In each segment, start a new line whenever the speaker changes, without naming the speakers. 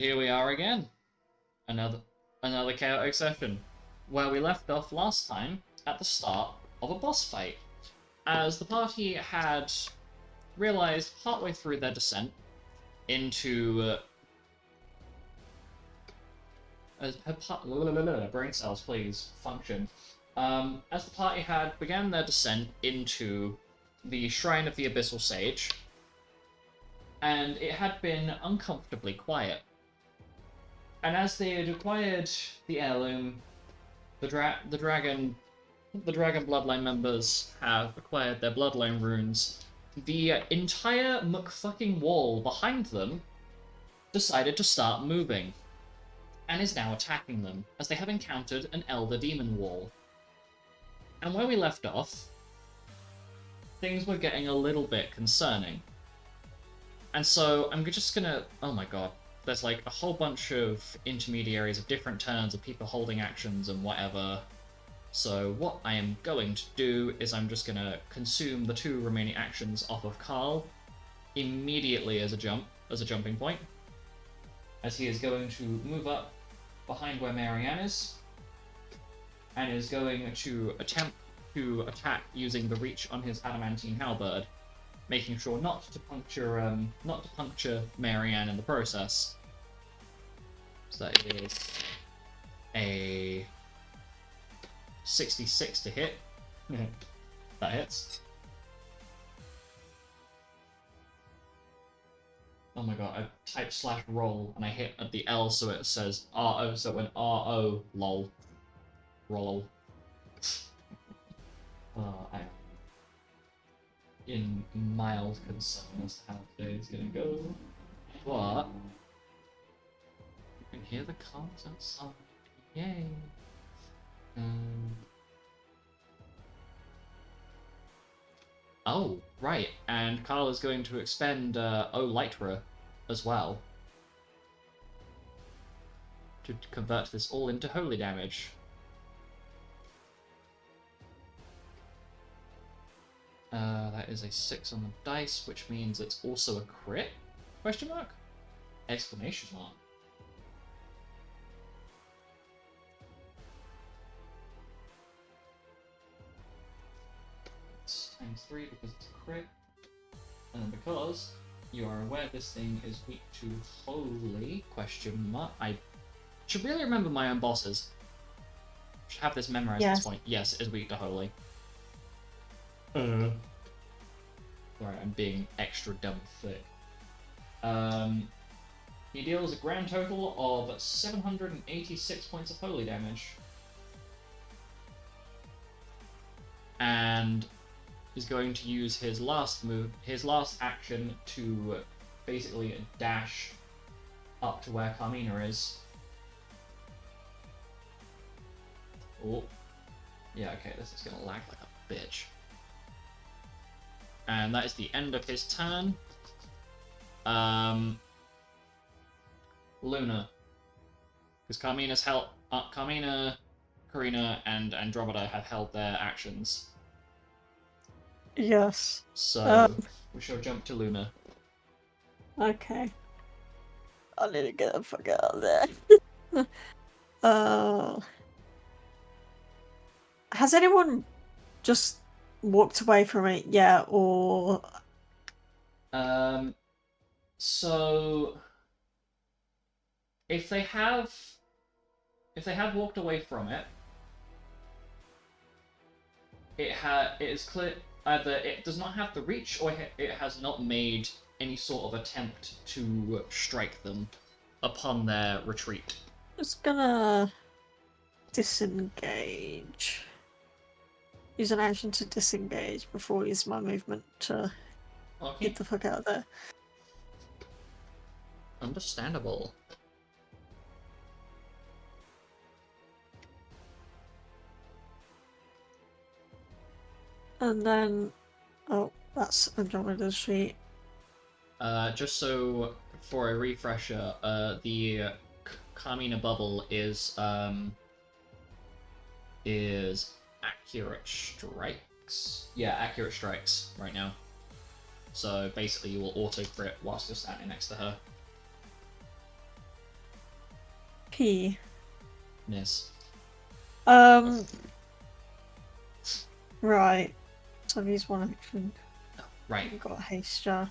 Here we are again. Another another chaotic session. Where we left off last time at the start of a boss fight. As the party had realized partway through their descent into brain cells, please function. As the party had began their descent into the Shrine of the Abyssal Sage, and it had been uncomfortably quiet. And as they had acquired the heirloom, the dragon bloodline members have acquired their bloodline runes. The entire McFucking wall behind them decided to start moving, and is now attacking them, as they have encountered an Elder Demon wall. And where we left off, things were getting a little bit concerning. And so I'm just gonna... Oh my god. There's like a whole bunch of intermediaries of different turns of people holding actions and whatever. So what I am going to do is I'm just gonna consume the 2 remaining actions off of Carl immediately as a jumping point. As he is going to move up behind where Marianne is, and is going to attempt to attack using the reach on his adamantine halberd, making sure not to puncture Marianne in the process. So that is a 66 to hit. That hits. Oh my god, I typed /roll and I hit at the L so it says RO, so it went RO, lol. Roll. I am in mild concern as to how today is gonna go. But you can hear the cars outside. Yay! Oh, right, and Carl is going to expend Lytra as well to convert this all into holy damage. That is a 6 on the dice, which means it's also a crit? Question mark? Exclamation mark. It's times 3 because it's a crit. And because you are aware this thing is weak to holy, question mark. I should really remember my own bosses. Should have this memorized at this point. Yes, it is weak to holy. Sorry, I'm being extra dumb thick. He deals a grand total of 786 points of holy damage. And is going to use his last action to basically dash up to where Carmina is. Oh. Yeah, okay, this is gonna lag like a bitch. And that is the end of his turn. Luna. Because Carmina's held... Carmina, Karina, and Andromeda have held their actions.
Yes.
So, we shall jump to Luna.
Okay. I need to get the fuck out of there. Has anyone just walked away from it yet, or...
So... If they have walked away from it, it is clear either it does not have the reach or it has not made any sort of attempt to strike them upon their retreat.
Just gonna disengage. Use an action to disengage before I use my movement to get the fuck out of there.
Understandable.
And then... Oh, that's Andromeda's sheet.
Just so for a refresher, the Carmina bubble is accurate strikes. Yeah, accurate strikes right now. So basically, you will auto crit whilst you're standing next to her.
P.
Miss.
Right. So I've used one action.
Right.
I've got a haste jar.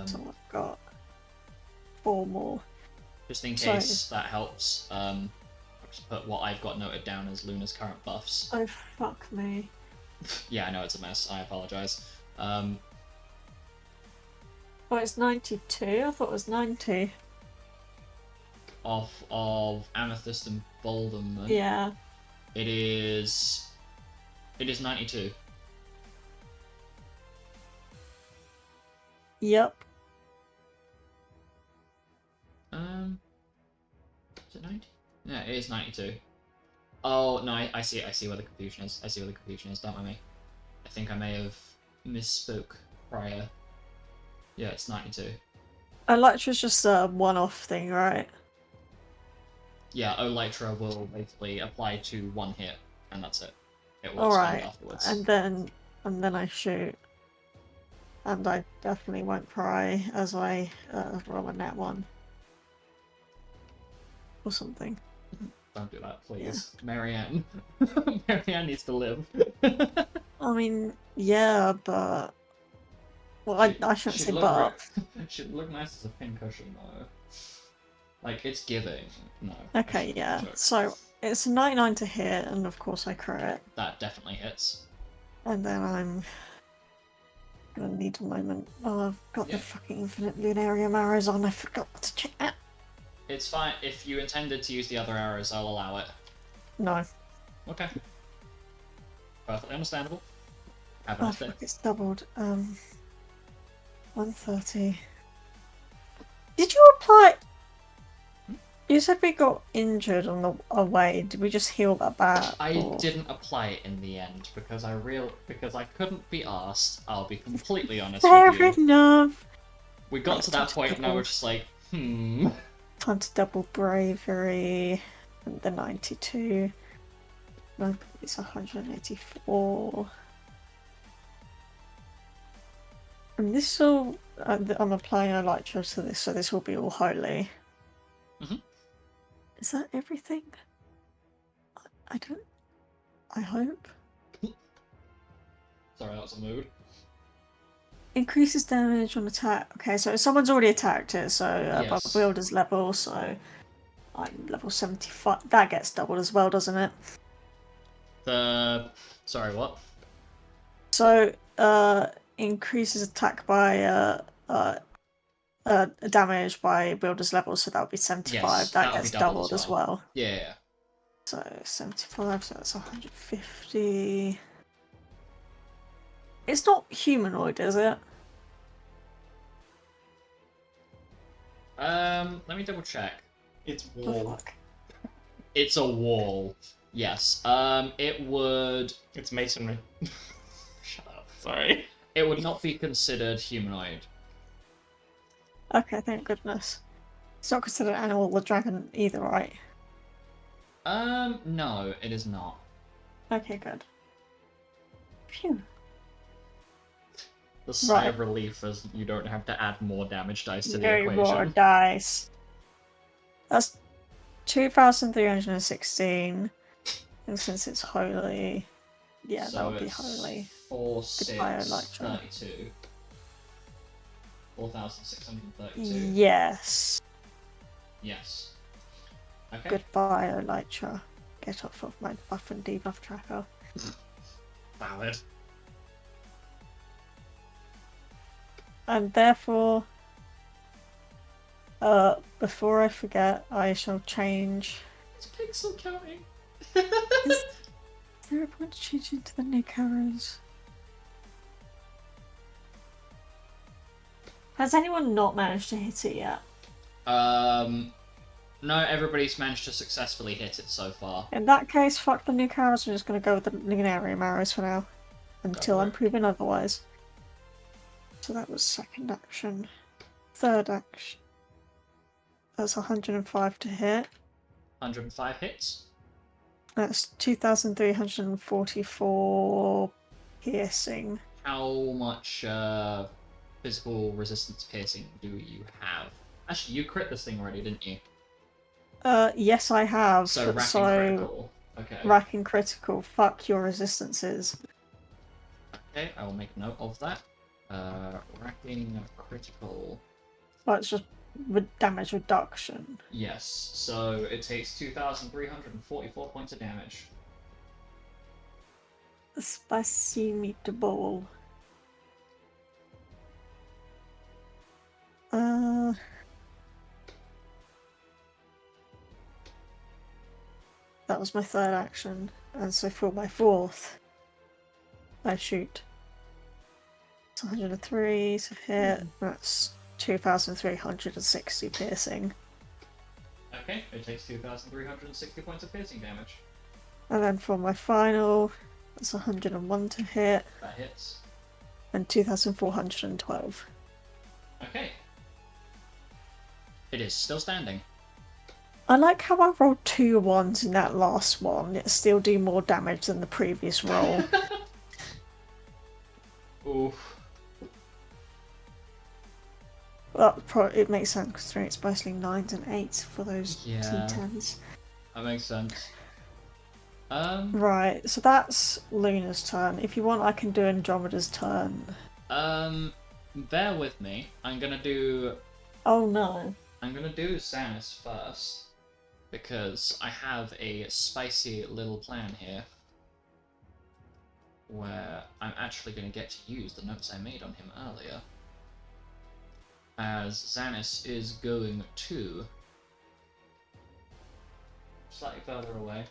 So
Um,
I've got 4 more.
just in case that helps, I'll just put what I've got noted down as Luna's current buffs.
Oh, fuck me.
Yeah, I know it's a mess. I apologize.
Oh, it's 92? I thought it was 90.
Off of Amethyst and Boulderman.
Yeah.
It is 92.
Yep.
Is it 90? Yeah, it is 92. Oh no, I see where the confusion is. Don't mind me. I think I may have misspoke prior. Yeah, it's 92.
Elytra's just a one-off thing, right?
Yeah, Elytra will basically apply to one hit, and that's it. It will
Alright.
extend afterwards.
And then I shoot. And I definitely won't cry as I roll a net 1. Or something.
Don't do that, please. Yeah. Marianne. Marianne needs to live.
I mean, yeah, but... Well, I shouldn't say but.
Should look nice as a pincushion, though. Like, it's giving. No.
Okay, yeah. So, it's a 99 to hit, and of course I crit.
That definitely hits.
And then I'm gonna need a moment. Oh, I've got the fucking infinite lunarium arrows on. I forgot to check that.
It's fine. If you intended to use the other arrows, I'll allow it.
No.
Okay. Perfectly understandable. Have a nice day.
Fuck, it's doubled. 130. Did you apply... You said we got injured on the way. Did we just heal that back?
I didn't apply it in the end because I couldn't be asked. I'll be completely honest with you.
Fair enough.
We got to that point and I was just like, Time
to double bravery. And the 92. No, it's 184. And this will... I'm applying a Elytra to this, so this will be all holy.
Mm-hmm.
Is that everything? I don't... I hope.
Sorry, that was a mood.
Increases damage on attack. Okay, so someone's already attacked it, so
yes.
But wielder's level, so I'm level 75. That gets doubled as well, doesn't it?
Sorry, what?
So, increases attack by damage by wielder's level, so that would be 75.
Yes,
that gets doubled as well.
Yeah.
So 75, so that's 150. It's not humanoid, is it?
Let me double check. It's wall.
Oh, fuck.
It's a wall. Yes. It would.
It's masonry.
Shut up.
Sorry.
It would not be considered humanoid.
Okay, thank goodness. It's not considered animal or dragon either, right?
No, it is not.
Okay, good. Phew.
The sigh of relief as you don't have to add more damage dice to the equation.
More dice. That's 2,316. And since it's holy, yeah,
so
that would be holy.
4, 6, 32. 4,632.
Yes.
Yes. Okay.
Goodbye, Elytra. Get off of my buff and debuff tracker.
Valid.
And therefore, before I forget, I shall change.
It's pixel counting.
Is there a point to change into the Nick arrows? Has anyone not managed to hit it yet?
No, everybody's managed to successfully hit it so far.
In that case, fuck the Nick arrows. I'm just going to go with the Lunarium arrows for now, until I'm proven otherwise. So that was second action. Third action. That's 105 to hit.
105 hits.
That's 2,344 piercing.
How much physical resistance piercing do you have? Actually, you crit this thing already, didn't you?
Yes, I have.
So racking
So
critical. Okay.
racking critical. Fuck your resistances.
Okay, I will make note of that. Racking critical.
Well, it's just damage reduction.
Yes, so it takes 2,344 points of damage.
Spicy meatball. Uh, that was my third action, and so for my fourth, I shoot. It's 103 to hit. That's 2,360 piercing.
Okay, it takes 2,360 points of piercing damage.
And then for my final, that's 101 to hit,
That hits.
and 2,412.
Okay. It is still standing.
I like how I rolled 2 ones in that last one. It still do more damage than the previous roll.
Oof.
Well, it makes sense considering it's mostly 9s and 8s for those D10s.
That makes sense.
Right, so that's Luna's turn. If you want, I can do Andromeda's turn.
Bear with me. I'm gonna do Samus first. Because I have a spicy little plan here. Where I'm actually gonna get to use the notes I made on him earlier. As Xanis is going to slightly further away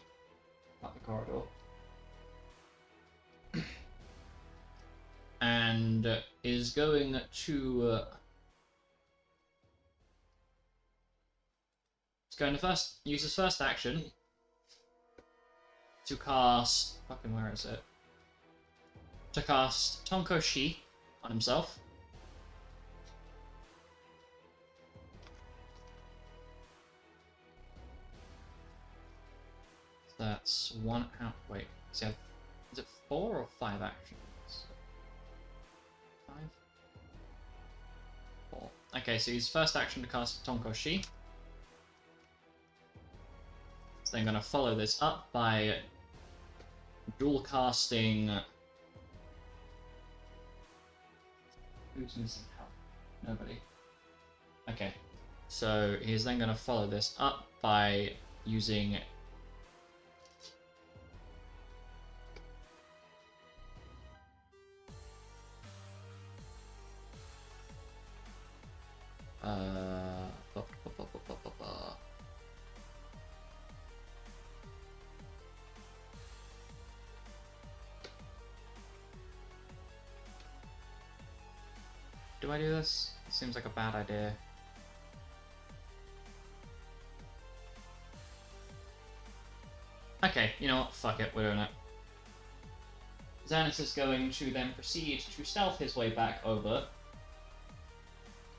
up the corridor and is going to use his first action to cast where is it? To cast Tonko Shi on himself. That's one out. Wait, is it 4 or 5 actions? 5? 4. Okay, so his first action to cast Tonko Shi. So I'm going to follow this up by dual casting. Who's missing help? Nobody. Okay, so he's then going to follow this up by using ba, ba, ba. Do I do this? It seems like a bad idea. Okay, you know what? Fuck it, we're doing it. Xanis is going to then proceed to stealth his way back over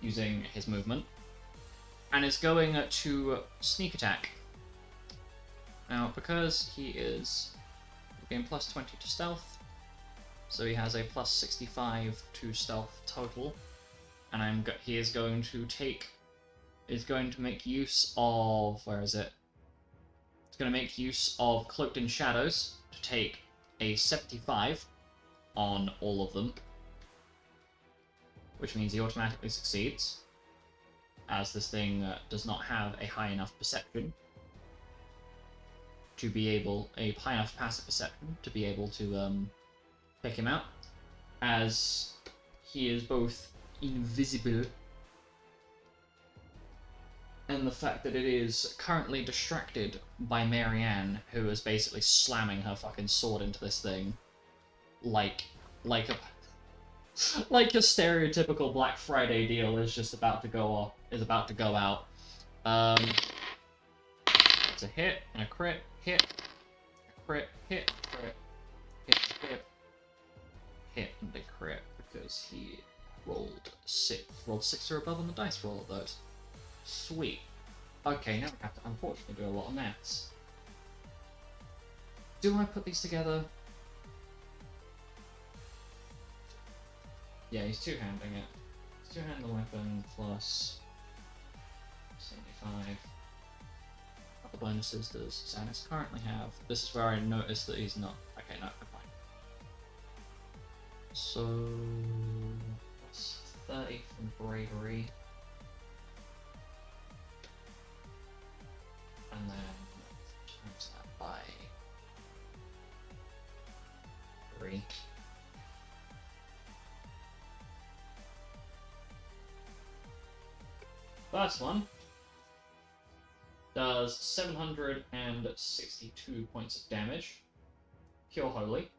using his movement, and is going to sneak attack. Now, because he is getting plus 20 to stealth, so he has a plus 65 to stealth total, and he is going to make use of, where is it? It's going to make use of Cloaked in Shadows to take a 75 on all of them, which means he automatically succeeds, as this thing does not have a high enough perception to be able, a high enough passive perception to be able to pick him out, as he is both invisible and the fact that it is currently distracted by Marianne, who is basically slamming her fucking sword into this thing like a stereotypical Black Friday deal is just about to go out. It's a hit and a crit, hit, a crit, hit, crit, hit, and a crit, because he rolled 6 or above on the dice roll of those. Sweet. Okay, now I have to unfortunately do a lot of maths. Do I put these together? Yeah, he's two-handing it. Two-hand the weapon plus 75. bonuses does Xanis currently have? This is where I noticed that he's not. Okay, no, I'm fine. So, that's 30 from bravery. And then times that by 3. First one does 762 points of damage, pure holy.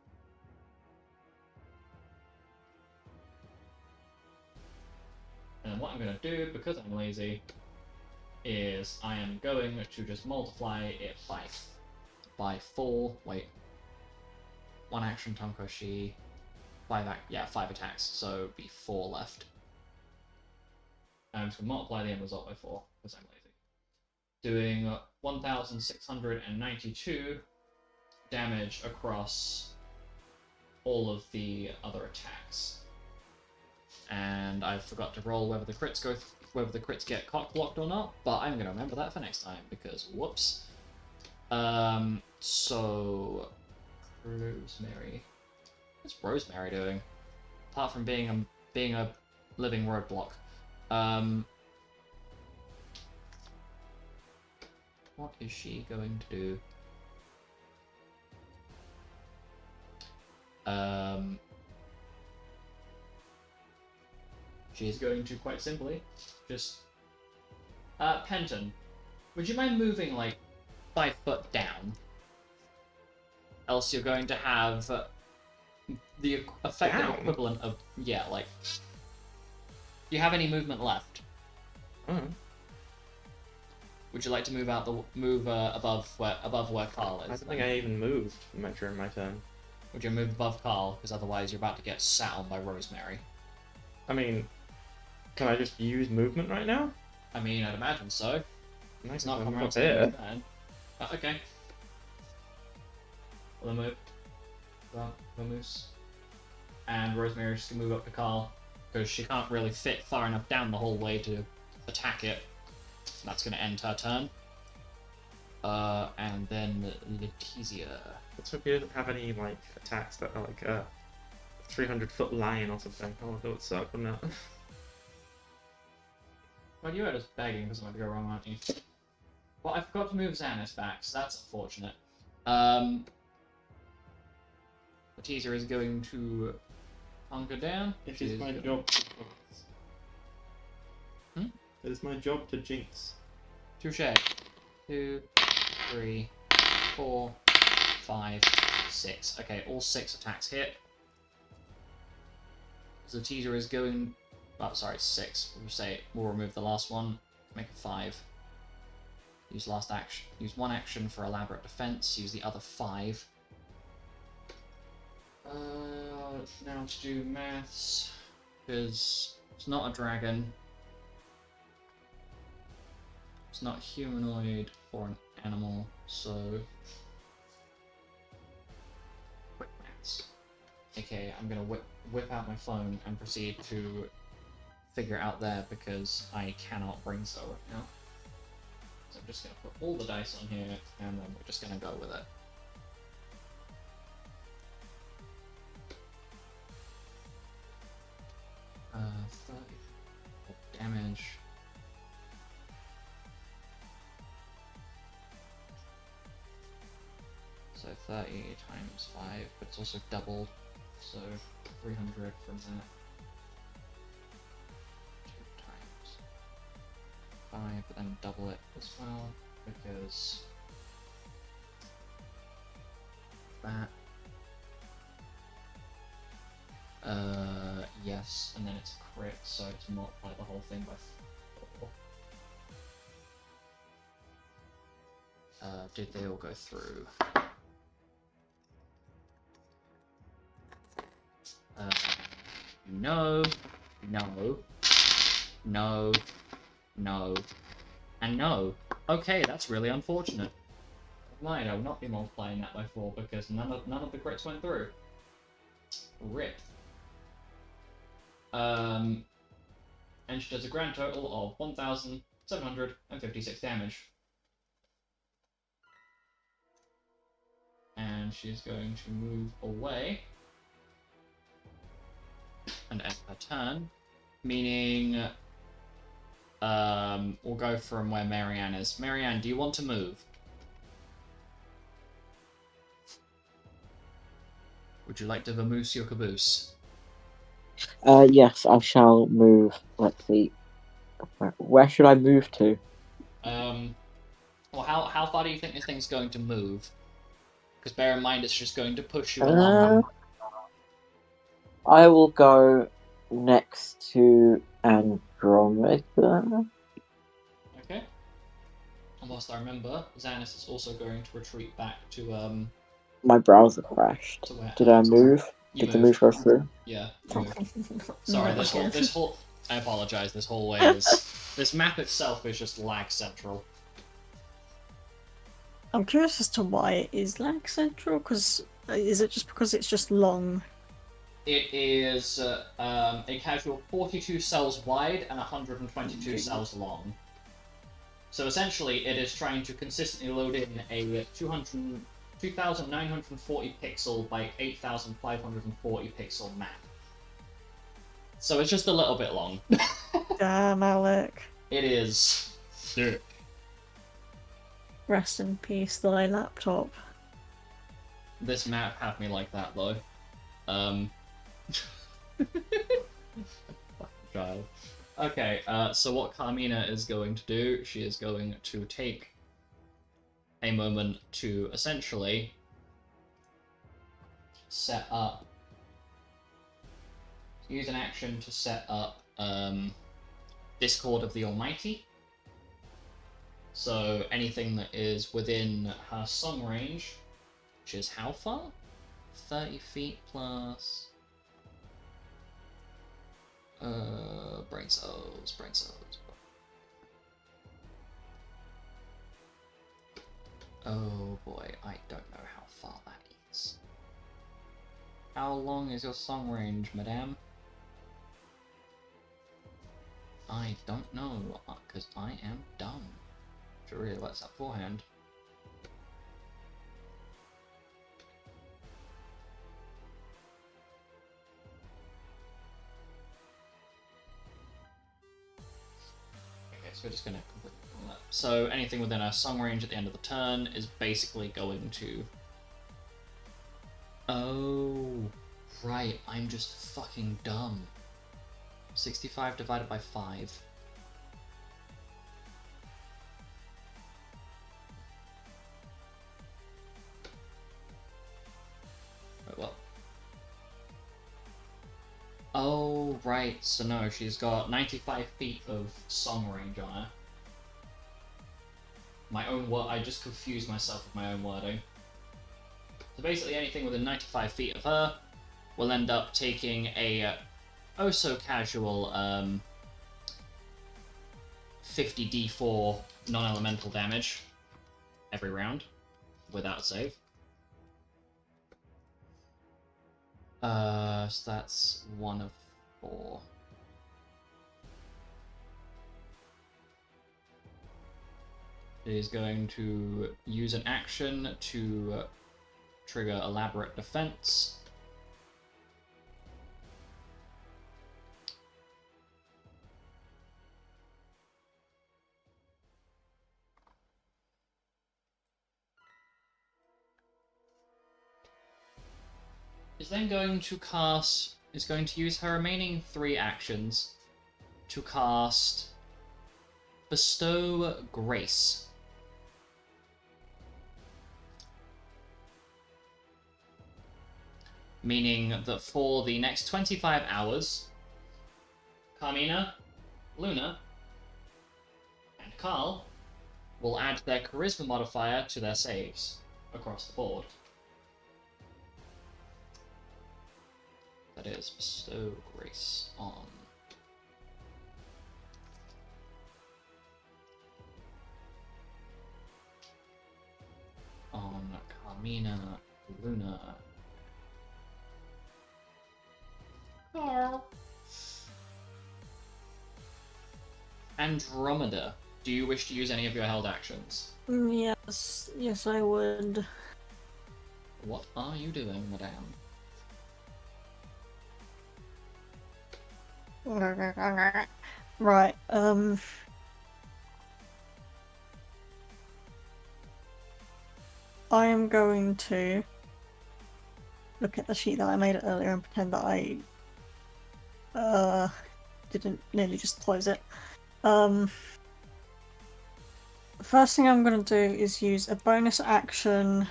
And what I'm going to do, because I'm lazy, is I am going to just multiply it by 4. Wait, 1 action Tonkoshi, 5 attacks, so be 4 left. I'm just going to multiply the end result by 4 because I'm lazy. Doing 1,692 damage across all of the other attacks. And I forgot to roll whether the crits get cock blocked or not, but I'm gonna remember that for next time because whoops. So Rosemary, what's Rosemary doing? Apart from being a living roadblock. What is she going to do? She's going to quite simply just Penton, would you mind moving like 5 foot down? Else you're going to have the effective equivalent of like. Do you have any movement left? Would you like to move above where Carl is?
I don't think I even moved much during my turn.
Would you move above Carl? Because otherwise you're about to get sat on by Rosemary.
I mean, can I just use movement right now?
I mean, I'd imagine so. It's not coming
up here.
Okay. We'll move. Well, moose. And Rosemary just gonna move up to Carl because she can't really fit far enough down the hallway to attack it. That's going to end her turn. And then Letizia.
Let's hope he doesn't have any like attacks that are like a 300-foot line or something. Oh, that would suck, wouldn't it?
Well, you are just begging for something to go wrong, aren't you? Well, I forgot to move Xanis back, so that's unfortunate. Letizia is going to hunker down.
It is my job. It is my job to jinx.
Touche. 2, 3, 4, 5, 6. Okay, all 6 attacks hit. So the teaser is going. Oh, sorry, 6. We'll remove the last one. Make it 5. Use last action. Use 1 action for elaborate defense. Use the other 5. Now to do maths, because it's not a dragon. It's not humanoid or an animal, so quick maths. Okay, I'm gonna whip out my phone and proceed to figure it out there because I cannot bring so right now. So I'm just gonna put all the dice on here and then we're just gonna go with it. Uh, 30 damage. So 30 times 5, but it's also doubled, so 300 from that. 2 times 5, but then double it as well, because that. Yes, and then it's a crit, so to multiply the whole thing by 4. Did they all go through? No, no, no, no, and no. Okay, that's really unfortunate. Mind, I will not be multiplying that by 4 because none of the crits went through. Rip. And she does a grand total of 1,756 damage. and she's going to move away and end her turn, meaning we'll go from where Marianne is. Marianne, do you want to move? Would you like to vamoose your caboose?
Yes, I shall move. Let's see. Where should I move to?
Well, how far do you think this thing's going to move? Because bear in mind, it's just going to push you along.
I will go next to Andromeda.
Okay. And whilst I remember, Xanis is also going to retreat back to
My browser crashed.
to where.
Did I move?
You
Did the
moved.
move go through?
Yeah. You moved.
Not
Sorry,
again.
this whole. I apologize. This whole way is. This map itself is just lag central.
I'm curious as to why it is lag central, because is it just because it's just long?
It is a casual 42 cells wide and 122 cells long. So essentially, it is trying to consistently load in a 2,940 pixel by 8,540 pixel map. So it's just a little bit long.
Damn, Alec.
It is thick.
Rest in peace, thy laptop.
This map had me like that though. Child. Okay, so what Carmina is going to do, she is going to take a moment to essentially set up, use an action to set up Discord of the Almighty. So anything that is within her song range, which is how far? 30 feet plus... brain cells. Oh boy, I don't know how far that is. How long is your song range, madame? I don't know, because I am dumb. Should really let that forehand. Okay, so we're just going to complete that. So anything within our song range at the end of the turn is basically going to... Oh, right, I'm just fucking dumb. 65 divided by 5. Wait, what? Oh, right, so no, she's got 95 feet of song range on her. My own word, I just confused myself with my own wording. So basically anything within 95 feet of her will end up taking a oh-so-casual 50d4 non-elemental damage every round, without a save. So that's 1 of 4. It is going to use an action to trigger Elaborate Defense. Is then going to cast... is going to use her remaining 3 actions to cast Bestow Grace. Meaning that for the next 25 hours, Carmina, Luna, and Carl will add their charisma modifier to their saves across the board. That is Bestow Grace on Carmina, Luna, Carl. Andromeda, do you wish to use any of your held actions?
Yes, I would.
What are you doing, madame?
Right, I am going to look at the sheet that I made earlier and pretend that I didn't nearly just close it. First thing I'm going to do is use a bonus action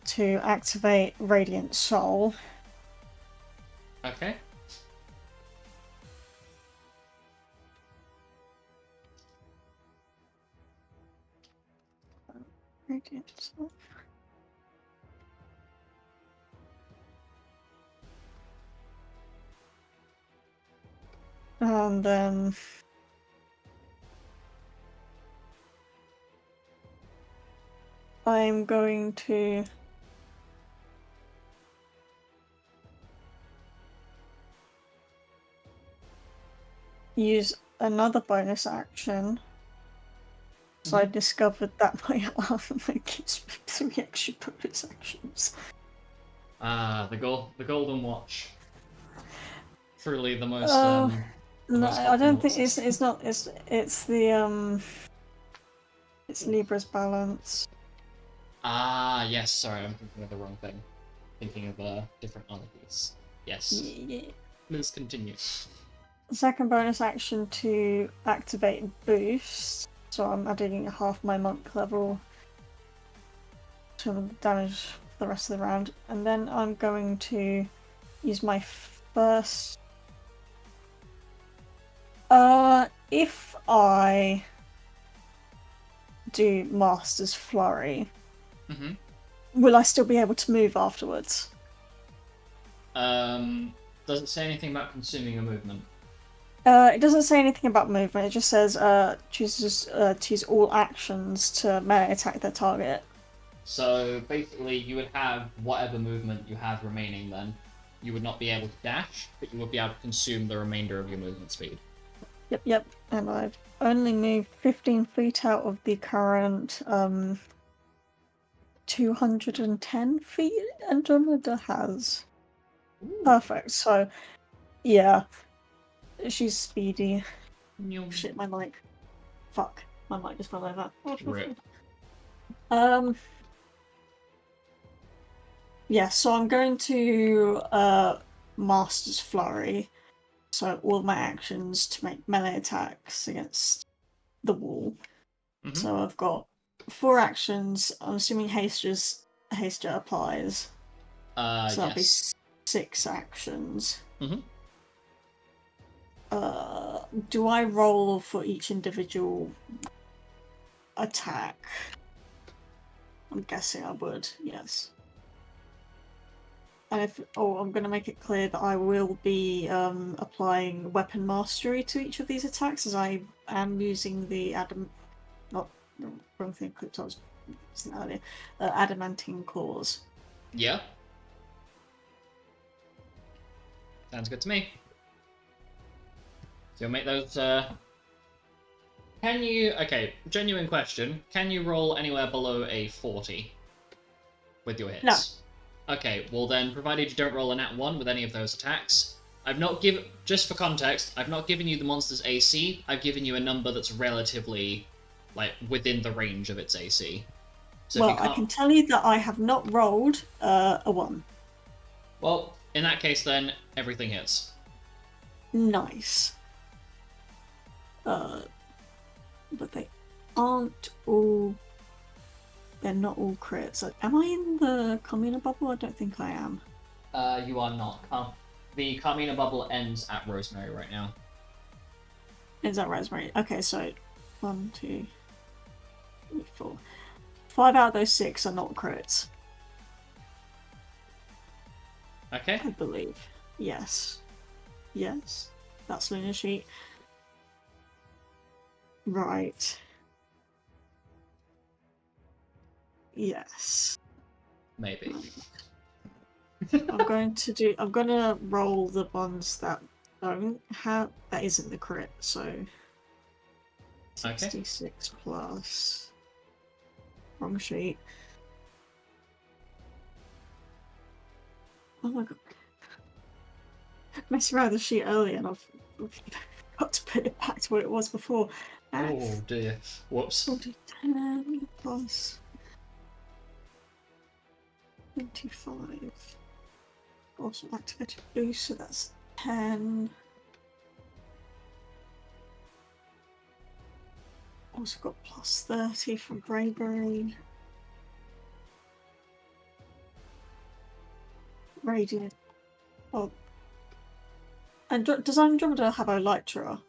to activate Radiant Soul.
Okay.
Radiant Soul. And then I'm going to use another bonus action. So I discovered that my armor gives me 3 extra bonus actions.
Ah, the golden watch. Truly the most
No,
most
I don't think
optimal.
it's not it's the it's Libra's balance.
Ah, yes. Sorry, I'm thinking of the wrong thing. Thinking of a different armor piece. Yes.
Yeah.
Please continue.
Second bonus action to activate boost. So I'm adding half my monk level to the damage for the rest of the round. And then I'm going to use my first... if I do Master's Flurry, will I still be able to move afterwards?
Does it say anything about consuming your movement?
It doesn't say anything about movement, it just says choose all actions to melee attack their target.
So basically, you would have whatever movement you have remaining then. You would not be able to dash, but you would be able to consume the remainder of your movement speed.
Yep. And I've only moved 15 feet out of the current 210 feet Andromeda has.
Ooh.
Perfect, so yeah. She's speedy.
Nyum.
Shit, my mic. Fuck. My mic just fell over.
Rip.
Yeah, so I'm going to Master's Flurry. So all of my actions to make melee attacks against the wall. So I've got 4 actions. I'm assuming haste applies. So that'll be 6 actions. Do I roll for each individual attack? I'm guessing I would, yes. And I'm going to make it clear that I will be applying weapon mastery to each of these attacks, as I am using the adamantine claws.
Yeah. Sounds good to me. So you'll make those. Can you? Okay, genuine question. Can you roll anywhere below a 40 with your hits?
No.
Okay, well then, provided you don't roll a nat 1 with any of those attacks, I've not given, just for context, I've not given you the monster's AC, I've given you a number that's relatively, like, within the range of its AC. So
well, I can tell you that I have not rolled a 1.
Well, in that case then, everything hits.
Nice. But they aren't all... They're not all crits. Am I in the Carmina bubble? I don't think I am.
You are not. The Carmina bubble ends at Rosemary right now.
Is that Rosemary? Okay, so 1, 2, 3, 4. 5 out of those 6 are not crits.
Okay.
I believe. Yes. Yes. That's Lunar Sheet. Right. Yes.
Maybe.
I'm gonna roll the ones that don't have, that isn't the crit, so 66 plus wrong sheet. Oh my god. Messing around the sheet earlier and I've got to put it back to what it was before.
Oh dear. Whoops.
10 plus 25. Also activated boost, so that's 10. Also got plus 30 from bravery. Radiant. Oh. And does Andromeda have Elytra?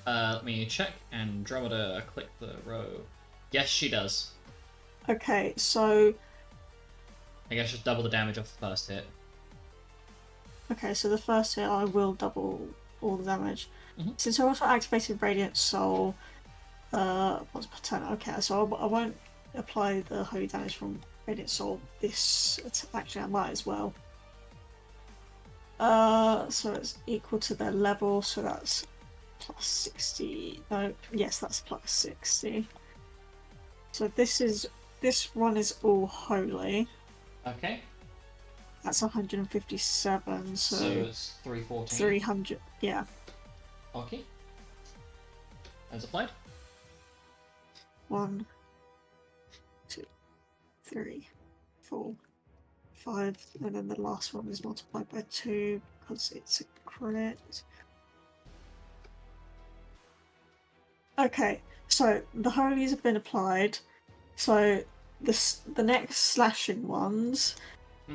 Let me check. Andromeda, click the row. Yes, she does.
Okay, so
I guess just double the damage off the first hit.
okay, so the first hit I will double all the damage.
Mhm.
Since I also activated Radiant Soul, what's paternal? Okay, so I won't apply the holy damage from Radiant Soul. Actually I might as well. So it's equal to their level, so that's plus 60. No, yes, that's plus 60. So this one is all holy.
Okay.
That's 157.
So
So
it's 314.
300. Yeah.
Okay. As applied.
1, 2, 3, 4, 5, and then the last one is multiplied by 2 because it's a crit. Okay, so the holies have been applied. So the next slashing ones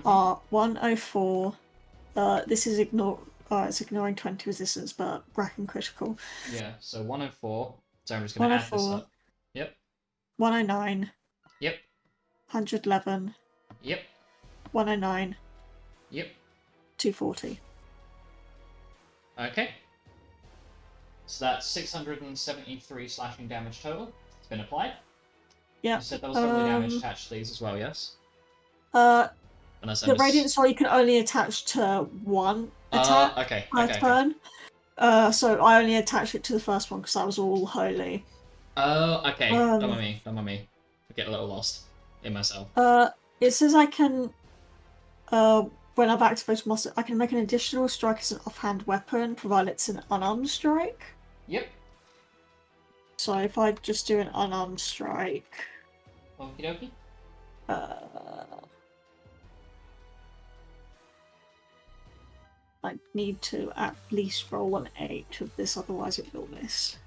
are 104. This is it's ignoring 20 resistance, but Bracken critical.
Yeah, so 104. So I'm just going to add this
104.
up. Yep.
109.
Yep.
111.
Yep.
109.
Yep.
240.
Okay. So that's 673 slashing damage total. It's been applied.
Yeah.
You said there was holy damage attached to these as well, yes? Unless
The Radiant Soul you can only attach to one attack
okay.
per
Okay.
turn. So I only attached it to the first one because that was all holy.
Oh, okay. Don't mind me. Don't mind me. I get a little lost in myself.
It says I can, when I've activated monster, I can make an additional strike as an offhand weapon, provided it's an unarmed strike.
Yep.
So if I just do an unarmed strike,
Okie dokie.
I need to at least roll an 8 with this, otherwise it will miss.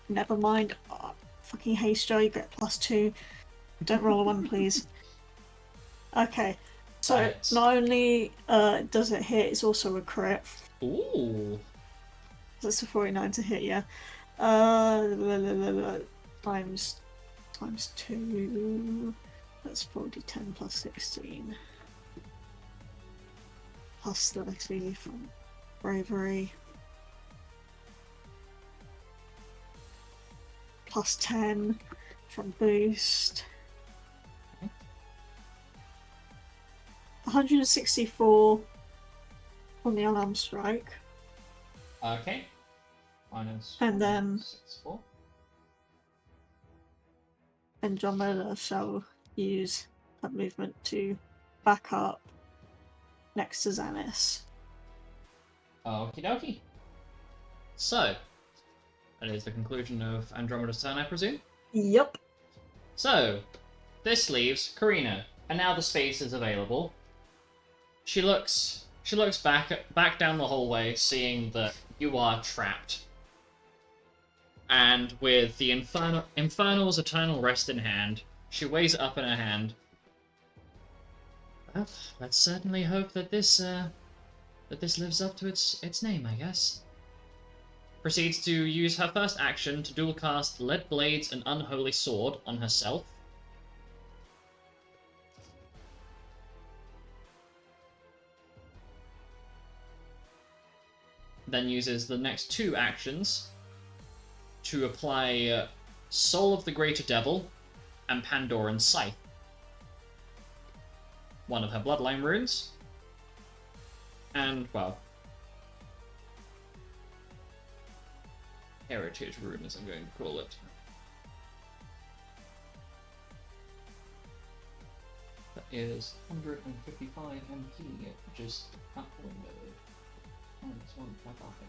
Never mind. Oh, fucking haste, Joe, you get +2. Don't roll a 1, please. Okay, so
Right.
not only does it hit, it's also a crit.
Ooh.
That's a 49 to hit, yeah. Times 2. That's 4d10 plus 16. Plus 30 from bravery. Plus 10 from boost. 164 on the unarmed strike.
Okay. Minus
And then
64.
Andromeda shall use that movement to back up next to Xanis.
Okie dokie. So, that is the conclusion of Andromeda's turn, I presume.
Yep.
So, this leaves Karina, and now the space is available. She looks back down the hallway, seeing that you are trapped. And with the Infernal's eternal rest in hand, she weighs it up in her hand. Well, let's certainly hope that this lives up to its name, I guess. Proceeds to use her first action to dual cast Lead Blades and Unholy Sword on herself. Then uses the next 2 actions to apply Soul of the Greater Devil and Pandoran Scythe. One of her Bloodline runes. And, well, Heritage rune, as I'm going to call it. is 155 MP, which is out the window. Oh, it's one fantastic.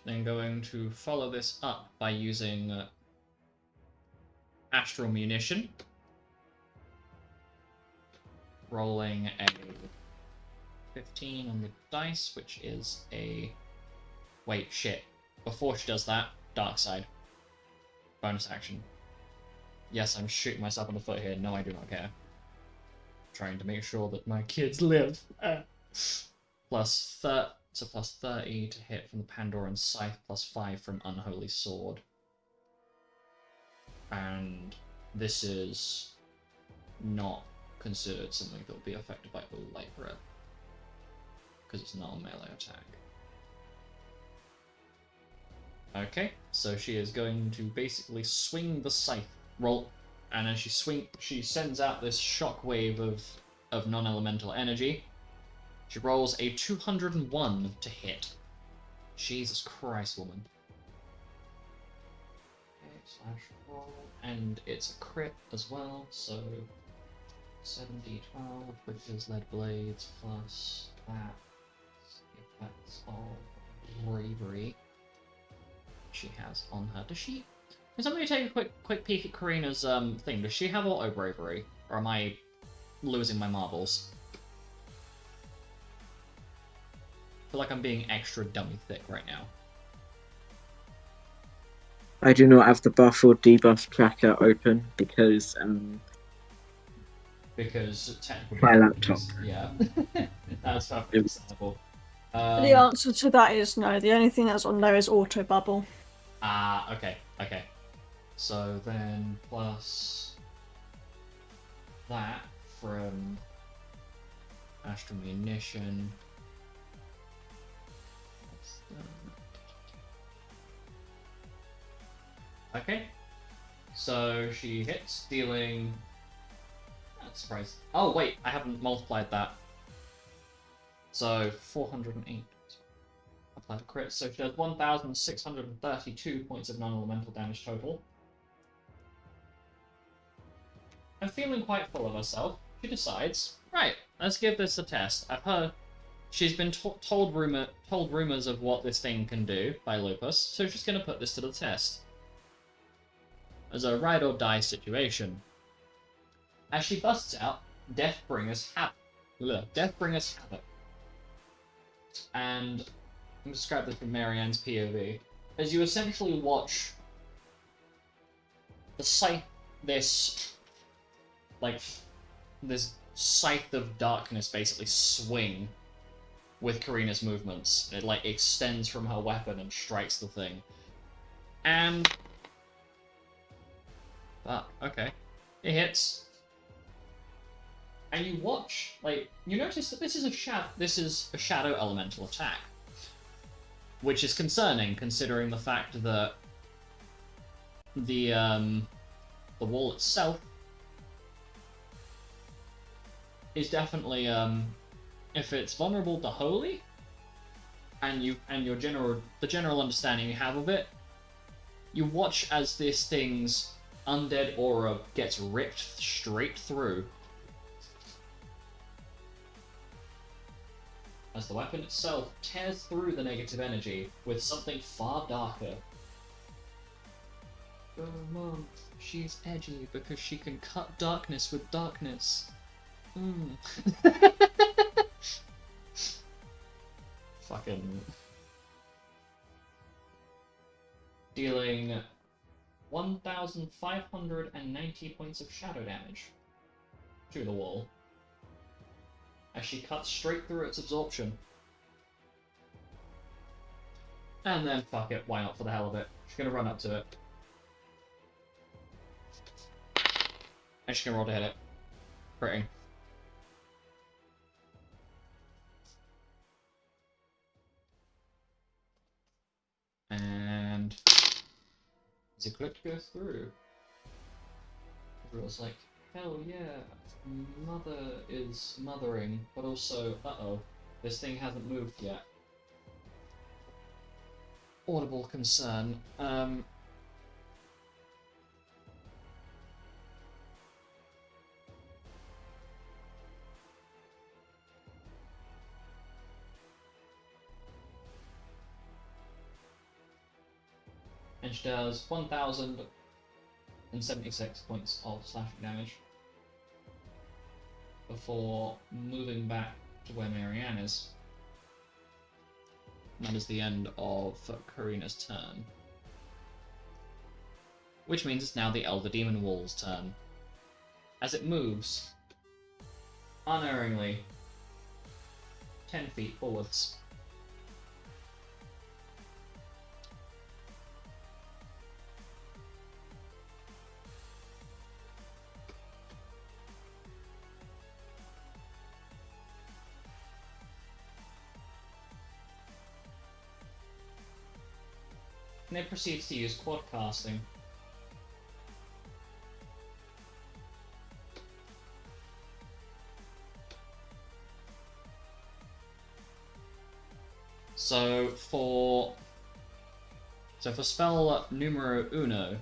Then going to follow this up by using Astral Munition. Rolling a 15 on the dice, which is a... Wait, shit. Before she does that, Dark Side. Bonus action. Yes, I'm shooting myself in the foot here. No, I do not care. Trying to make sure that my kids live. Plus 30 to hit from the Pandoran Scythe, plus 5 from Unholy Sword. And this is not considered something that will be affected by the Light Breath, because it's not a melee attack. Okay, so she is going to basically swing the scythe, roll, and as she sends out this shockwave of non-elemental energy. She rolls a 201 to hit. Jesus Christ, woman. Okay, /roll, and it's a crit as well, so 7d12, which is lead blades, plus that effects of bravery she has on her. Does she? Can somebody take a quick peek at Karina's thing? Does she have auto bravery, or am I losing my marbles? I feel like I'm being extra dummy thick right now.
I do not have the buff or debuff tracker open because
technical
my
difficulties.
laptop.
Yeah, that's perfectly understandable.
The answer to that is no. The only thing that's on there is auto bubble.
Ah, okay. So then plus that from Astral Munition. Okay. So she hits, dealing... That's surprised. Oh, wait, I haven't multiplied that. So 408. Apply the crit. So she does 1,632 points of non-elemental damage total. And feeling quite full of herself, she decides, right, let's give this a test. I've heard she's been told rumors of what this thing can do by Lupus, so she's going to put this to the test. As a ride or die situation. As she busts out, Deathbringer's Havoc. And I'm describe this from Marianne's POV. As you essentially watch the scythe, this scythe of darkness basically swing with Karina's movements. It extends from her weapon and strikes the thing. And okay. It hits. And you watch, you notice that this is a shadow elemental attack. Which is concerning, considering the fact that the wall itself is definitely, if it's vulnerable to holy, and the general understanding you have of it, you watch as this thing's undead aura gets ripped straight through. As the weapon itself tears through the negative energy with something far darker. Oh, Mom, she's edgy because she can cut darkness with darkness. Fucking... Dealing 1,590 points of shadow damage to the wall. As she cuts straight through its absorption. And then, fuck it, why not for the hell of it? She's gonna run up to it. And she's gonna roll to hit it. Critting. And... Is it correct to go through? Everyone's like, hell yeah, mother is mothering, but also, uh-oh, this thing hasn't moved yet. Audible concern. And she does 1,076 points of slashing damage before moving back to where Marianne is. And that is the end of Karina's turn. Which means it's now the Elder Demon Wall's turn. As it moves, unerringly, 10 feet forwards. And it proceeds to use quad casting. So for spell numero uno,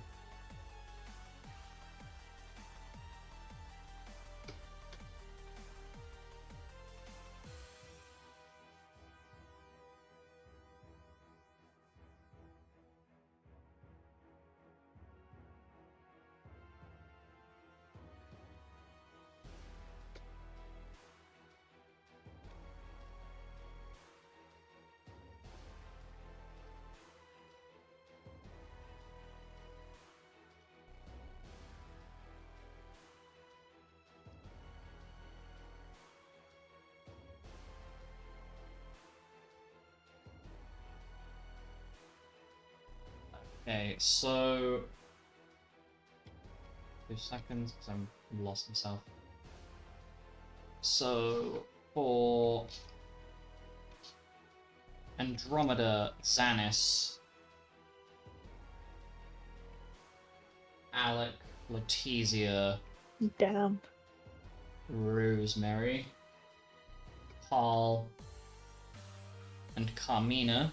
okay, so 2 seconds because I'm lost myself. So for Andromeda, Xanis, Alec, Letizia,
Damn.
Rosemary, Paul, and Carmina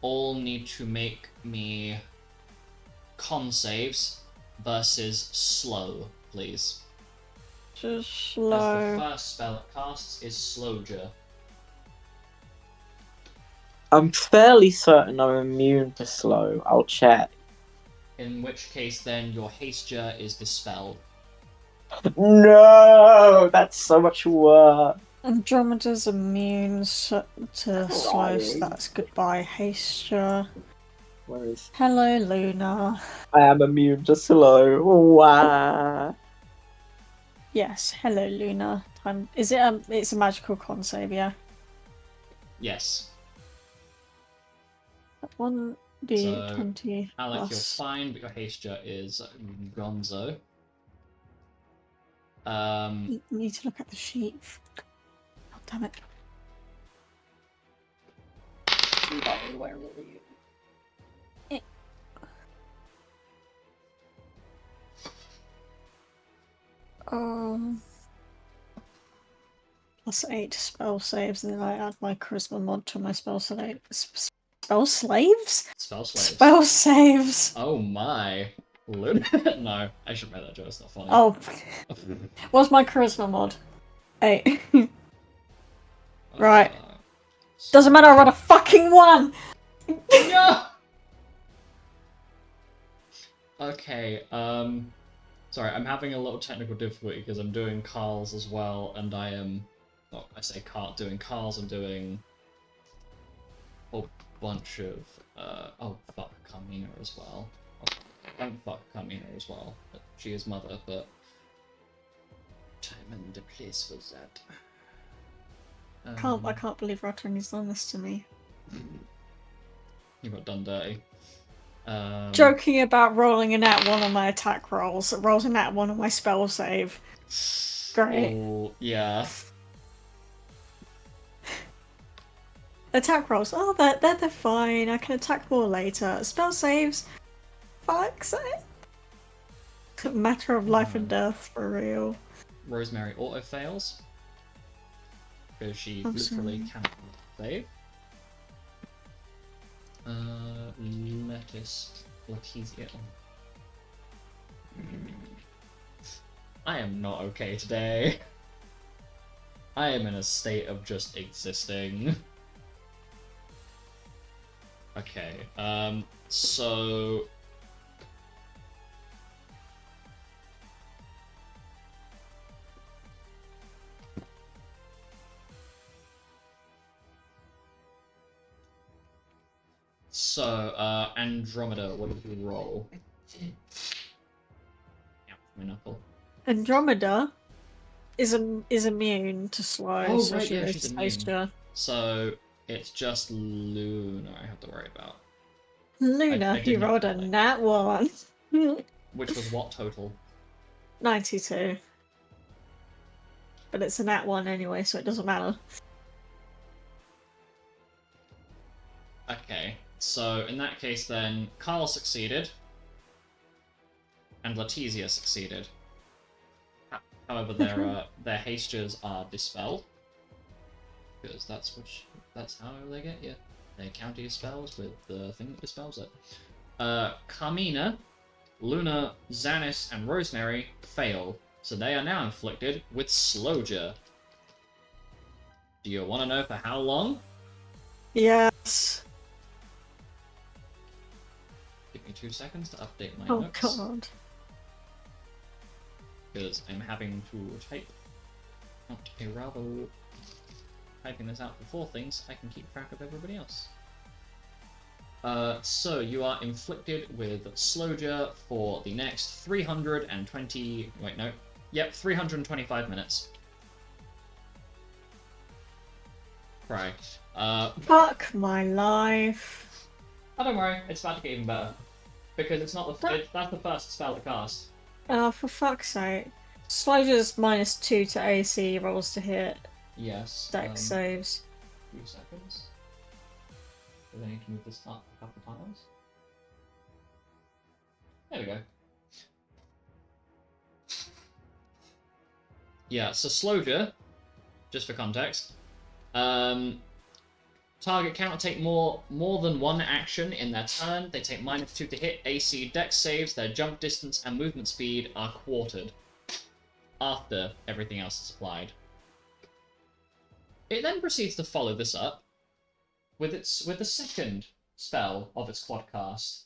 all need to make me con saves versus slow, please.
Just
As
slow.
the first spell it casts is Slowja.
I'm fairly certain I'm immune to slow. I'll check.
In which case, then your Hastia is dispelled.
No, that's so much work.
Andromeda's immune to slow, so
Crying.
that's goodbye, Hastia.
Where is?
Hello, Luna.
I am immune to slow. Wow.
Yes, hello, Luna. Time. Is it it's a magical con save, yeah?
Yes.
1d20
Alec, you're
plus.
fine, but your Hastia is Gonzo.
Need to look at the sheet. Oh, damn it. Where are you? Plus 8 spell saves, and then I add my charisma mod to my spell save. Spell slaves?
Spell slaves.
Spell saves!
Oh my. No, I shouldn't make that joke, it's not funny.
Oh. What's my charisma mod? 8. Right. Doesn't matter, I rolled a fucking 1!
No! Okay, sorry, I'm having a little technical difficulty because I'm doing Carl's as well, and I am... Oh, I say doing Carl's, I'm doing a bunch of... oh, fuck, Carmina as well. Oh, don't fuck Carmina as well. She is mother, but... Time and the place for that.
I can't believe Rotterdam's done this to me.
You got done dirty.
Joking about rolling a nat 1 on my attack rolls. It rolls a nat 1 on my spell save. Great.
Oh, yeah.
Attack rolls. Oh, they're fine. I can attack more later. Spell saves. fuck's sake. Matter of life and death, for real.
Rosemary auto fails. Because she
I'm
literally
sorry.
cannot save. Lettuce. Letizia. I am not okay today. I am in a state of just existing. Okay, so... Andromeda, what did you roll? Ouch, my knuckle.
Andromeda is immune to slow,
Oh,
so
right,
she
yeah,
goes
she's
to
immune.
Stacia.
So, it's just Luna I have to worry about.
Luna,
I
you
did not
rolled a
like-
nat 1.
Which was what total?
92. But it's a nat 1 anyway, so it doesn't matter.
Okay, so in that case then, Carl succeeded, and Letizia succeeded. However, their hastures are dispelled, because that's how they get you. They counter your spells with the thing that dispels it. Carmina, Luna, Xanis, and Rosemary fail, so they are now inflicted with Sloja. Do you want to know for how long?
Yes.
Give me 2 seconds to update my
Oh
notes.
god.
Because I'm having to type out a rather... Typing this out for 4 things, I can keep track of everybody else. So you are inflicted with Sloja for the next 320... Wait, no. Yep, 325 minutes. Right.
Fuck my life.
Oh, don't worry, it's about to get even better. Because it's not the... that's the first spell to cast.
Oh, for fuck's sake. Sloja's -2 to AC rolls to hit.
Yes.
Dex saves.
2 seconds. Do I need to move this up a couple times? There we go. Yeah, so Sloja, just for context, target cannot take more than one action in their turn. They take -2 to hit, AC, Dex saves, their jump distance and movement speed are quartered after everything else is applied. It then proceeds to follow this up with the second spell of its quadcast,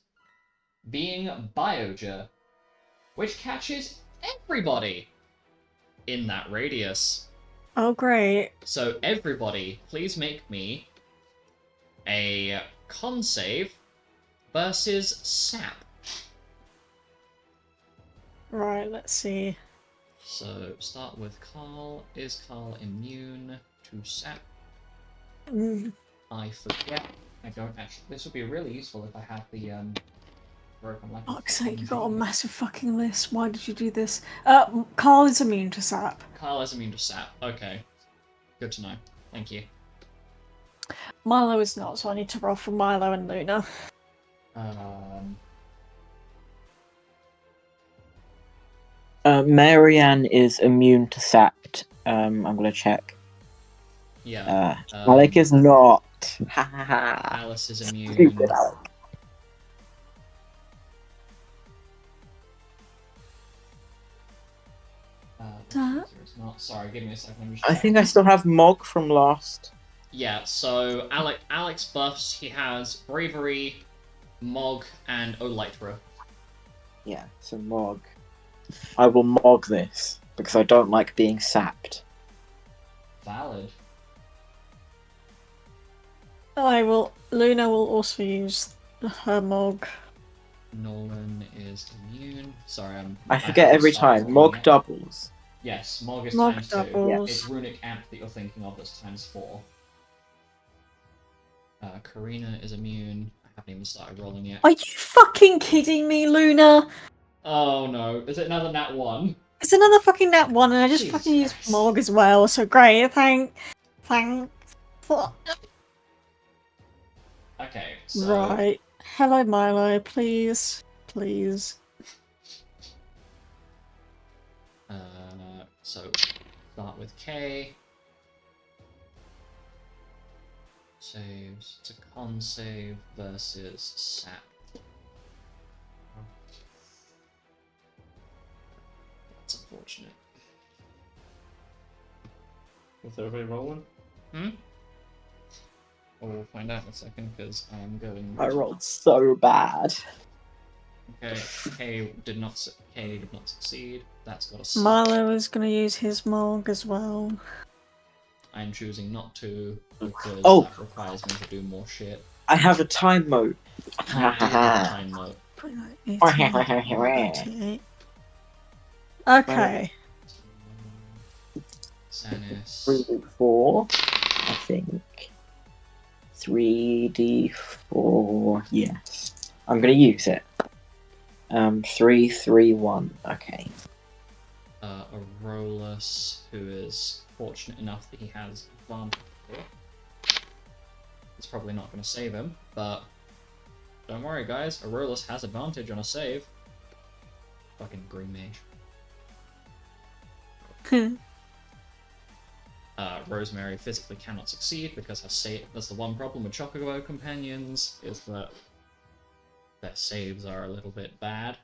being Bioja, which catches everybody in that radius.
Oh, great.
So everybody, please make me a con save versus sap.
Right, let's see.
So start with Carl. Is Carl immune to sap? I forget. I don't actually. This would be really useful if I had the broken leg.
Fuck's sake, you got a massive fucking list. Why did you do this? Carl is immune to sap.
Carl is immune to sap. Okay, good to know. Thank you.
Milo is not, so I need to roll for Milo and Luna.
Marianne is immune to sapped. I'm gonna check.
Yeah.
Alec is not. Ha ha ha.
Alice is immune.
Stupid Alec.
It's not. Sorry, give me a second. I'm just
I
checking.
think I still have Mog from last.
Yeah, so Alex buffs, he has Bravery, Mog, and Olytra.
Yeah, so Mog. I will Mog this because I don't like being sapped.
Valid.
Luna will also use her Mog.
Nolan is immune. Sorry,
I forget
haven't
every
started
time.
rolling
Mog
yet.
doubles.
Yes, Mog is
Mog
times
doubles.
2. It's Runic Amp that you're thinking of that's times 4. Karina is immune. I haven't even started rolling yet.
Are you fucking kidding me, Luna?
Oh no, is it another nat 1?
It's another fucking nat 1 and I just
Jesus
fucking used
Christ.
Mog as well, so great, thanks.
Okay, so...
Right. Hello, Milo, please. please.
So start with K. Saves. It's a con save versus sap. That's unfortunate.
Is everybody rolling?
We'll find out in a second because I'm going.
I rolled so bad.
Okay, K did not succeed. That's got a suck.
Milo is going to use his Morg as well.
I'm choosing not to because
Oh.
that requires me to do more shit.
I have a time mode.
You do have a time mode.
88. Okay.
Sanis.
3d4, I think. 3d4, yes. I'm gonna use it. 3, 3, 1. Okay.
Aurolus, who is fortunate enough that he has advantage. It's probably not going to save him, but don't worry, guys. Aurolus has advantage on a save. Fucking green mage. Rosemary physically cannot succeed because her that's the one problem with Chocobo companions, is that their saves are a little bit bad.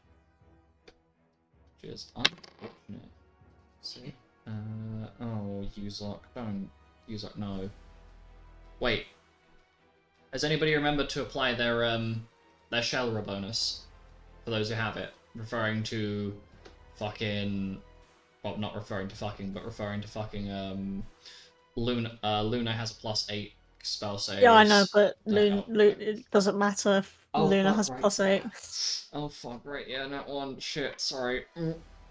Which is unfortunate. See? Oh, Uzok. Don't. Uzok, no. Wait. Has anybody remembered to apply their Shelra bonus? For those who have it. Referring to fucking... Well, not referring to fucking, but referring to fucking, Luna has a +8 spell save.
Yeah, I know, but it doesn't matter if Luna
fuck,
has
right.
+8.
Oh fuck, right, yeah, that one. Shit, sorry.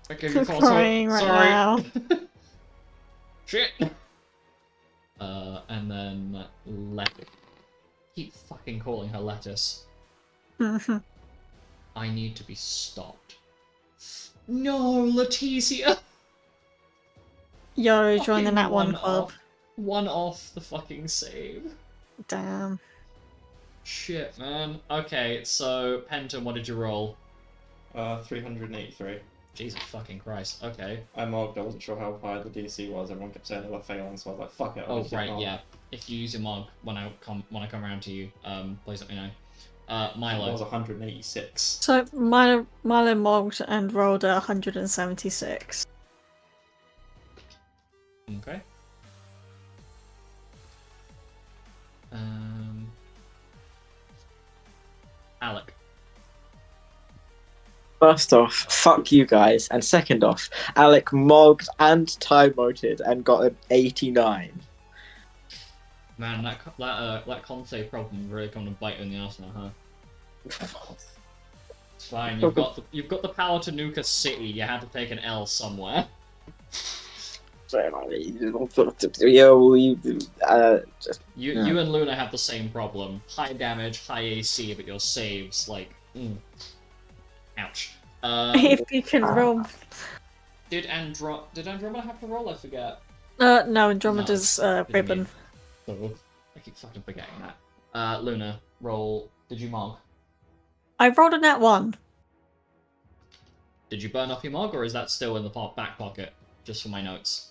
I gave you false
Crying
hope.
right
Sorry.
now.
Shit. And then lettuce. Keep fucking calling her lettuce. I need to be stopped. No, Leticia.
Yo, join the
Fucking
Nat 1 club.
One off the fucking save.
Damn.
Shit, man. Okay, so Penton, what did you roll?
383.
Jesus fucking Christ. Okay.
I mogged, I wasn't sure how high the DC was, everyone kept saying they were failing, so I was like, fuck it. I'll
Oh
use it
right,
now.
yeah. If you use your mog when I come around to you, please let me know.
It
Milo.
was 186.
So Milo mogged and rolled a 176.
Okay. Alec.
First off, fuck you guys. And second off, Alec mogged and time moted and got an 89.
Man, that con save problem really come to bite you in the arse now, huh? It's fine. You've got the power to nuke a city. You had to take an L somewhere.
You
You and Luna have the same problem. High damage, high AC, but your saves like. Ouch.
If you can roll.
Did Andromeda have to roll? I forget.
No, Andromeda's ribbon.
So, I keep fucking forgetting that. Luna, roll. Did you mog?
I rolled a Nat 1.
Did you burn off your mog, or is that still in the back pocket? Just for my notes.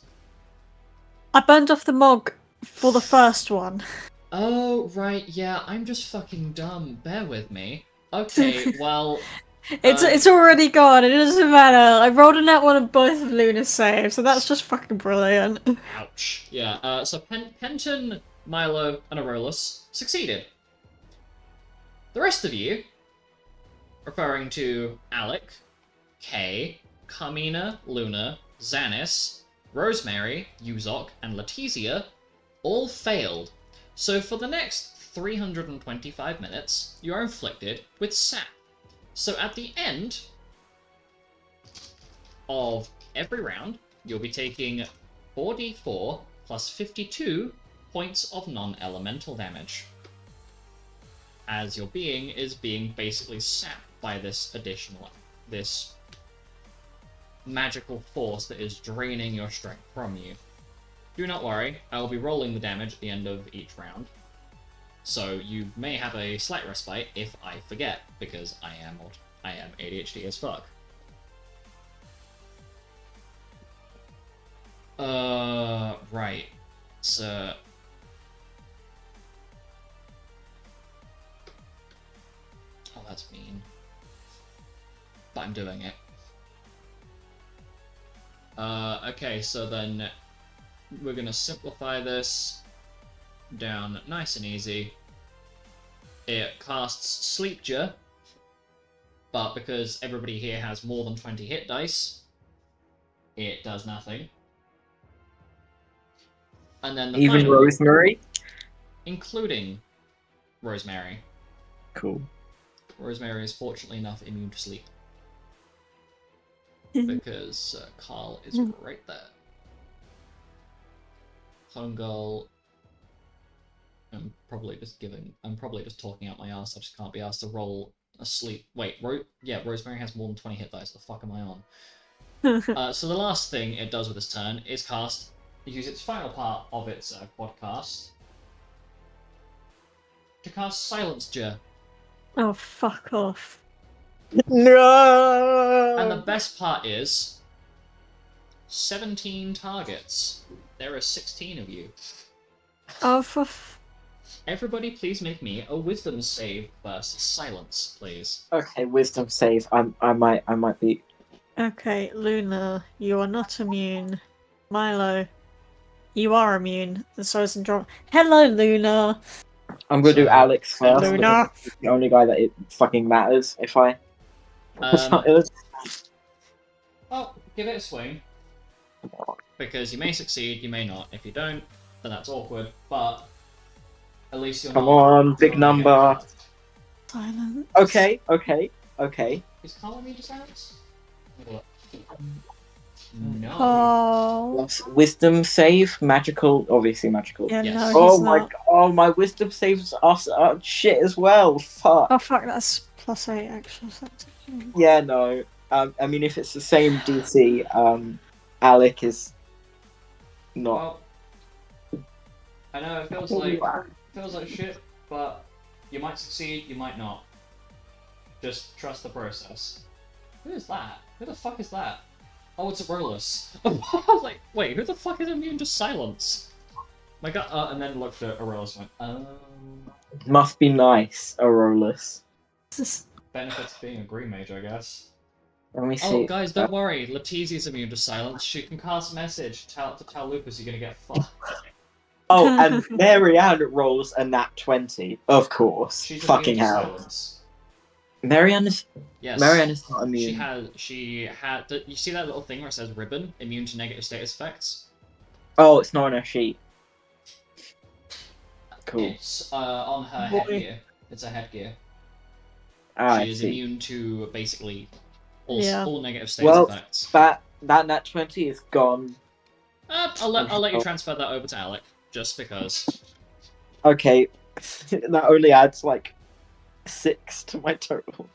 I burned off the Mog for the first one.
Oh, right, yeah, I'm just fucking dumb. Bear with me. Okay, well...
It's already gone, it doesn't matter. I rolled a Nat 1 on both of Luna's saves, so that's just fucking brilliant.
Ouch. Yeah, so Penton, Milo, and Aurolus succeeded. The rest of you, referring to Alec, Kay, Carmina, Luna, Xanis, Rosemary, Uzok, and Leticia all failed. So for the next 325 minutes, you are inflicted with sap. So at the end of every round, you'll be taking 4d4 plus 52 points of non-elemental damage, as your being is being basically sapped by this magical force that is draining your strength from you. Do not worry, I will be rolling the damage at the end of each round, so you may have a slight respite if I forget, because I am I am ADHD as fuck. Right. So... Oh, that's mean. But I'm doing it. Okay, so then we're gonna simplify this down nice and easy. It casts Sleepja, but because everybody here has more than 20 hit dice, it does nothing. And then the
Even
final,
Rosemary?
including Rosemary.
Cool.
Rosemary is fortunately enough immune to sleep.
Mhm.
Because Carl is right there. Homegirl. I'm probably just talking out my ass. I just can't be asked to roll a sleep. Wait, yeah, Rosemary has more than 20 hit dice. The fuck am I on? So the last thing it does with this turn is use its final part of its quadcast to cast Silence Jar.
Oh, fuck off.
No!
And the best part is 17 targets. There are 16 of you.
Oh,
Everybody please make me a wisdom save versus silence, please.
Okay, wisdom save. I might be.
Okay, Luna, you are not immune. Milo, you are immune. And so is Andromeda. Hello, Luna!
I'm gonna do
So,
Alex first.
Luna!
Because it's the only guy that it fucking matters. If I.
Well, give it a swing. Because you may succeed, you may not. If you don't, then that's awkward, but at least you're
Come
not
on, big
gonna get
number.
fucked.
Silence.
Okay.
Is Carl immune to silence? No.
Oh.
Plus wisdom save, magical, obviously magical.
Yeah,
Yes.
no,
Oh
he's
my
not.
god, my wisdom saves are shit as well. Fuck.
Oh, fuck, that's +8 actual. So that's actually-
Yeah, no. I mean, if it's the same DC, Alec is not.
Well, I know it feels like shit, but you might succeed, you might not. Just trust the process. Who is that? Who the fuck is that? Oh, it's a Rolus. I was like, wait, who the fuck is immune to silence? My god, and then looked at Aurelus and went,
Must be nice, Aurolus.
benefits of being a green mage, I guess.
Let me
Oh,
see.
guys, don't worry. Letizia's immune to silence. She can cast message to tell Lupus you're gonna get fucked.
Oh, and Marianne rolls a nat 20, of course.
She's
Fucking
immune to
hell.
silence.
Marianne is
Yes.
not immune.
She had. You see that little thing where it says ribbon, immune to negative status effects?
Oh, it's not on her sheet. Cool.
It's on her
Boy.
headgear. It's a headgear.
I
She is
see.
immune to basically
Yeah.
all negative status
Well,
effects.
that nat 20 is gone.
I'll let you transfer that over to Alec, just because.
Okay, that only adds like 6 to my total.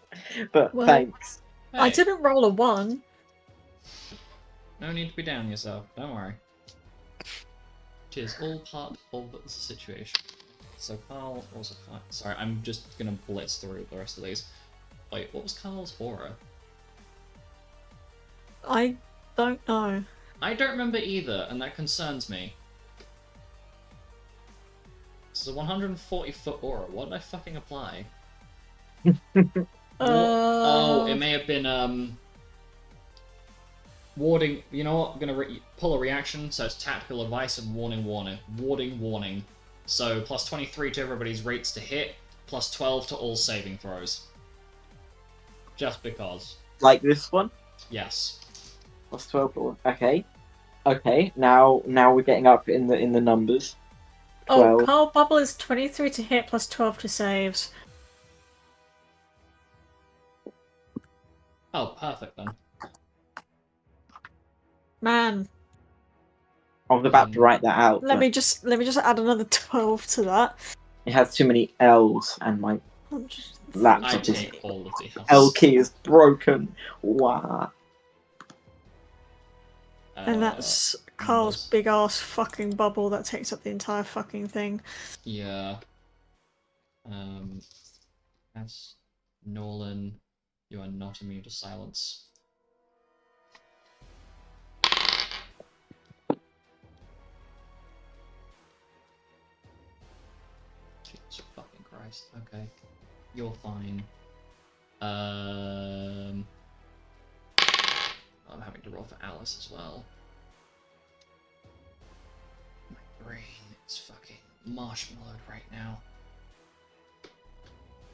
But
Well,
thanks.
I
Hey,
didn't roll a 1.
no need to be down yourself. Don't worry. It is all part of the situation. So Carl also can't. Sorry, I'm just gonna blitz through the rest of these. Wait, what was Carl's aura?
I don't know.
I don't remember either, and that concerns me. It's a 140-foot aura. What did I fucking apply? Oh, it may have been warding. You know what? I'm gonna pull a reaction, so it's tactical advice and warning. So plus 23 to everybody's rates to hit, plus 12 to all saving throws. Just because.
Like this one?
Yes.
Plus 12. Okay. Okay, now we're getting up in the numbers. 12.
Oh, Carl Bubble is 23 to hit plus 12 to saves.
Oh, perfect then.
Man,
I was about to write that out.
let
but
me just add another 12 to that.
It has too many L's, and my laptop
I
is
take all of the
L key is broken. Wow.
And that's Carl's
numbers.
big ass fucking bubble that takes up the entire fucking thing.
Yeah. That's Nolan. You are not immune to silence. Jesus fucking Christ. Okay. You're fine. I'm having to roll for Alice as well. My brain is fucking marshmallowed right now.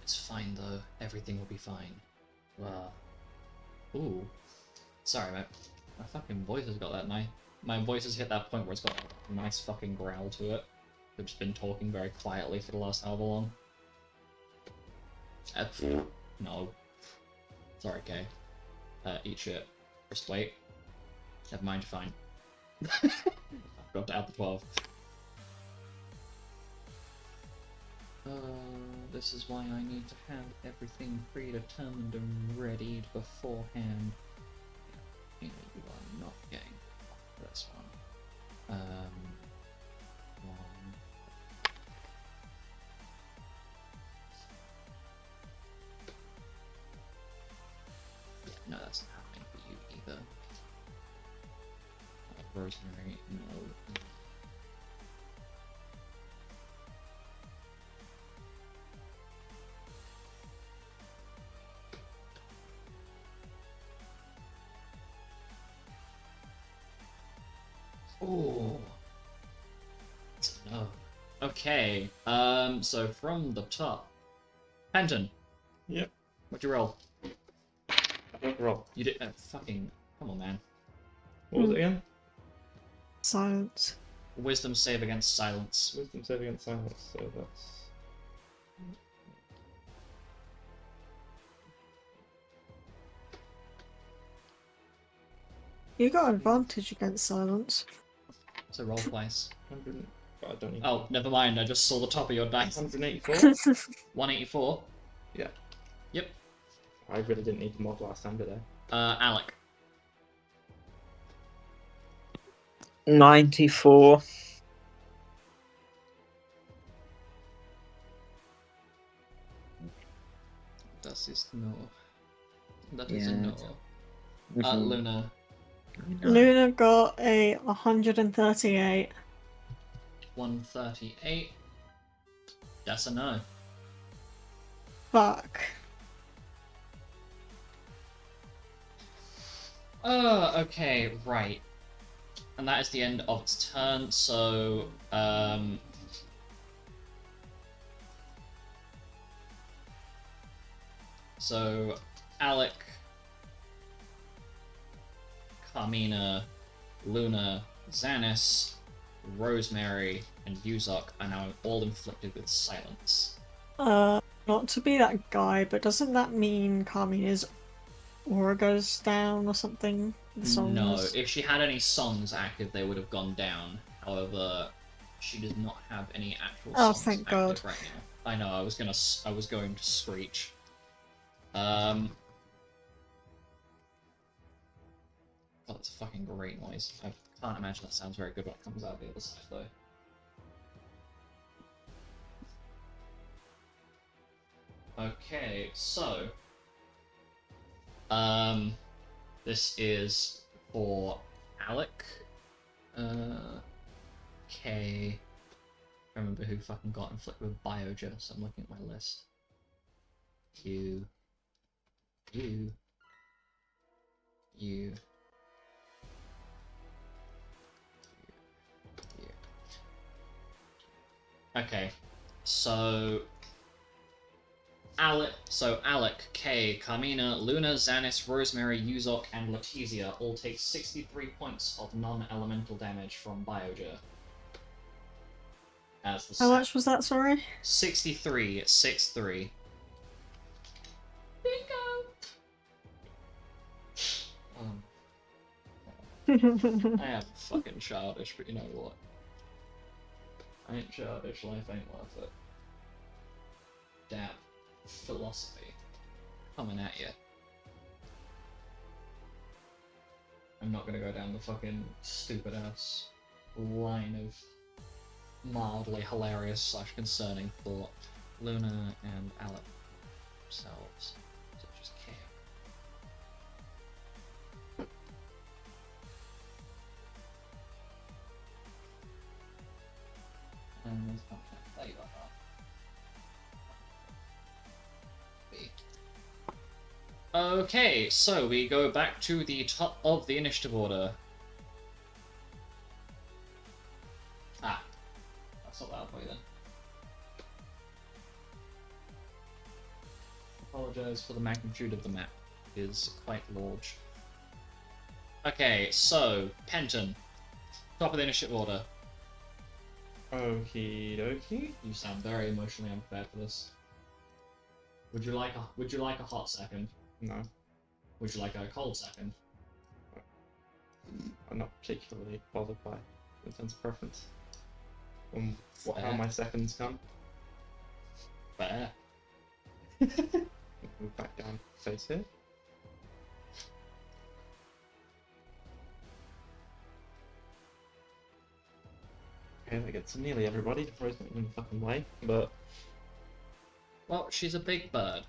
It's fine though. Everything will be fine. Ooh. Sorry, mate. My fucking voice has got that nice. My voice has hit that point where it's got a nice fucking growl to it. I've just been talking very quietly for the last however long. No. Sorry, Kay. Eat shit. Just wait. Never mind, you're fine. I forgot to add the 12. This is why I need to have everything predetermined and readied beforehand. You know, you are not getting this one. One. No, that's not happening for you either. Rosemary, no. Oh, no. Okay. So from the top, Penton.
Yep.
What'd you roll?
Roll.
You did. Fucking. Come on, man.
What was it again?
Silence.
Wisdom save against silence.
Wisdom save against silence. So that's.
You got advantage against silence.
So roll twice.
100. But I don't need.
Oh, never mind. I just saw the top of your dice.
184.
184.
Yeah.
Yep.
I really didn't need the mod last time, did I?
Alec.
94.
Das ist no. That is a
Yeah.
no.
Mhm.
Luna.
Luna got a 138.
138. That's a no.
Fuck.
Okay, right. And that is the end of its turn, so, so, Alec, Carmina, Luna, Xanis, Rosemary, and Yuzok are now all inflicted with silence.
Not to be that guy, but doesn't that mean Carmina's aura goes down or something? The songs?
No, if she had any songs active, they would have gone down. However, she does not have any actual
Oh,
songs
thank
active
God.
right now. I know. I was going to screech. God, that's a fucking great noise. I can't imagine that sounds very good when it comes out the other side, though. Okay, so this is for Alec. Kay. I remember who fucking got inflicted with Bioja, so I'm looking at my list. You. Okay, so Alec, Kay, Carmina, Luna, Xanis, Rosemary, Yuzok, and Letizia all take 63 points of non-elemental damage from Bioja. As the
How much was that, sorry?
63, 6-3. Bingo! I am fucking childish, but you know what? I ain't childish, life ain't worth it. Damn. Philosophy. Coming at you. I'm not gonna go down the fucking stupid ass line of mildly hilarious / concerning thought. Luna and Alec themselves. So just care. Okay, so we go back to the top of the initiative order. Ah, that's not loud for you then. Apologise for the magnitude of the map. It is quite large. Okay, so Penton, top of the initiative order.
Okie dokie.
You sound very emotionally unprepared for this. Would you like a hot second?
No,
Would you like a cold second?
I'm not particularly bothered by intense preference. How
Fair.
my seconds come.
Fair.
Move back down face here. Okay, that gets nearly everybody before he's not in the fucking way, but
Well, she's a big bird.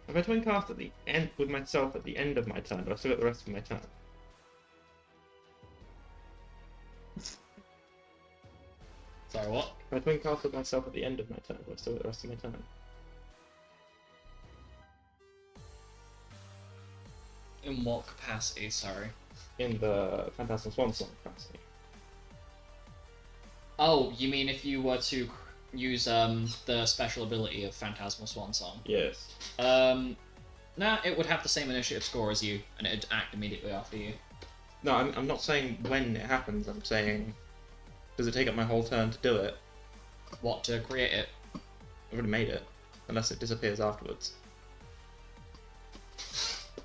if I twin cast at the end with myself at the end of my turn, do I still get the rest of my turn?
Sorry, what?
If I twin cast with myself at the end of my turn, do I still get the rest of my turn?
In what capacity, sorry?
In the Phantasmal Swan Song capacity.
Oh, you mean if you were to use the special ability of Phantasmal Swan Song?
Yes.
Nah, it would have the same initiative score as you, and it'd act immediately after you.
No, I'm not saying when it happens, I'm saying, does it take up my whole turn to do it?
What, to create it?
I've already made it, unless it disappears afterwards.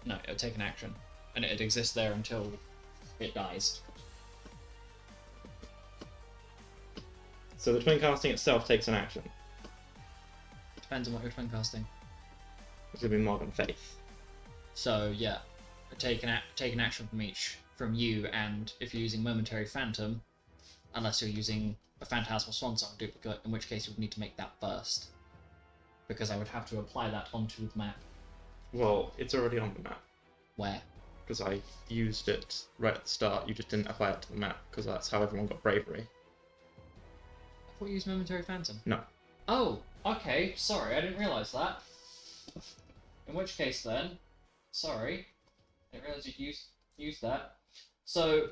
No, it'll take an action, and it'd exist there until it dies.
So the twin casting itself takes an action.
Depends on what you're twin casting.
It's gonna be Morgan Faith.
So yeah, take an action from you, and if you're using Momentary Phantom, unless you're using a Phantasmal Swan Song duplicate, in which case you would need to make that first, because I would have to apply that onto the map.
Well, it's already on the map,
Where?
because I used it right at the start, you just didn't apply it to the map, because that's how everyone got bravery.
I thought you used Momentary Phantom.
No.
Oh, okay. Sorry, I didn't realise that. In which case, then, sorry, I didn't realise you used that. So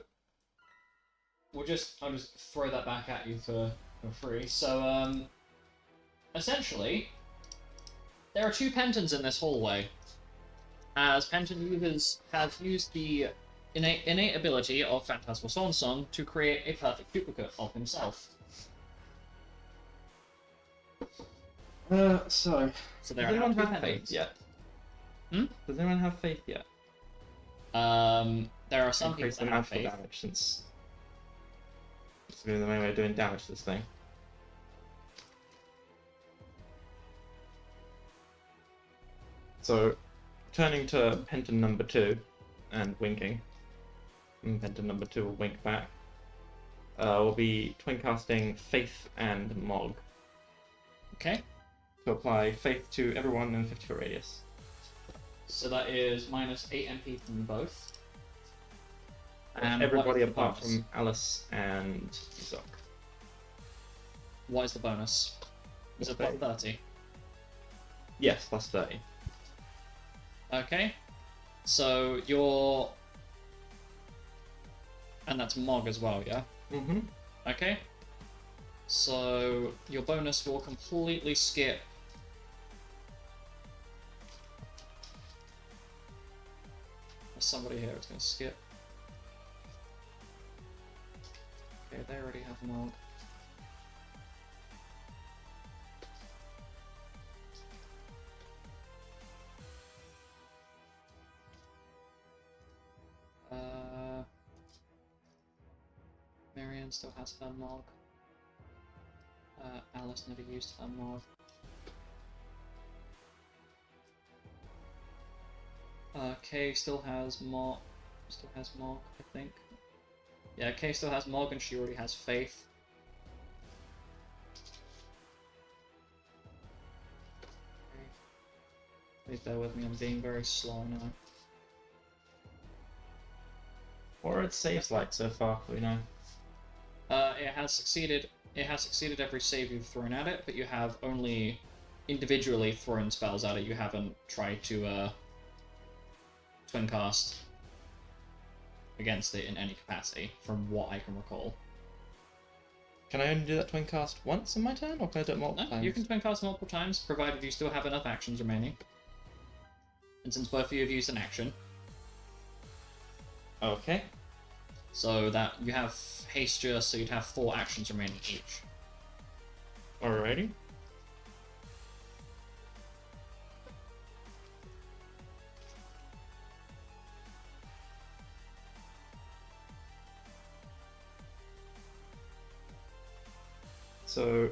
I'll just throw that back at you for free. So essentially, there are two Pentons in this hallway. As Penton has used the innate ability of Phantasmal Swan Song to create a perfect duplicate of himself.
So
So
does
there are
anyone
now two
have faith
Pentons.
yet?
Hmm?
Does anyone have faith yet?
There are some
Increase
people
the
that have
magical
faith.
damage, since it's gonna be the main way of doing damage to this thing. So, turning to Penton number 2 and winking, and Penton number 2 will wink back. We'll be twin casting Faith and Mog
Okay.
to apply Faith to everyone in a 50-foot radius.
So that is minus 8 MP from both.
And
what
everybody
is the
apart
bonus?
from Alice and Zuck.
What is the bonus? Is it plus 30?
Yes, plus 30.
Okay. So you're... And that's Mog as well, yeah?
Mm-hmm.
Okay. So your bonus will completely skip... There's somebody here who's going to skip. Okay, they already have Mog. Marianne still has her Mog. Alice never used her Mog. Kay still has Mog. I think. Yeah, Kay still has Mog, and she already has Faith. Please bear with me, I'm being very slow now.
What are its saves like so far? We know.
It has succeeded. It has succeeded every save you've thrown at it, but you have only individually thrown spells at it. You haven't tried to twin cast against it in any capacity, from what I can recall.
Can I only do that twin cast once in my turn, or can I do it multiple
No,
times?
you can twin cast multiple times, provided you still have enough actions remaining. And since both of you have used an action,
Okay.
so that you have Hasture, so you'd have 4 actions remaining each.
Alrighty. So,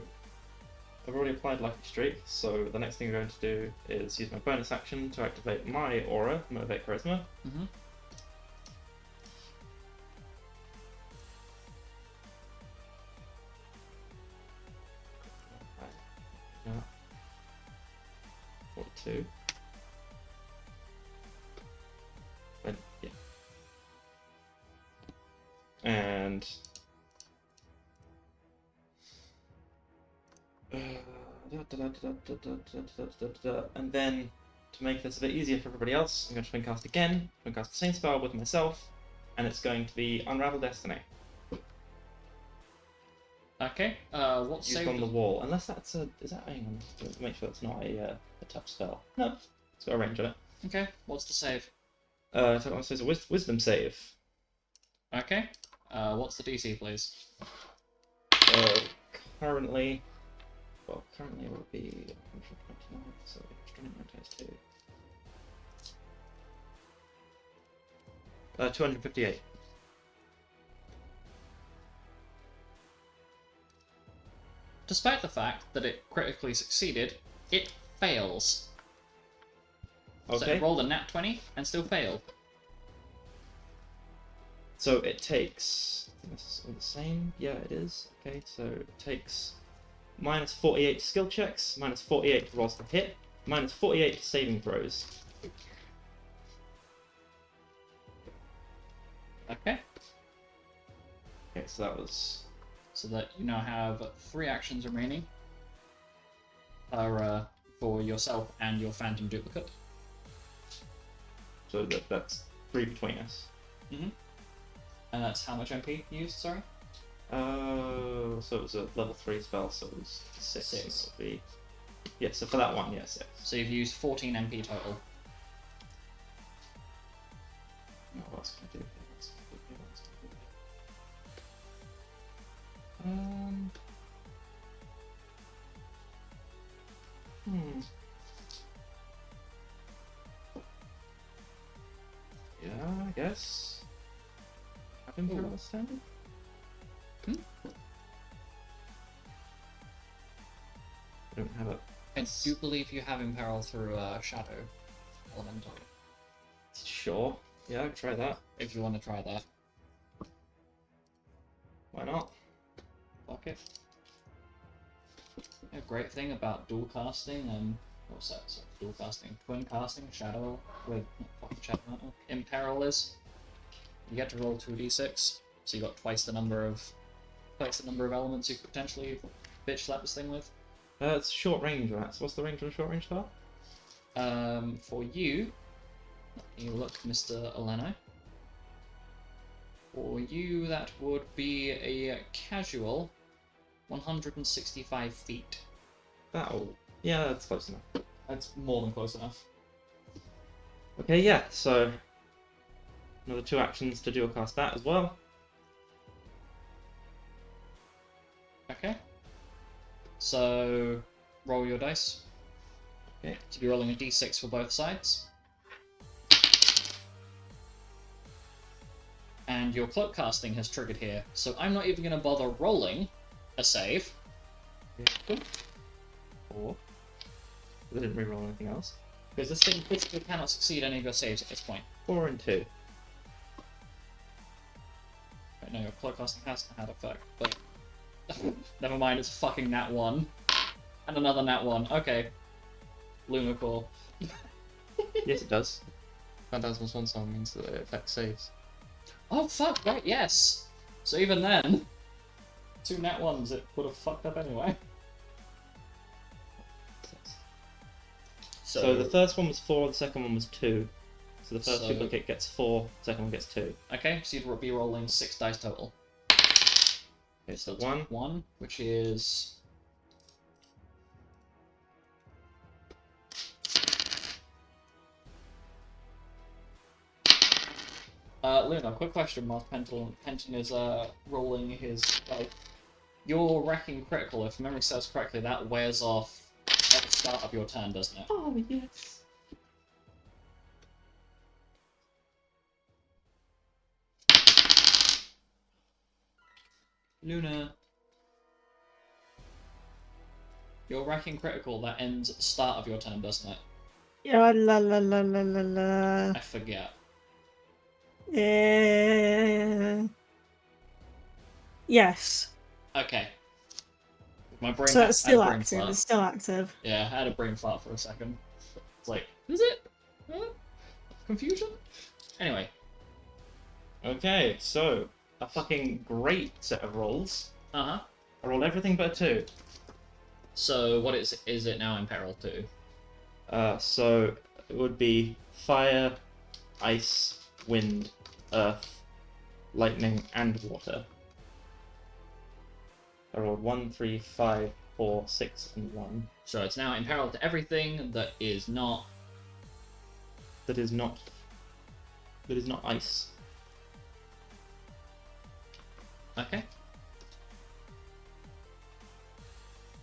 I've already applied Lucky Streak, so the next thing I'm going to do is use my bonus action to activate my aura, Motivate Charisma.
Mm-hmm.
Yeah. 42. But, yeah. And and then to make this a bit easier for everybody else, I'm going to twin cast again, twin cast the same spell with myself, and it's going to be Unravel Destiny.
Okay, what
Used
save?
on the wall. Unless that's a. Is that. Hang on. To make sure it's not a touch spell. No. It's got a range on it.
Okay, what's the save?
So it's a wisdom save.
Okay, what's the DC, please?
Currently. Well, currently it would be 129, so 129 times 2. 258.
Despite the fact that it critically succeeded, it fails. So
Okay.
it rolled a nat 20 and still failed.
So it takes. I think this is all the same. Yeah, it is. Okay, so it takes minus 48 skill checks, minus 48 rolls to hit, minus 48 saving throws.
Okay,
Okay, so that was.
so that you now have 3 actions remaining for yourself and your phantom duplicate.
So that's 3 between us.
Mm-hmm. And that's how much MP used, sorry?
So it was a level 3 spell, so it was 6.
Six.
So it would be... Yeah, so for that one, yeah, 6.
So you've used 14 MP total.
Oh, what else can I do? What else can I do? What else can I do? Yeah, I guess. Have Imperial Standard?
Hmm?
I don't have it.
I do believe you have Imperil through Shadow Elemental,
Sure. Yeah, I can try that.
if you want to try that.
Why not?
Fuck it. A great thing about dual casting and what's that? So dual casting, twin casting, Shadow with not fucking Shadow Elemental. Imperil is you get to roll 2d6, so you got twice the number of elements you could potentially bitch slap this thing with.
It's short range, right? So what's the range on a short range spell?
For you, let me look, Mr. Eleno. For you, that would be a casual 165 feet.
That'll... Yeah, that's close enough.
That's more than close enough.
Okay, yeah, so... Another 2 actions to dual cast that as well.
Okay. So, roll your dice.
Okay.
To be rolling a d6 for both sides. And your cloak casting has triggered here, so I'm not even going to bother rolling a save.
Yeah. 4. I didn't reroll anything else.
Because this thing basically cannot succeed any of your saves at this point.
4 and 2.
Right, no, your cloak casting hasn't had effect, but... Never mind, it's a fucking nat 1. And another nat 1. Okay. Lunacore.
Yes, it does.
Phantasmal Swan Song means that it affects saves.
Oh fuck! Right, yes. So even then, 2 nat ones, it would have fucked up anyway.
So the first one was 4, the second one was 2. So the first
So-
duplicate gets 4, the second one gets 2.
Okay, so you'd be rolling 6 dice total.
Okay, so
That's
1.
1, which is. Luna, quick question whilst Penton is rolling his dice. Your wrecking critical, if memory serves correctly, that wears off at the start of your turn, doesn't it?
Oh, yes.
Luna. Your wrecking critical, that ends at the start of your turn, doesn't it?
Yeah, la la la la la la.
I forget.
Yeah. Yes.
Okay. My brain
So
had,
it's
I had
still
a brain
active.
fart.
It's still active.
Yeah, I had a brain fart for a second. It's like, is it? Huh? Confusion? Anyway.
Okay, so a fucking great set of rolls.
Uh-huh.
I rolled everything but a 2.
So what is it now in peril to?
So it would be fire, ice, wind, earth, lightning, and water. I rolled 1, 3, 5, 4, 6, and 1.
So it's now in peril to everything that is not.
That is not ice.
Okay.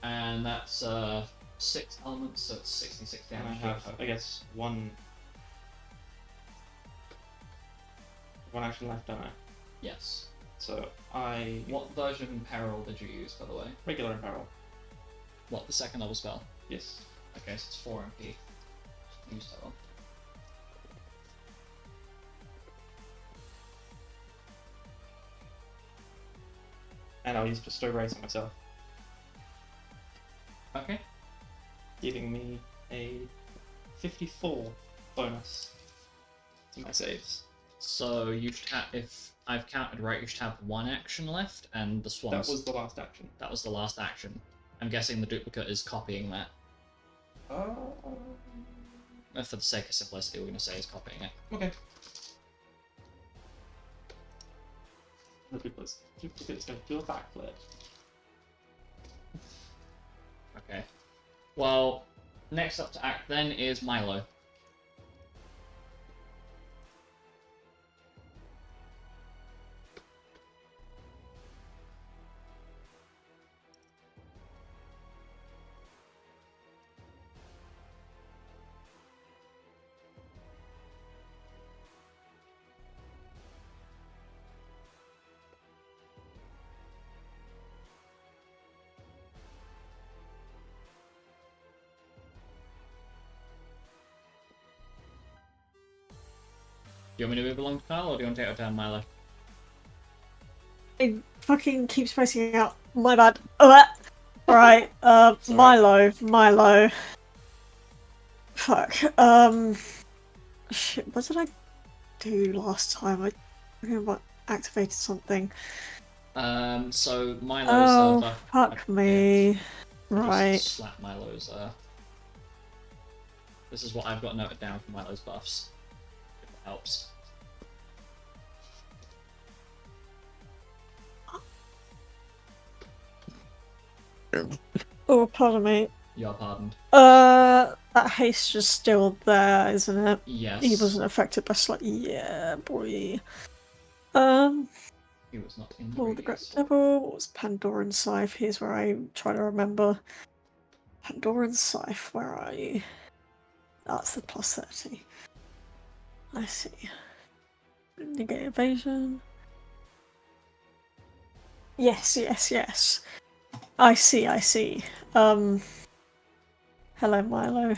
And that's 6 elements, so it's 66
And I
damage.
have, I guess, one action left, don't I?
Yes.
So I
What version of Imperil did you use, by the way?
regular imperil.
What, the second level spell?
Yes.
Okay, so it's 4 MP. Use that one.
And I'll use bestow grace on myself,
Okay.
giving me a 54 bonus to my saves.
So you should have, if I've counted right, you should have 1 action left, and the swans.
That was the last action.
That was the last action. I'm guessing the duplicate is copying that. For the sake of simplicity, we're going to say is copying it.
Okay. The duplicate's going to do a backflip.
Okay. Well, next up to act then is Milo. Do you want me to move along to Kyle, or do you want to take your turn, Milo?
It fucking keeps pressing out. My bad. Right.
Sorry.
Milo. Fuck. Shit. What did I do last time? I remember activated something.
So Milo's
Oh,
buff.
fuck me.
Just
Right.
slap Milo's. This is what I've got noted down for Milo's buffs. If it helps.
Oh, pardon me.
You're pardoned.
That haste is still there, isn't it?
Yes.
He wasn't affected by yeah, boy.
He was not in the
Lord of the Great
radius.
Devil, what was Pandoran Scythe? Here's where I try to remember. Pandoran Scythe, where are you? That's the plus 30. I see. Negate evasion. Yes. I see. Hello Milo.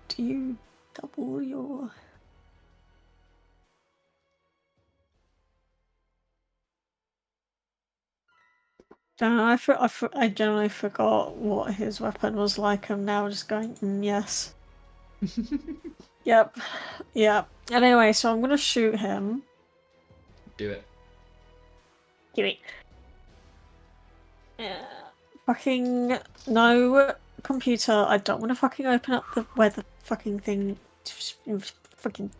Do you double your... I generally forgot what his weapon was like. I'm now just going, yes. Yep. Anyway, so I'm gonna shoot him.
Do it.
Give it. Fucking no computer. I don't want to fucking open up the weather fucking thing. Fucking.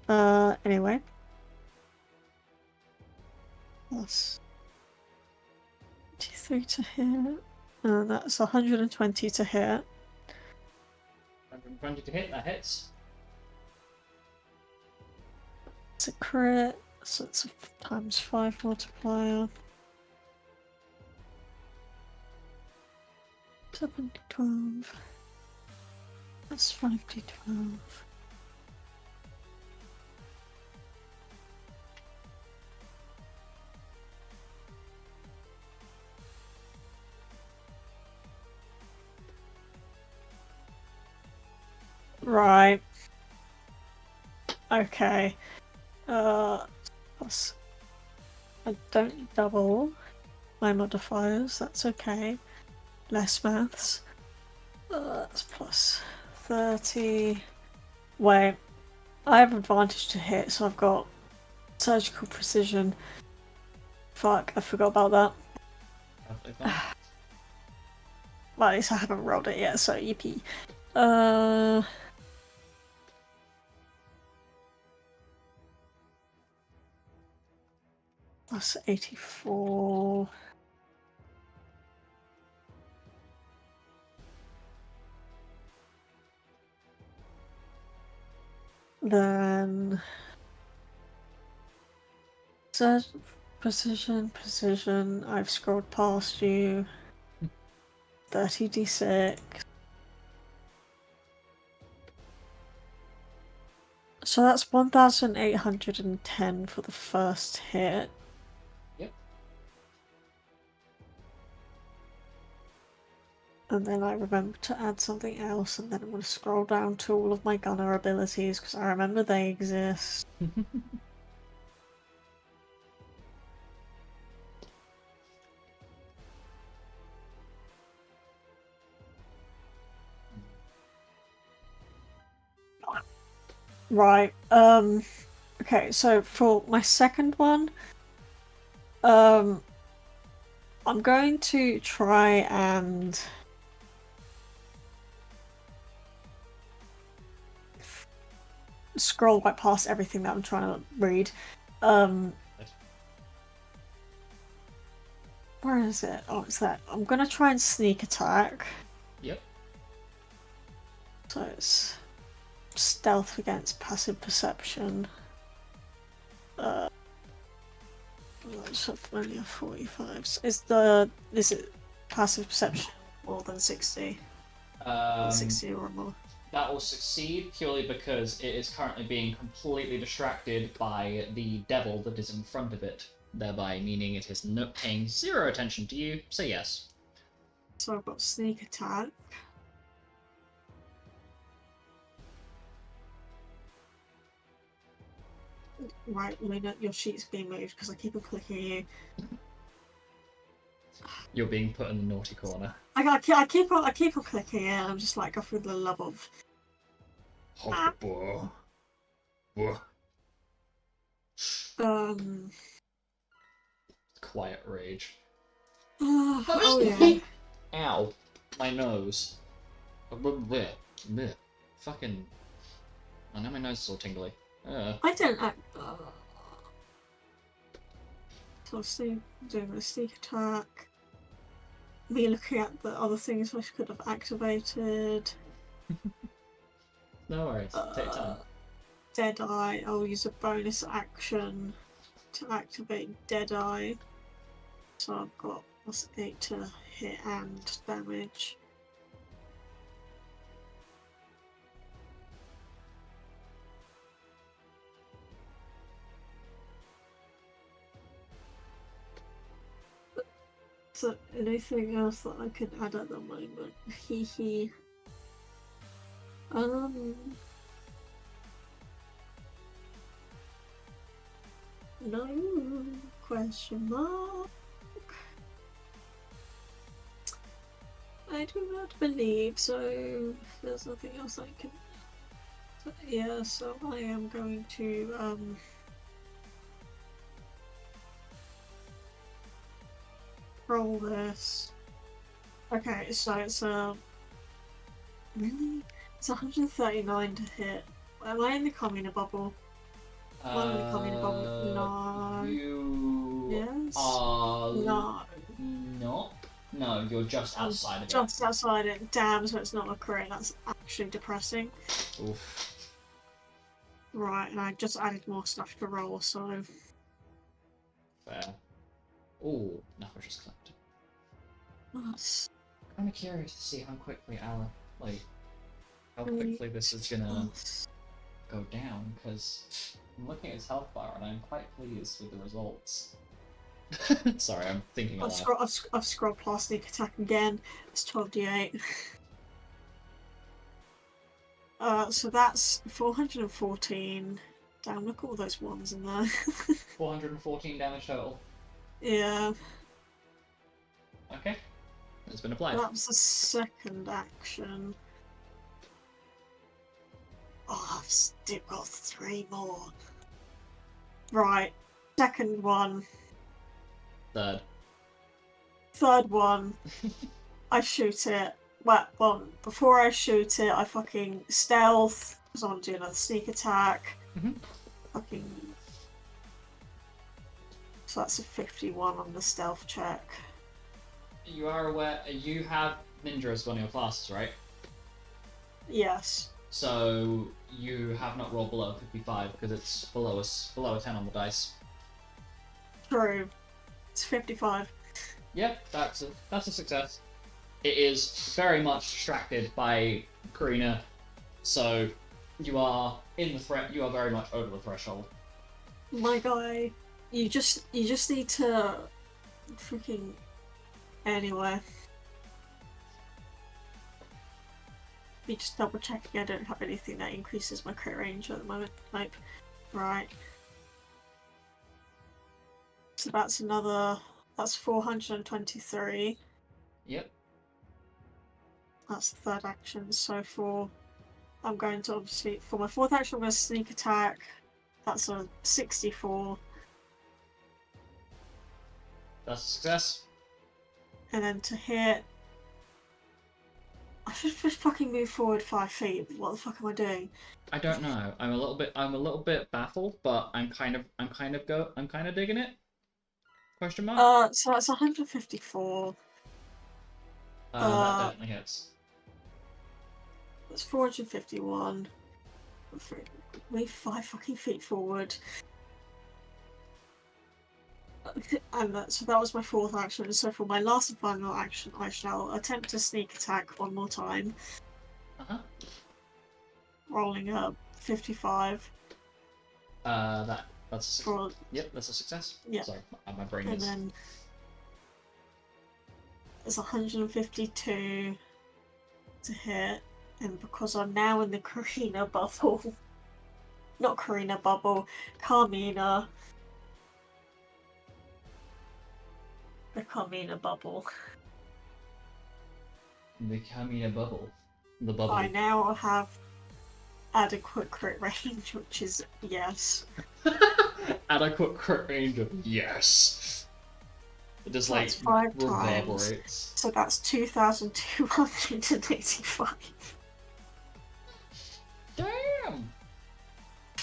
Anyway. Plus 23 to hit. And that's 120 to hit.
120 to hit, that hits.
It's a crit, so it's a times 5 multiplier. 7d12. That's 5d12. Right. Okay. Plus I don't double my modifiers, that's okay. Less maths. That's plus 30. Wait. I have advantage to hit, so I've got surgical precision. Fuck, I forgot about that. Well, at least I haven't rolled it yet, so yippee. Plus 84. Then precision. I've scrolled past you. 30d6. So that's 1,810 for the first hit.
Yep.
And then I remember to add something else, and then I'm going to scroll down to all of my gunner abilities because I remember they exist. Right. Okay, so for my second one, I'm going to try and scroll right past everything that I'm trying to read. Where is it? Oh, it's that. I'm gonna try and sneak attack.
Yep.
So it's stealth against passive perception. That's only a 45. Is it passive perception more than 60? 60 or more.
That will succeed purely because it is currently being completely distracted by the devil that is in front of it, thereby meaning it is paying 0 attention to you, so yes.
So I've got sneak attack. Right, Luna, your sheet's being moved because I keep on clicking you.
You're being put in the naughty corner.
I keep on clicking it, and I'm just like, go through the love of.
Quiet rage.
Oh yeah.
Ow. My nose. Fucking. Oh, now my nose is all tingly.
I don't act. So doing a sneak attack. Me looking at the other things I could have activated.
No worries. Take time.
Deadeye. I'll use a bonus action to activate Deadeye. So I've got +8 to hit and damage. So anything else that I can add at the moment? Hee. No question mark. I do not believe so. There's nothing else I can. So, yeah, so I am going to roll this. Okay, so it's really? It's 139 to hit. Am I in the commoner bubble? Am I in the commoner bubble? No.
You
Yes?
are
No.
not. No, you're just outside of it.
Just outside it. Damn, so it's not a crit. That's actually depressing.
Oof.
Right, and I just added more stuff to roll, so...
Fair. Ooh, knuckle just collected.
That's...
I'm curious to see how quickly how quickly this is gonna go down, because I'm looking at his health bar and I'm quite pleased with the results. Sorry, I'm thinking a lot.
I've scrolled past sneak attack again. It's 12d8. So that's 414. Damn, look at all those ones in there.
414 damage total.
Yeah.
Okay. It's been applied.
That was the second action. Oh, I've still got 3 more. Right. Second one. Third one. I shoot it. Well, before I shoot it, I fucking stealth, because I want to do another sneak attack.
Mhm.
Fucking... So that's a 51 on the stealth check.
You are aware you have ninja as one of your classes, right?
Yes.
So you have not rolled below 55 because it's below a 10 on the dice.
True. It's 55.
Yep, that's a success. It is very much distracted by Karina, so you are in the threat. You are very much over the threshold.
My guy, you just need to freaking... Anyway. Me just double checking I don't have anything that increases my crit range at the moment. Nope. Right. So that's 423.
Yep.
That's the third action. So I'm going to obviously, for my fourth action I'm going to sneak attack. That's a 64.
That's a success.
And then to hit, I should just fucking move forward 5 feet. What the fuck am I doing?
I don't know. I'm a little bit baffled, but I'm kind of digging it. Question mark?
So that's 154.
That definitely hits.
That's 451. Move 5 fucking feet forward. And so that was my fourth action. So for my last and final action, I shall attempt to sneak attack one more time. Rolling up 55.
That's a success. Yep, that's a success.
Yeah.
Sorry, my brain
And
is.
then it's 152 to hit, and because I'm now in the Carmina bubble, not Carina bubble, Carmina. The Carmina bubble.
The Kamina bubble. The bubble.
I now have adequate crit range, which is yes.
Adequate crit range of yes. It just
So
like
that's 5
reverberates.
times. So that's 2,285.
Damn!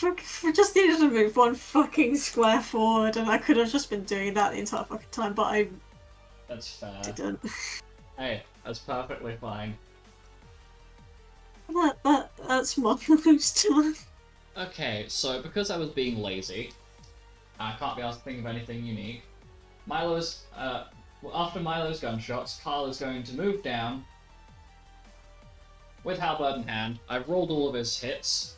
I just needed to move 1 fucking square forward, and I could have just been doing that the entire fucking time, but I
That's fair.
didn't.
Hey, that's perfectly fine.
That's Marlo's turn.
Okay, so because I was being lazy, I can't be asked to think of anything unique. After Milo's gunshots, Carl is going to move down with halberd in hand. I've rolled all of his hits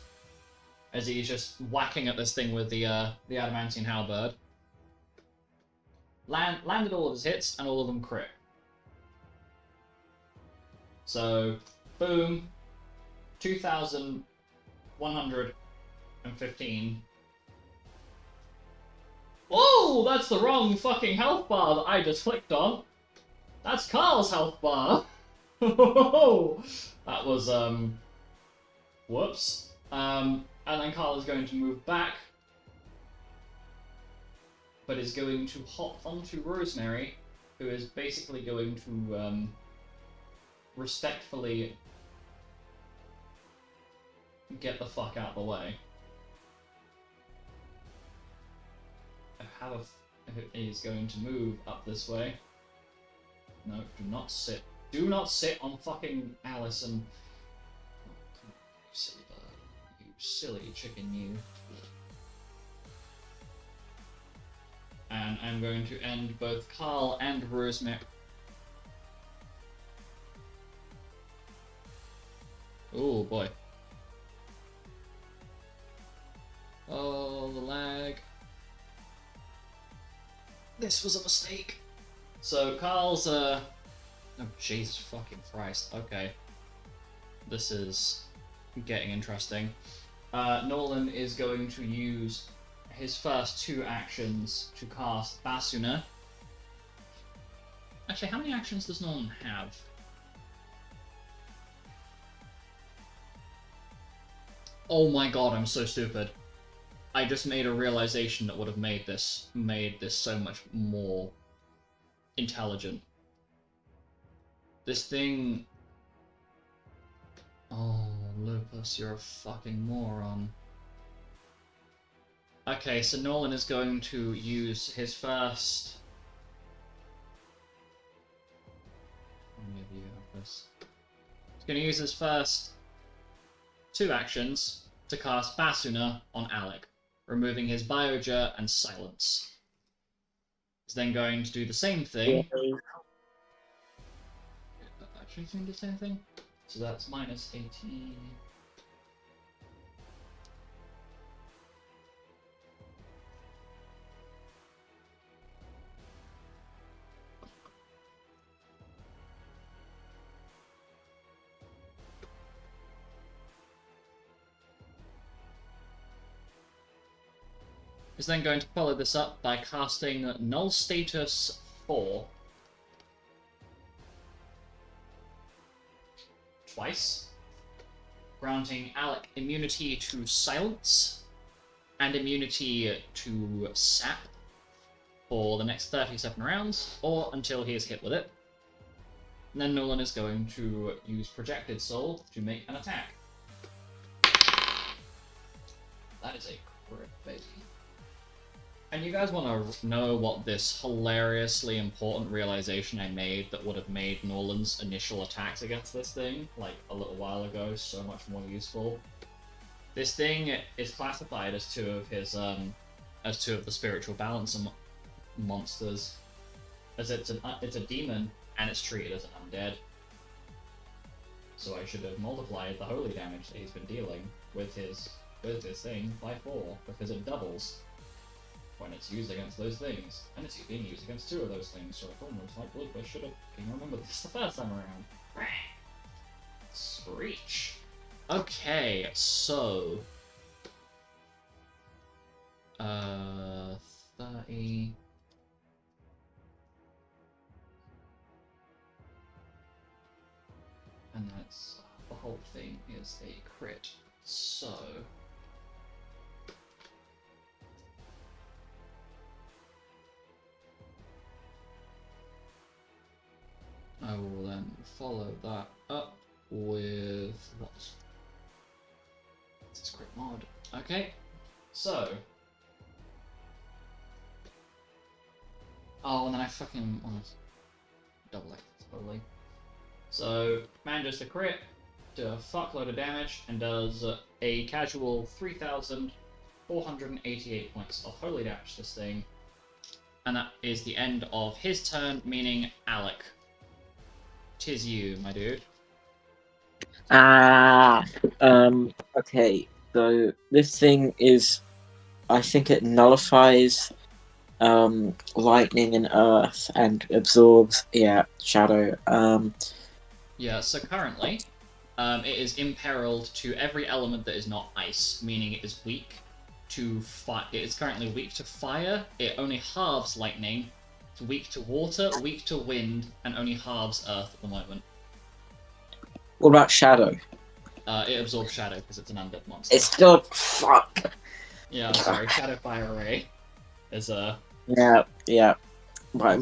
as he's just whacking at this thing with the adamantine halberd. Landed all of his hits, and all of them crit. So, boom, 2,115. Oh, that's the wrong fucking health bar that I just clicked on. That's Carl's health bar. That was, whoops. And then Carl is going to move back, but is going to hop onto Rosemary who is basically going to respectfully get the fuck out of the way. Is going to move up this way. No, do not sit. Do not sit on fucking Allison. Oh, come on, you silly bird. You silly chicken, you. And I'm going to end both Carl and Rosemary. Oh boy. Oh, the lag. This was a mistake. So Carl's oh Jesus fucking Christ. Okay. This is getting interesting. Nolan is going to use his first 2 actions to cast Basuna. Actually, how many actions does Nolan have? Oh my god, I'm so stupid. I just made a realization that would have made this so much more intelligent. This thing... Oh, Lupus, you're a fucking moron. Okay, so Nolan is going to use his first... Maybe you have this. He's going to use his first 2 actions to cast Basuna on Alec, removing his Bioja and Silence. He's then going to do the same thing. Actually, doing the same thing? So that's minus 18. Is then going to follow this up by casting Null Status 4. Twice. Granting Alec immunity to Silence and immunity to Sap for the next 37 rounds, or until he is hit with it. And then Nolan is going to use Projected Soul to make an attack. That is a crit, baby. And you guys want to know what this hilariously important realization I made that would have made Nolan's initial attacks against this thing, like a little while ago, so much more useful? This thing is classified as 2 of his, as 2 of the spiritual balance monsters, as it's a demon and it's treated as an undead. So I should have multiplied the holy damage that he's been dealing with his thing by 4, because it doubles when it's used against those things, and it's being used against 2 of those things, so I almost like Lupus should have remembered this the first time around. Screech. Okay, so 30. And that's the whole thing is a crit. So I will then follow that up with what's this crit mod? Okay, so and then I fucking almost double it totally. So manages to crit, do a fuckload of damage, and does a casual 3,488 points of holy damage to this thing. And that is the end of his turn, meaning Alec. 'Tis you, my dude.
Okay, so this thing is, I think it nullifies lightning and earth and absorbs, shadow.
Yeah, so currently, it is imperiled to every element that is not ice, meaning it is weak to fire. It is currently weak to fire, it only halves lightning, it's weak to water, weak to wind, and only halves earth at the moment.
What about shadow?
It absorbs shadow because it's an undead monster.
It's still fuck.
Yeah, I'm sorry, Shadow Fire Ray is
Yeah. My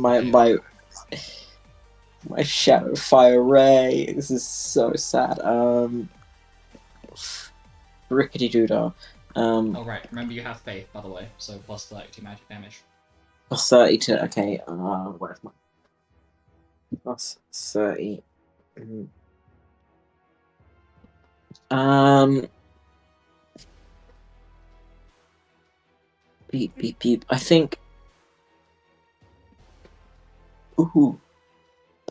My shadow fire ray. This is so sad. Rickety doodah.
Oh right, remember you have faith, by the way, so plus 30 magic damage.
Plus 30 to okay. Where's my plus 30? Beep beep beep. I think. Ooh.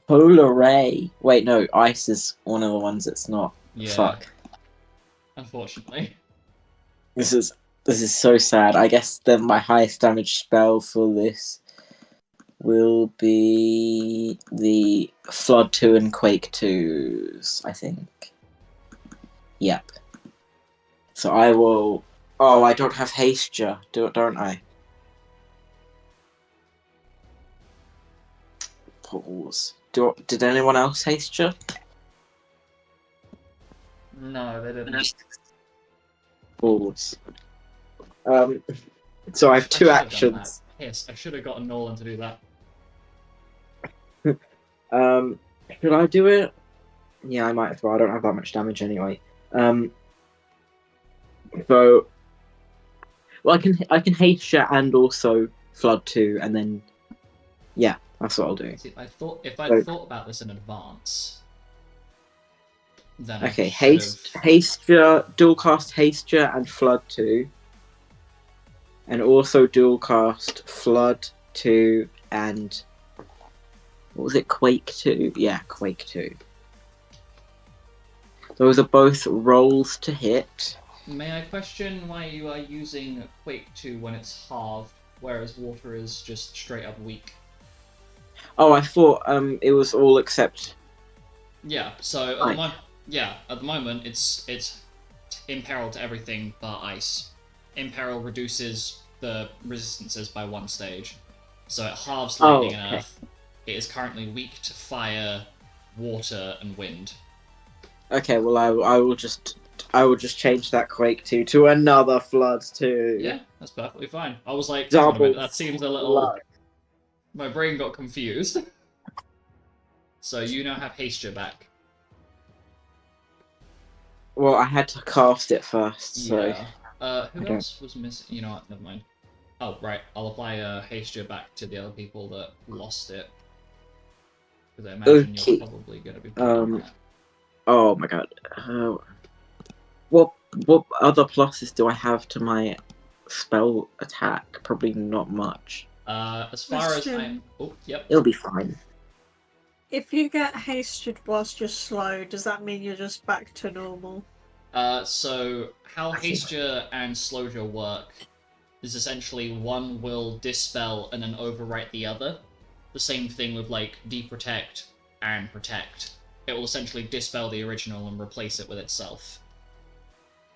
Polar ray. Wait, no. Ice is one of the ones that's not.
Yeah.
Fuck.
Unfortunately.
This is so sad. I guess then my highest damage spell for this will be the Flood 2 and Quake 2s, I think. Yep. So I will... Oh, I don't have Hasture, don't I? Pause. Did anyone else Hasture?
No, they didn't.
Pause. So I have two
I should've done
actions.
that. Yes, I should have gotten Nolan to do that.
Should I do it? Yeah, I might as well. I don't have that much damage anyway. So, well, I can Hasture and also Flood 2, and then yeah, that's what I'll do.
See, if I'd thought about this in advance, then
Okay,
I should've...
Hasture, dual cast Hasture and Flood 2, and also dual cast Flood 2 and what was it? Quake 2? Yeah, Quake 2. Those are both rolls to hit.
May I question why you are using Quake 2 when it's halved, whereas water is just straight up weak?
Oh, I thought it was all except.
Yeah, so at the moment it's imperil to everything but ice. Imperil reduces the resistances by 1 stage, so it halves lightning and earth. It is currently weak to fire, water, and wind.
Okay, well I will just change that Quake 2 to another Flood 2.
Yeah, that's perfectly fine. I was like, hang on a minute, that seems a little...
Flood.
My brain got confused. So you now have Hasture back.
Well, I had to cast it first, so...
Yeah. Who else was missing? You know what, never mind. Oh, right, I'll apply Hasture back to the other people that lost it. Because I imagine you're probably going to be playing that.
Oh my god. What other pluses do I have to my spell attack? Probably not much.
As far as I... Oh, yep.
It'll be fine.
If you get hasted whilst you're slow, does that mean you're just back to normal?
So how Hasture and Slowja work is essentially one will dispel and then overwrite the other. The same thing with like Deprotect and Protect. It will essentially dispel the original and replace it with itself.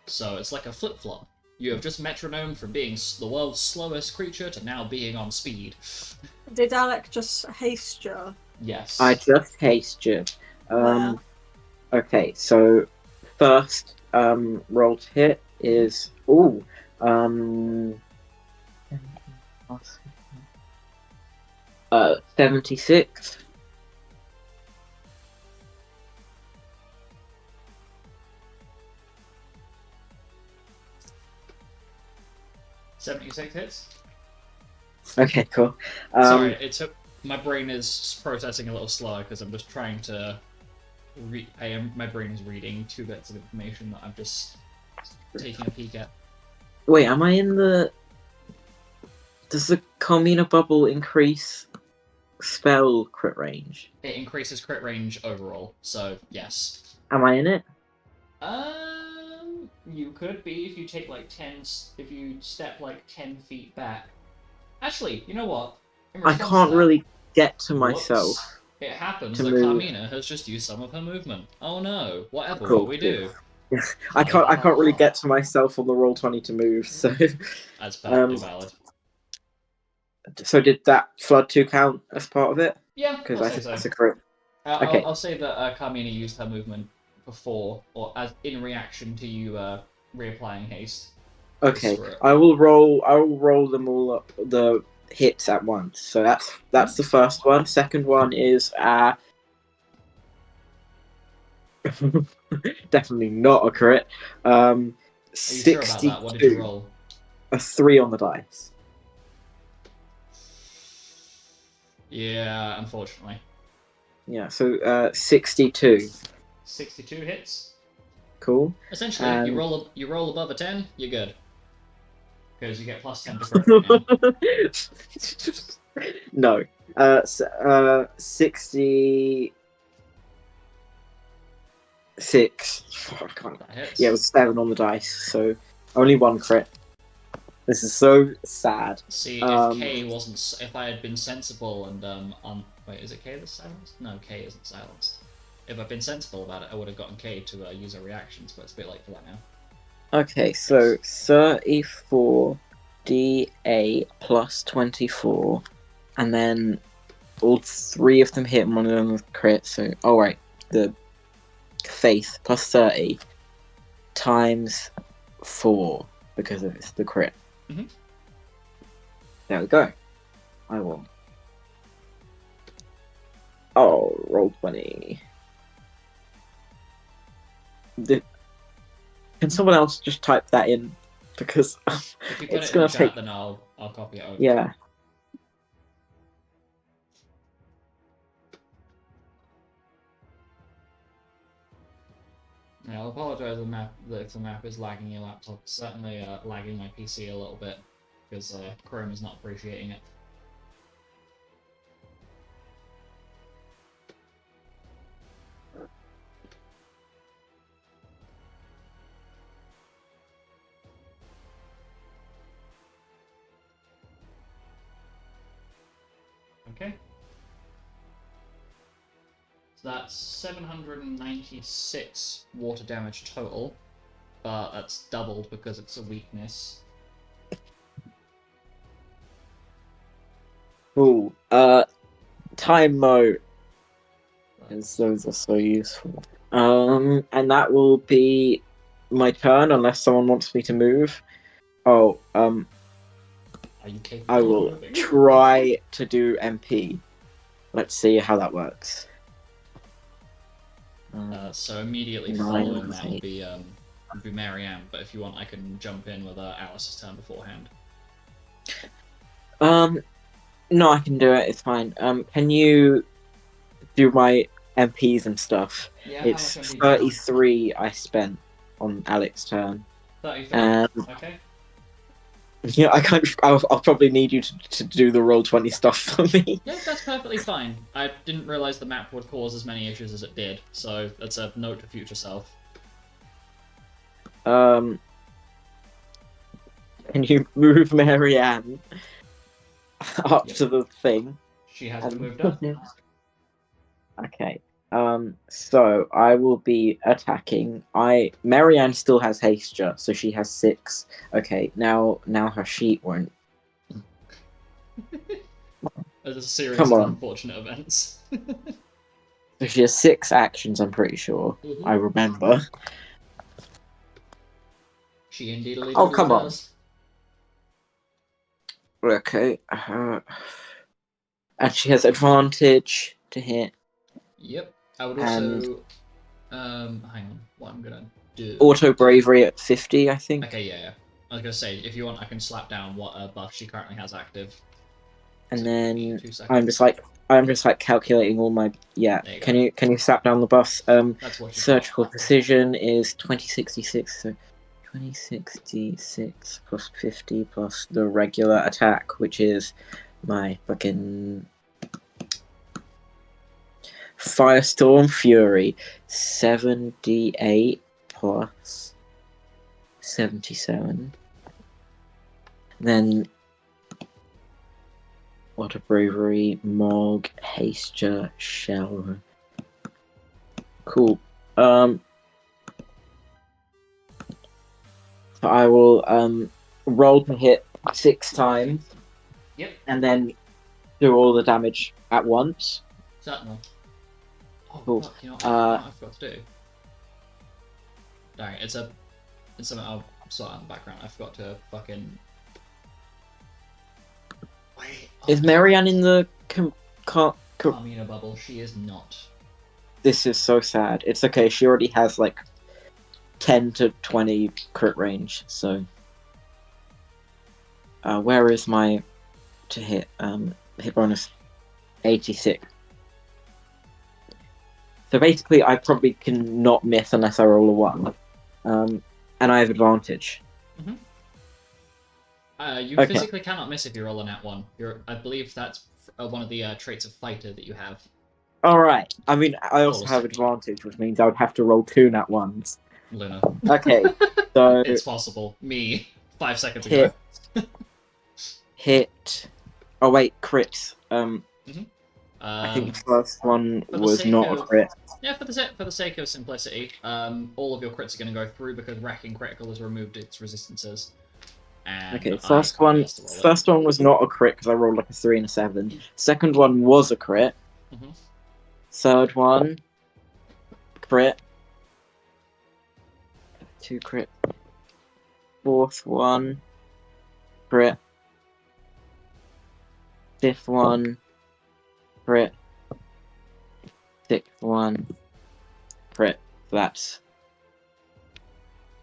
So it's like a flip-flop. You have just metronome from being the world's slowest creature to now being on speed.
Did Alec just hasture?
Yes.
I just hastured.
Wow.
Okay, so first roll to hit is 76.
76 hits.
Okay, cool.
Sorry, it took... My brain is processing a little slower because I'm just trying to... My brain is reading 2 bits of information that I'm just taking a peek at.
Wait, am I in the... Does the Carmina bubble increase spell crit range?
It increases crit range overall, so yes.
Am I in it?
You could be if you take like 10... If you step like 10 feet back. Actually, you know what?
I can't really get to myself.
Whoops. It happens
to
that
move.
Carmina has just used some of her movement. Oh no! Whatever
Cool,
will we do?
I can't really get to myself on the roll 20 to move, so...
That's perfectly valid.
So did that Flood 2 count as part of it?
Yeah,
Because
I'll
I
say
think
so.
that's a crit. Okay.
I'll say that Carmina used her movement before, or as in reaction to you reapplying haste.
Okay,
Screw it.
I will roll them all up, the hits at once. So that's the first one. Second one is definitely not a crit.
Are you sure about
62.
that? What did you roll?
A 3 on the dice.
Yeah, unfortunately.
Yeah, so 62.
62 hits.
Cool.
Essentially,
And...
you roll above a 10, you're good. Because you get plus 10 to crit right now.
No. 66. Oh, I can't.
That hits.
Yeah, it was 7 on the dice, so only 1 crit. This is so sad.
See, if K wasn't, if I had been sensible and wait, is it K that's silenced? No, K isn't silenced. If I'd been sensible about it, I would have gotten K to use her reactions, but it's a bit late for that now.
Okay, so 34 D8 plus 24, and then all 3 of them hit and one of them was crit. So, oh right, the faith plus 30 times 4 because of it's the crit.
Mhm.
There we go. I will. Oh, roll 20. Can someone else just type that in? Because
If you put
it's
it in
gonna
the chat,
take.
then I'll copy it over.
Yeah.
Yeah, I'll apologise if the map is lagging your laptop. It's certainly lagging my PC a little bit because Chrome is not appreciating it. Okay. So that's 796 water damage total, but that's doubled because it's a weakness.
Cool. Time mode. Because those are so useful. And that will be my turn unless someone wants me to move. Oh,
Are you capable
I
of
will
moving?
try to do MP. Let's see how that works.
So immediately
9
following
plus
that
8.
would be Marianne, but if you want, I can jump in with Alice's turn beforehand.
No, I can do it. It's fine. Can you do my MPs and stuff?
Yeah,
It's
how much MP do you want?
33 I spent on Alex's turn.
33. Okay.
Yeah, I'll probably need you to do the roll 20 stuff for me.
Yeah, that's perfectly fine. I didn't realise the map would cause as many issues as it did, so that's a note to future self.
Can you move Marianne up to the thing?
She has been moved up.
Okay. So I will be attacking. Marianne still has haste, so she has 6. Okay, now her sheet won't.
There's a series
Come
of
on.
unfortunate events.
So she has 6 actions, I'm pretty sure.
Mhm.
I remember.
She indeed
Oh, come on.
does.
Okay. And she has advantage to hit.
Yep. I would
And
also hang on, what I'm gonna do.
auto bravery at 50, I think.
Okay, yeah. I was gonna say, if you want, I can slap down what buff she currently has active.
And
So
then
2 seconds.
I'm just like calculating all my
There you
Can you slap down the buffs?
That's what you
Surgical precision is 2066, so 2066 plus 50 plus the regular attack, which is my fucking Firestorm Fury, 78 plus 77. Then Water Bravery, Mog, Hasture, Shell. Cool. I will roll to hit 6 times.
Yep.
And then do all the damage at once.
Certainly. Oh,
Cool.
fuck, you know what I forgot to do? Dang, it's something I'll sort out in the background. I forgot to fucking... Wait.
Is Marianne in the
Carmina bubble? She is not.
This is so sad. It's okay. She already has like 10 to 20 crit range. So, where is my to hit? Hit bonus 86. So basically, I probably can not miss unless I roll a 1. And I have advantage.
You
Okay.
physically cannot miss if you roll a nat 1. I believe that's one of the traits of fighter that you have.
Alright. I mean, I
Roll
also
a
have
second.
advantage, which means I would have to roll 2 nat 1s.
Luna.
Okay. So,
It's possible. Me, 5 seconds
hit.
ago.
Hit. Oh, wait, crits. I think
Um,
the first one
for the
was
sake
not a
of-
crit.
yeah, for the sake of simplicity, all of your crits are going to go through because wrecking critical has removed its resistances. And
Okay,
I
first
can't
one.
be asked to roll it.
First one was not a crit because I rolled like a 3 and a 7. Second one was a crit.
Mhm.
Third one, crit. 2 crit. Fourth one, crit. Fifth one, crit. Sixth one, crit. So that's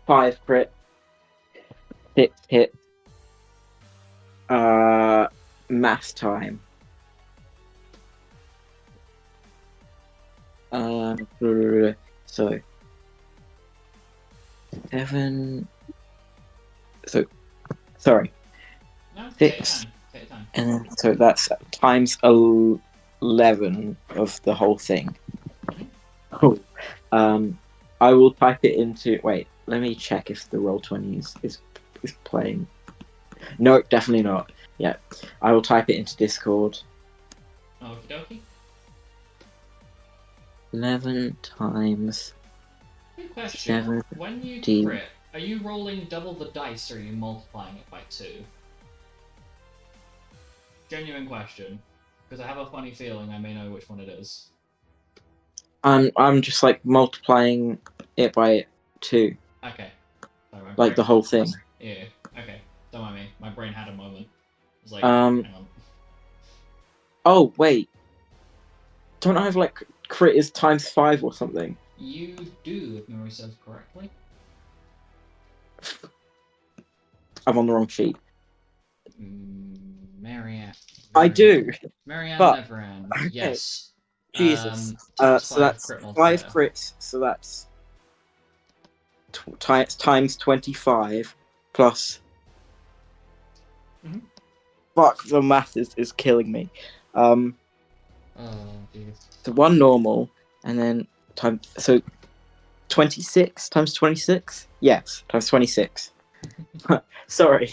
5 crit. 6 hit. Mass time. So 7. So sorry.
No, take your
6.
time. Take your time.
And then, so that's times 11 of the whole thing. Cool. I will type it into. Wait, let me check if the Roll20 is playing. No, definitely not. Yeah, I will type it into Discord.
Okie dokie.
11 times.
Good question.
7.
When you
D-
crit, are you rolling double the dice or are you multiplying it by 2? Genuine question. Because I have a funny feeling I may know which one it is.
I'm just like multiplying it by 2,
Okay. Sorry, my
like
brain...
the whole thing.
Yeah, okay. Don't mind me. My brain had a moment. It was like,
Um.
hang on.
Oh wait. Don't I have like crit is times 5 or something?
You do, if memory serves correctly.
I'm on the wrong sheet.
Marianne.
I do.
Marianne
But-
Neverend.
okay.
Yes.
Jesus.
Times
So
5
that's
crit
5
multiplier.
crits. So that's times 25 plus.
Mhm.
Fuck, the math is killing me.
Oh, dear.
So 1 normal, and then so 26 times 26. Yes, times 26. Sorry.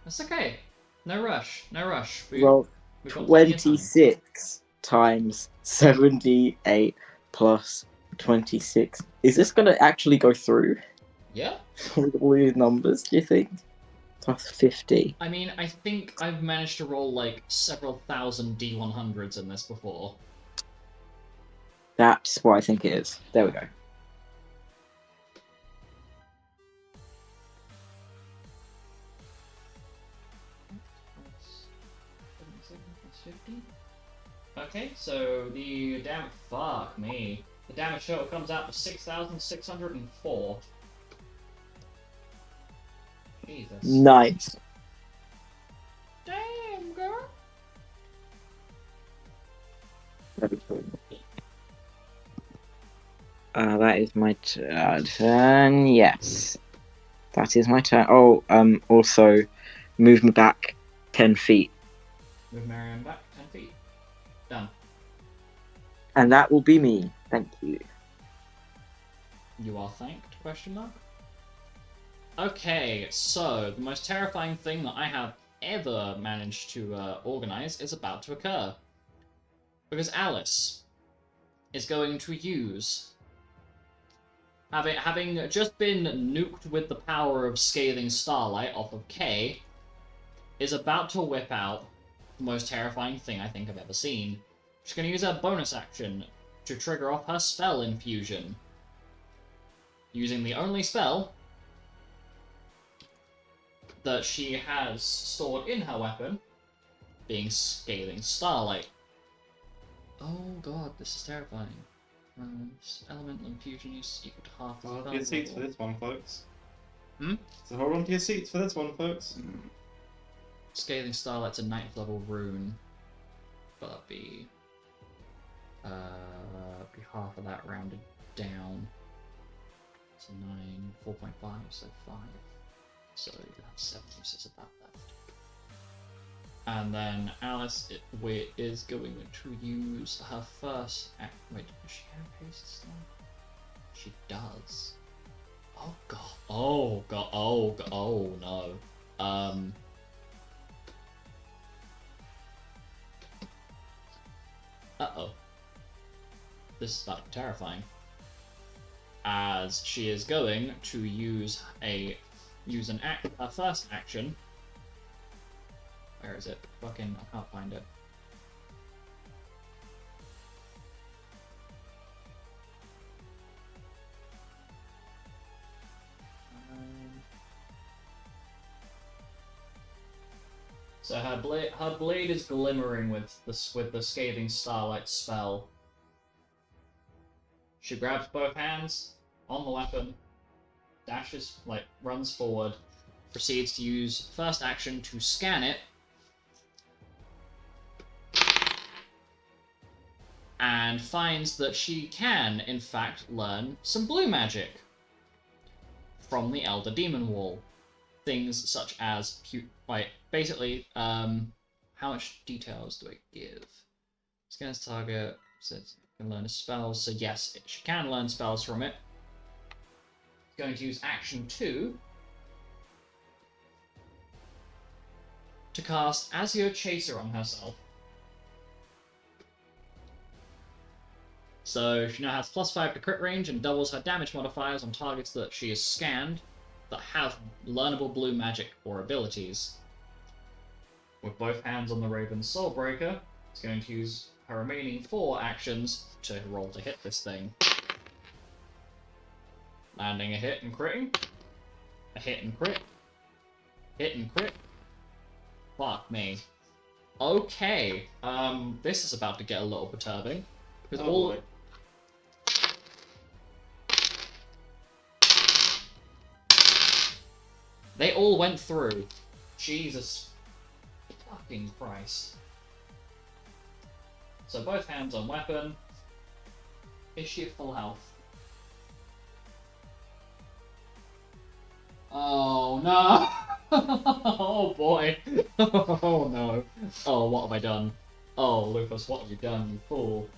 That's okay. No rush. No rush.
Well,
We've got plenty of time.
26 times 78 plus 26. Is this gonna actually go through?
Yeah?
With all these numbers, do you think? Plus 50.
I mean, I think I've managed to roll like several thousand D100s in this before.
That's what I think it is. There we go.
Okay, so the damage. Fuck me. The damage total comes out to 6,604. Jesus.
Nice.
Damn, girl.
That is my turn. Yes, that is my turn. Oh, also, move me back 10 feet,
Move Marianne back 10 feet. Done.
and that will be me. Thank you.
You are thanked? Question mark. Okay, so the most terrifying thing that I have ever managed to organize is about to occur. Because Alice is going to use, having just been nuked with the power of scathing starlight off of K, is about to whip out the most terrifying thing I think I've ever seen. She's going to use her bonus action to trigger off her spell infusion. Using the only spell that she has stored in her weapon, being scathing starlight. Oh god, this is terrifying. Elemental infusion use equal to half the
Hold on
spell
to your seats for
level.
this one, folks.
Hmm?
So hold on to your seats for this one, folks.
Scathing starlight's a 9th level rune, but that'd be half of that rounded down. So 9, 4.5, so 5. So you have 7 uses of that left. And then Alice is going to use her first act. Wait, does she have haste still? She does. Oh god. Oh god. Oh god. Oh no. Uh-oh. This is about to be terrifying. As she is going to use her first action. Where is it? Fucking, I can't find it. So her blade is glimmering with the scathing starlight spell. She grabs both hands on the weapon, dashes, runs forward, proceeds to use first action to scan it, and finds that she can, in fact, learn some blue magic from the Elder Demon Wall. Things such as, basically, how much details do I give? Scans target, says can learn a spell, so yes, she can learn spells from it. Going to use action 2 to cast Azure Chaser on herself. So she now has +5 to crit range and doubles her damage modifiers on targets that she has scanned that have learnable blue magic or abilities. With both hands on the Raven's Soulbreaker, it's going to use her remaining 4 actions to roll to hit this thing. Landing a hit and critting. A hit and crit. Hit and crit. Fuck me. Okay, this is about to get a little perturbing. Because
boy.
They all went through. Jesus fucking Christ. So both hands on weapon. Is she at full health? Oh no! Oh boy! Oh no! Oh, what have I done? Oh, Lucas, what have you done, you fool?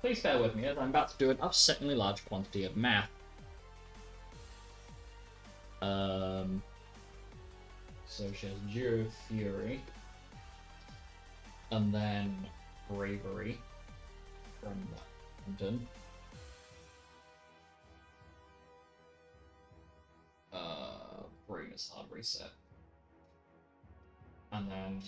Please bear with me as I'm about to do an upsettingly large quantity of math. So she has Endure Fury, and then Bravery from London. Brain is hard reset. And then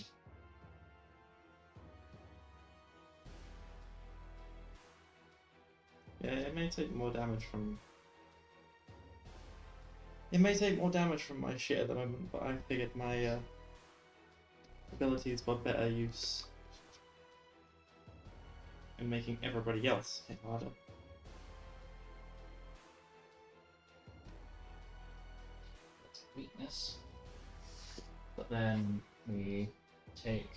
Yeah, it may take more damage from. It may take more damage from my shit at the moment, but I figured my abilities were better use in making everybody else hit harder.
that's weakness. But then we take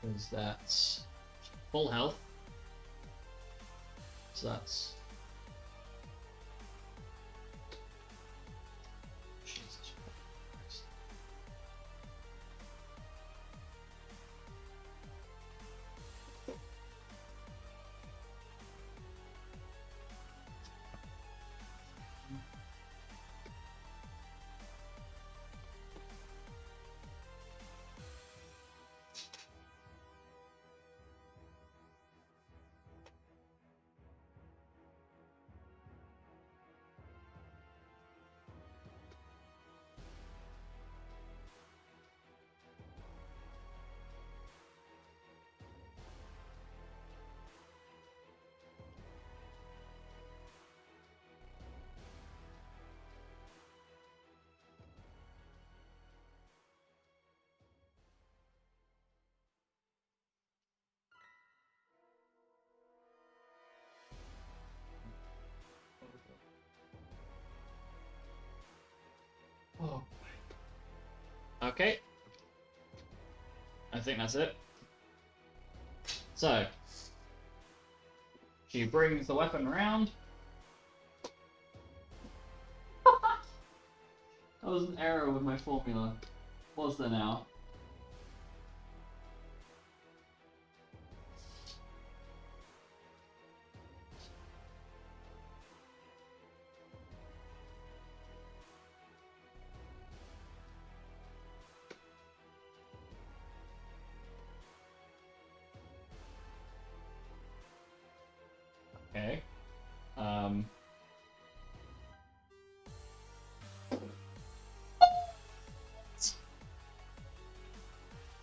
because that's full health. So that's Jesus Christ. Okay. I think that's it. So, she brings the weapon around. That was an error with my formula. Was there now? Okay.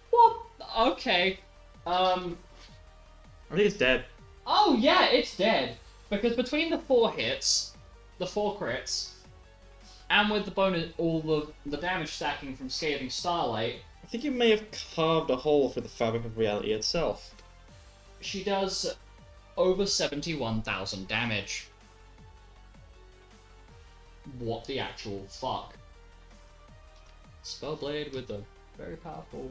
What? Okay.
I think it's dead.
Oh yeah, it's dead. Because between the 4 hits, the 4 crits, and with the bonus, all the damage stacking from Scathing Starlight,
I think you may have carved a hole through the fabric of reality itself.
she does over 71,000 damage. What the actual fuck? Spellblade with a very powerful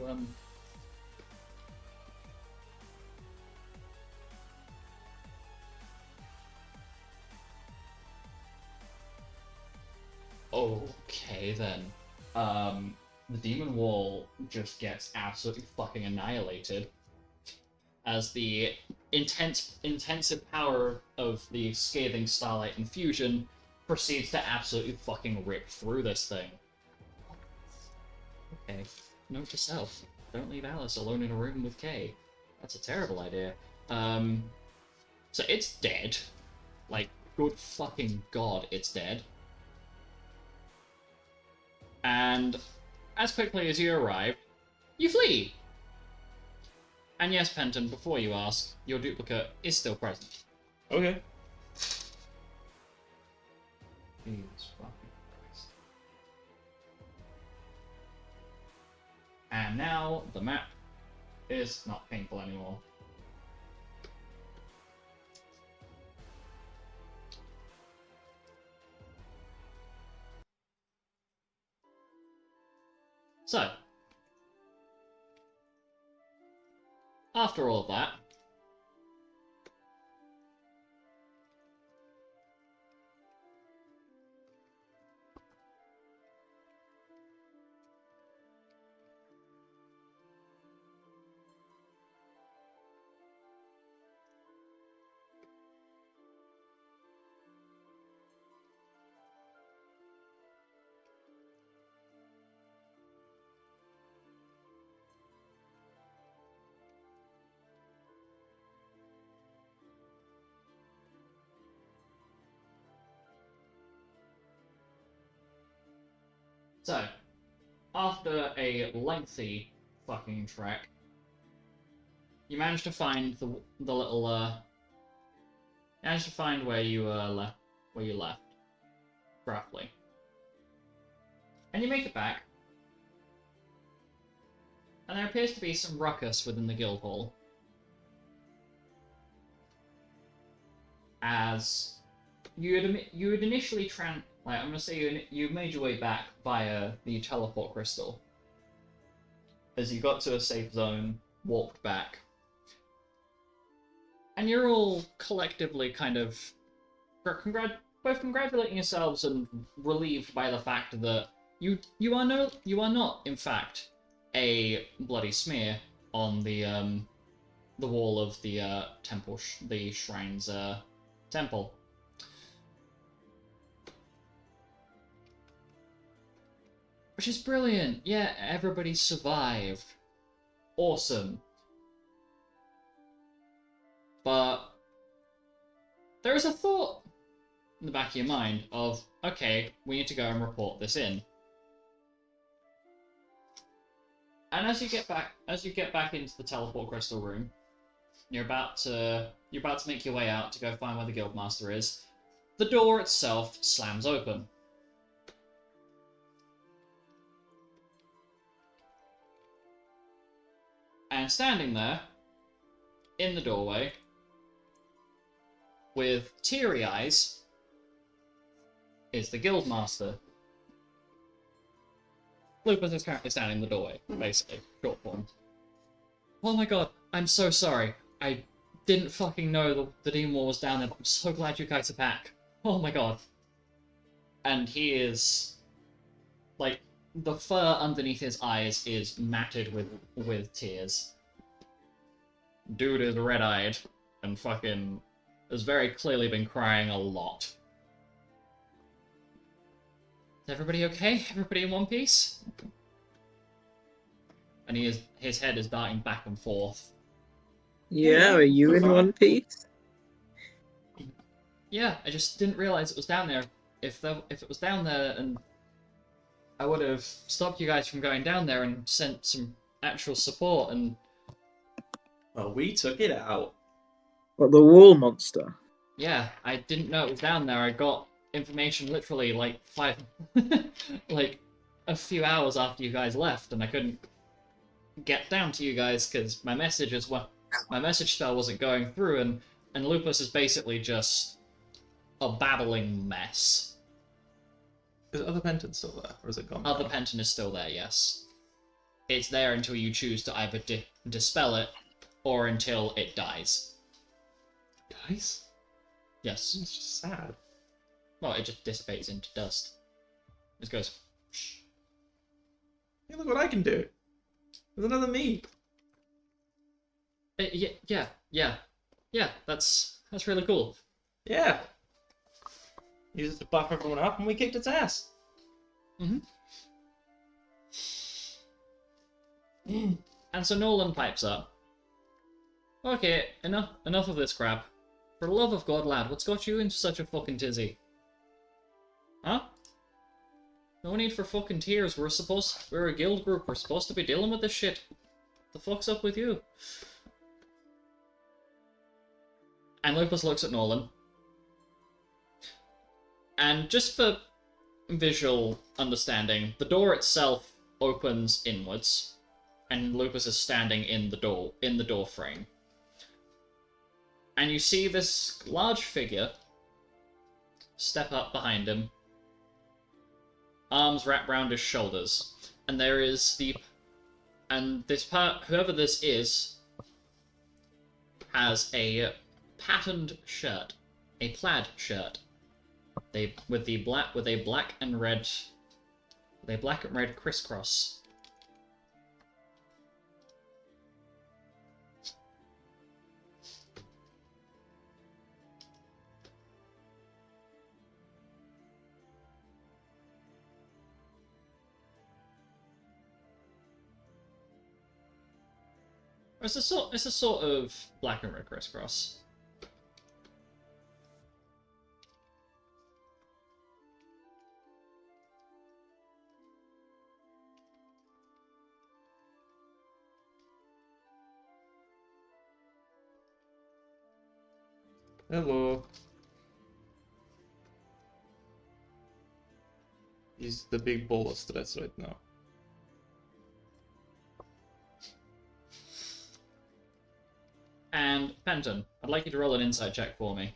Okay then. The Demon Wall just gets absolutely fucking annihilated as the intensive power of the Scathing Starlight Infusion proceeds to absolutely fucking rip through this thing. Okay, note to self: don't leave Alice alone in a room with Kay. That's a terrible idea. So it's dead. Like, good fucking god, it's dead. And as quickly as you arrive, you flee! And yes, Penton, before you ask, your duplicate is still present.
Okay.
Jesus fucking Christ. And now the map is not painful anymore. So, after all of that, after a lengthy fucking trek, you manage to find the little you manage to find where you left, roughly, and you make it back. And there appears to be some ruckus within the guild hall, as you had initially I'm gonna say you made your way back via the teleport crystal. As you got to a safe zone, walked back, and you're all collectively kind of both congratulating yourselves and relieved by the fact that you are not in fact a bloody smear on the wall of the the shrine's temple. Which is brilliant. Yeah, everybody survived. Awesome. But there is a thought in the back of your mind of, okay, we need to go and report this in. And as you get back into the teleport crystal room, you're about to make your way out to go find where the guildmaster is. The door itself slams open. And standing there, in the doorway, with teary eyes, is the guildmaster. Lupus is currently standing in the doorway, basically, short form. Oh my god, I'm so sorry. I didn't fucking know the Demon War was down there. I'm so glad you guys are back. Oh my god. And he is... like, the fur underneath his eyes is matted with tears. Dude is red-eyed and fucking has very clearly been crying a lot. Is everybody okay? Everybody in one piece? And his head is darting back and forth.
Yeah, are you in one piece?
Yeah, I just didn't realize it was down there. If it was down there, and I would have stopped you guys from going down there and sent some actual support. And
Well, we took it out.
What, the wall monster?
yeah, I didn't know it was down there. I got information literally like like a few hours after you guys left, and I couldn't get down to you guys because my message spell wasn't going through, and Lupus is basically just a babbling mess.
Is Other Penton still there, or is it gone?
Other
now?
Penton is still there, yes. It's there until you choose to either dispel it, or until it dies.
Guys?
Yes.
It's just sad.
Well, it just dissipates into dust. It goes... Shh.
Hey, look what I can do. There's another me.
Yeah, that's really cool.
Yeah. Use it to buff everyone up, and we kicked its ass.
And so Nolan pipes up. Okay, enough of this crap. For the love of God, lad, what's got you in such a fucking tizzy? Huh? No need for fucking tears. We're a guild group. We're supposed to be dealing with this shit. The fuck's up with you? And Lupus looks at Nolan. And just for visual understanding, the door itself opens inwards, and Lupus is standing in the door frame. And you see this large figure step up behind him, arms wrapped round his shoulders, and there is whoever this is, has a patterned shirt, a plaid shirt, with a black and red crisscross. It's a sort of black and red crisscross.
Hello. He's the big ball of stress right now.
And Penton, I'd like you to roll an insight check for me.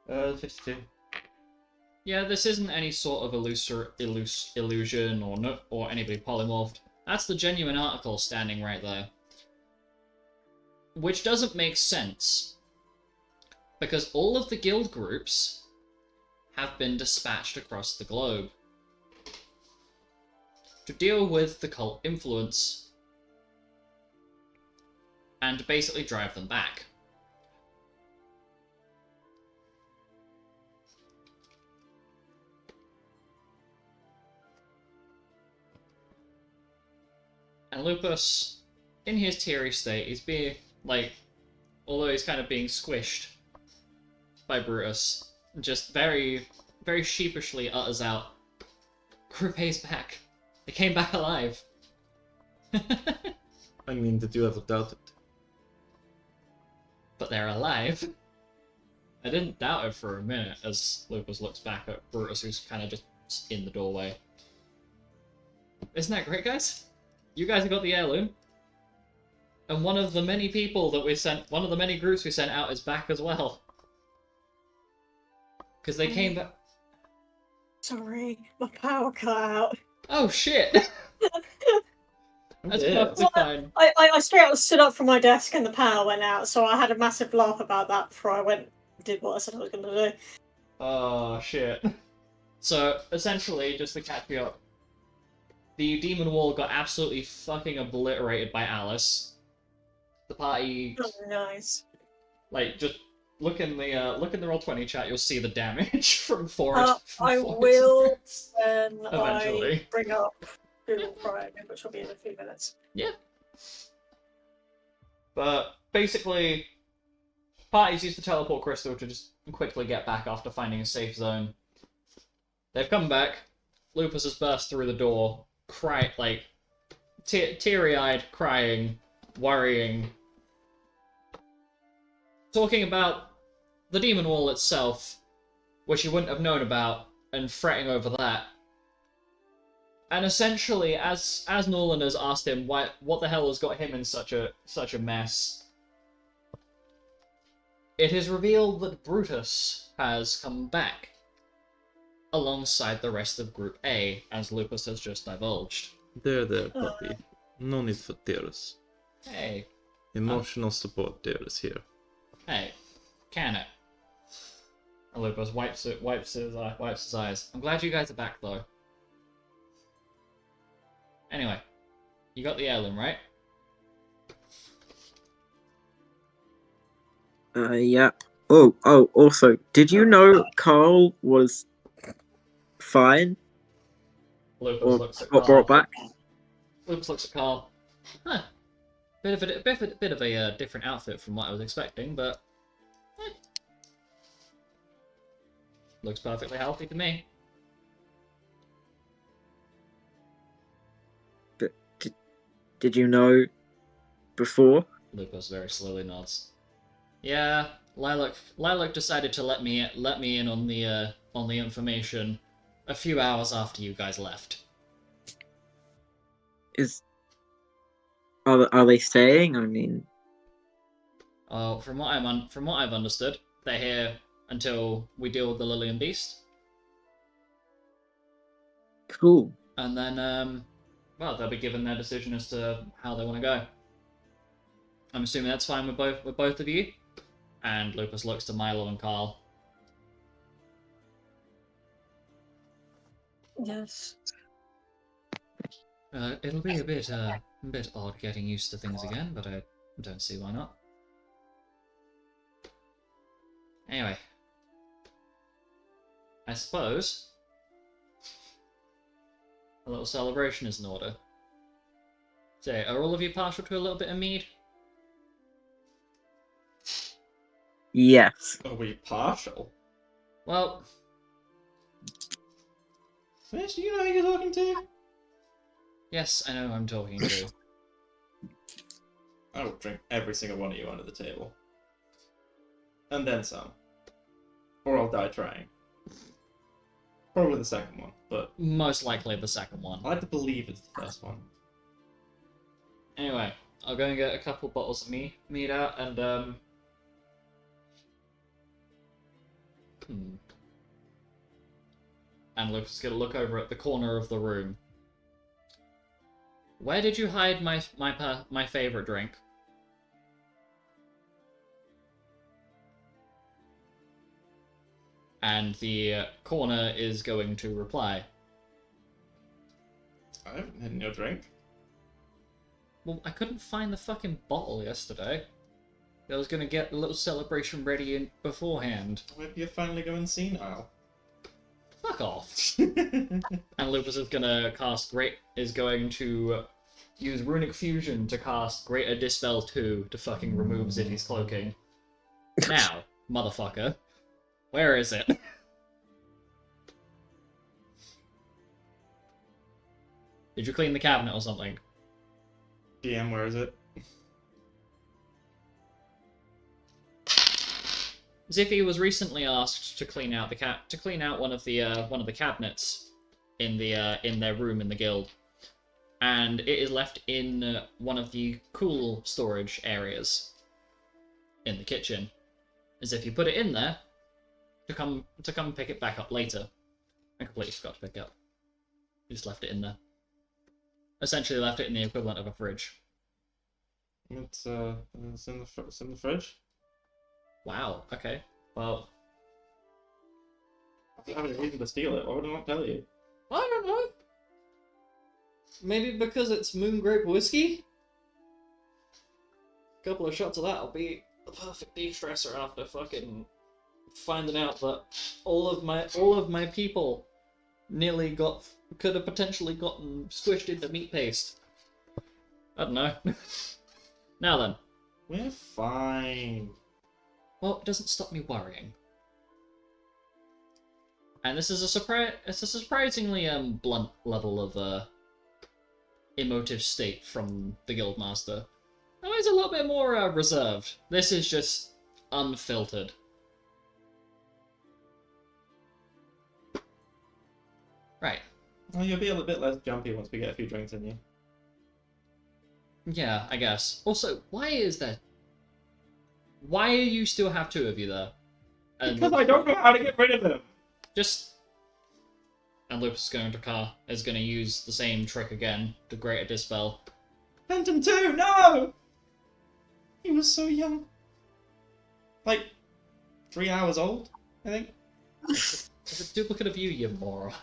Uh, 52.
Yeah, this isn't any sort of illusion or anybody polymorphed. That's the genuine article standing right there. Which doesn't make sense, because all of the guild groups have been dispatched across the globe to deal with the cult influence and basically drive them back. And Lupus, in his teary state, he's being, like, although he's kind of being squished by Brutus, just very, very sheepishly utters out, Groupe's back. They came back alive.
I mean, did you ever doubt it?
But they're alive. I didn't doubt it for a minute as Lupus looks back at Brutus, who's kind of just in the doorway. Isn't that great, guys? you guys have got the heirloom. And one of the many people that we sent, one of the many groups we sent out is back as well. Because they came back.
Sorry, my power cut out.
Oh shit! That's
Yeah.
perfectly fine.
I straight up stood up from my desk and the power went out, so I had a massive laugh about that before I went and did what I said I was going to do.
Oh shit. So, essentially, just to catch you up, the demon wall got absolutely fucking obliterated by Alice. The party,
Oh, nice.
like, just look in the Roll20 chat, you'll see the damage from Forest.
I will when
Eventually.
I bring up Google Chrome, which will be in a few minutes.
Yeah. But basically, parties use the teleport crystal to just quickly get back after finding a safe zone. They've come back. Lupus has burst through the door, teary-eyed, crying, worrying, talking about the demon wall itself, which he wouldn't have known about, and fretting over that. And essentially, as Nolan has asked him what the hell has got him in such a mess, it is revealed that Brutus has come back, alongside the rest of Group A, as Lupus has just divulged.
There, puppy. No need for tears.
Hey,
Emotional support there is here.
hey, can it? And Lupus wipes his eyes. I'm glad you guys are back, though. Anyway, you got the heirloom, right?
Yep. Oh, also, did you know Carl was fine?
Lupus
Or
looks at
got
Carl.
brought back?
Lupus looks at Carl. Huh. Bit of a different outfit from what I was expecting, but looks perfectly healthy to me.
Did you know before?
Lupus very slowly nods. Yeah, Lilac decided to let me in on the information a few hours after you guys left.
Are they staying? I mean,
Oh, from what I've understood, they're here until we deal with the Lillian Beast,
cool.
and then well, they'll be given their decision as to how they want to go. I'm assuming that's fine with both of you. And Lupus looks to Milo and Carl.
Yes.
It'll be a bit odd getting used to things again, but I don't see why not. Anyway, I suppose a little celebration is in order. Say, are all of you partial to a little bit of mead?
Yes.
Are we partial?
Well,
Fish, do you know who you're talking to?
yes, I know who I'm talking to.
I will drink every single one of you under the table. And then some. Or I'll die trying. Probably the second one, but
Most likely the second one.
I like to believe it's the first one.
Anyway, I'll go and get a couple bottles of mead out, and And Lucas is gonna look over at the corner of the room. Where did you hide my favorite drink? And the corner is going to reply.
I haven't had your drink.
Well, I couldn't find the fucking bottle yesterday. I was gonna get a little celebration ready beforehand.
Maybe you're finally going senile.
Fuck off. And Lupus is going to use Runic Fusion to cast Greater Dispel 2 to fucking remove Ziggy's cloaking. Now, motherfucker. Where is it? Did you clean the cabinet or something?
DM, where is it?
Zippy was recently asked to clean out one of the cabinets in their room in the guild. and it is left in one of the cool storage areas in the kitchen, as if you put it in there to come pick it back up later. I completely forgot to pick it up. Just left it in there. Essentially left it in the equivalent of a fridge.
It's in the fridge.
Wow, okay. Well,
I don't have a reason to steal it. Why would I not tell you?
I don't know. Maybe because it's moon grape whiskey? A couple of shots of that will be the perfect de-stressor after fucking finding out that all of my people could have potentially gotten squished into meat paste. I don't know. Now then.
We're fine.
Well, it doesn't stop me worrying. And this is it's a surprisingly blunt level of emotive state from the Guildmaster. Oh, he's a little bit more reserved. This is just unfiltered. Right.
Well, you'll be a little bit less jumpy once we get a few drinks in you.
Yeah, I guess. Also, why do you still have two of you there? And
Because I don't know how to get rid of them.
And Lupus is going to use the same trick again, the Greater Dispel.
Fenton 2, no! He was so young. Like, 3 hours old, I think.
It's a duplicate of you, you moron.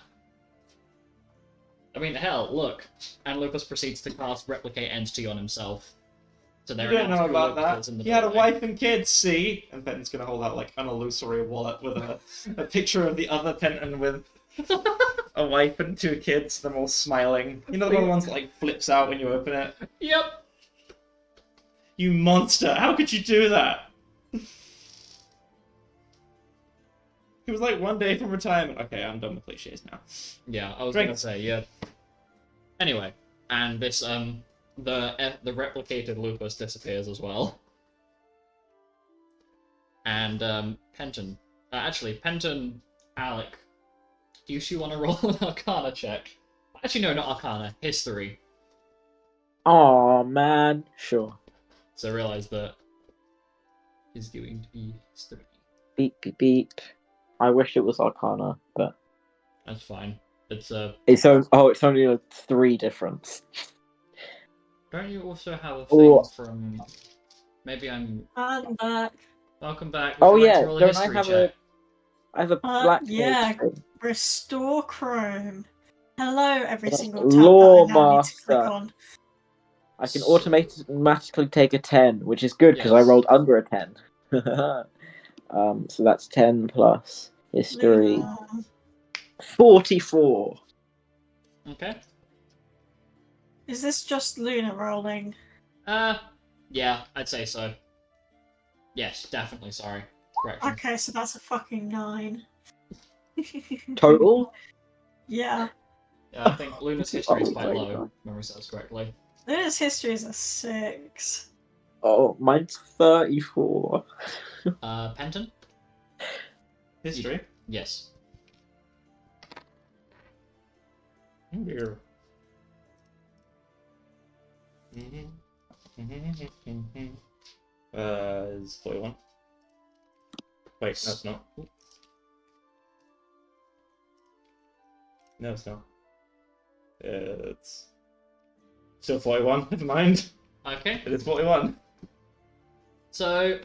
I mean, hell, look. And Lupus proceeds to cast Replicate Entity on himself. So there
You
are
don't
now
know
two
about
Lupuses
that.
in the
He had a
building.
wife and kids, see? And Fenton's gonna hold out, like, an illusory wallet with a picture of the other Fenton with a wife and 2 kids, them all smiling. You know the ones that, like, flips out when you open it?
Yep.
You monster! How could you do that? He was like 1 day from retirement. Okay, I'm done with cliches now.
Yeah, I was
Drink.
gonna say, yeah. Anyway, and this, the replicated Lupus disappears as well. And, Penton. Actually, Penton, Alec, do you want to roll an Arcana check? Actually, no, not Arcana, History.
Oh man, sure.
So I realise that is going to be History.
Beep beep beep. I wish it was Arcana, but
That's fine. It's,
it's only a 3 difference.
don't you also have a
Oh.
thing from... Maybe I'm...
I'm back.
Welcome back.
Oh
Would you like
yeah,
to roll a
don't I
history
have
check?
I have a black mage
Yeah.
thing.
Restore Chrome. Hello, every single tab
Law
that I now need to click
Master.
on.
I can automatically take a 10, which is good because I
Yes.
rolled under a 10. So that's 10 plus history.
Luna.
44.
Okay.
Is this just Luna rolling?
Yeah, I'd say so. Yes, definitely, sorry. Correction.
Okay, so that's a fucking 9.
Total?
Yeah.
Yeah, I think Luna's history is
Oh
quite
my
low,
God.
if memory serves correctly.
Luna's history is a 6.
Oh, mine's 34.
Penton?
History?
Yes.
Weird. Is 41. Wait, no, it's not. No, it's not. It's still 41. Never mind.
Okay.
It is 41.
So,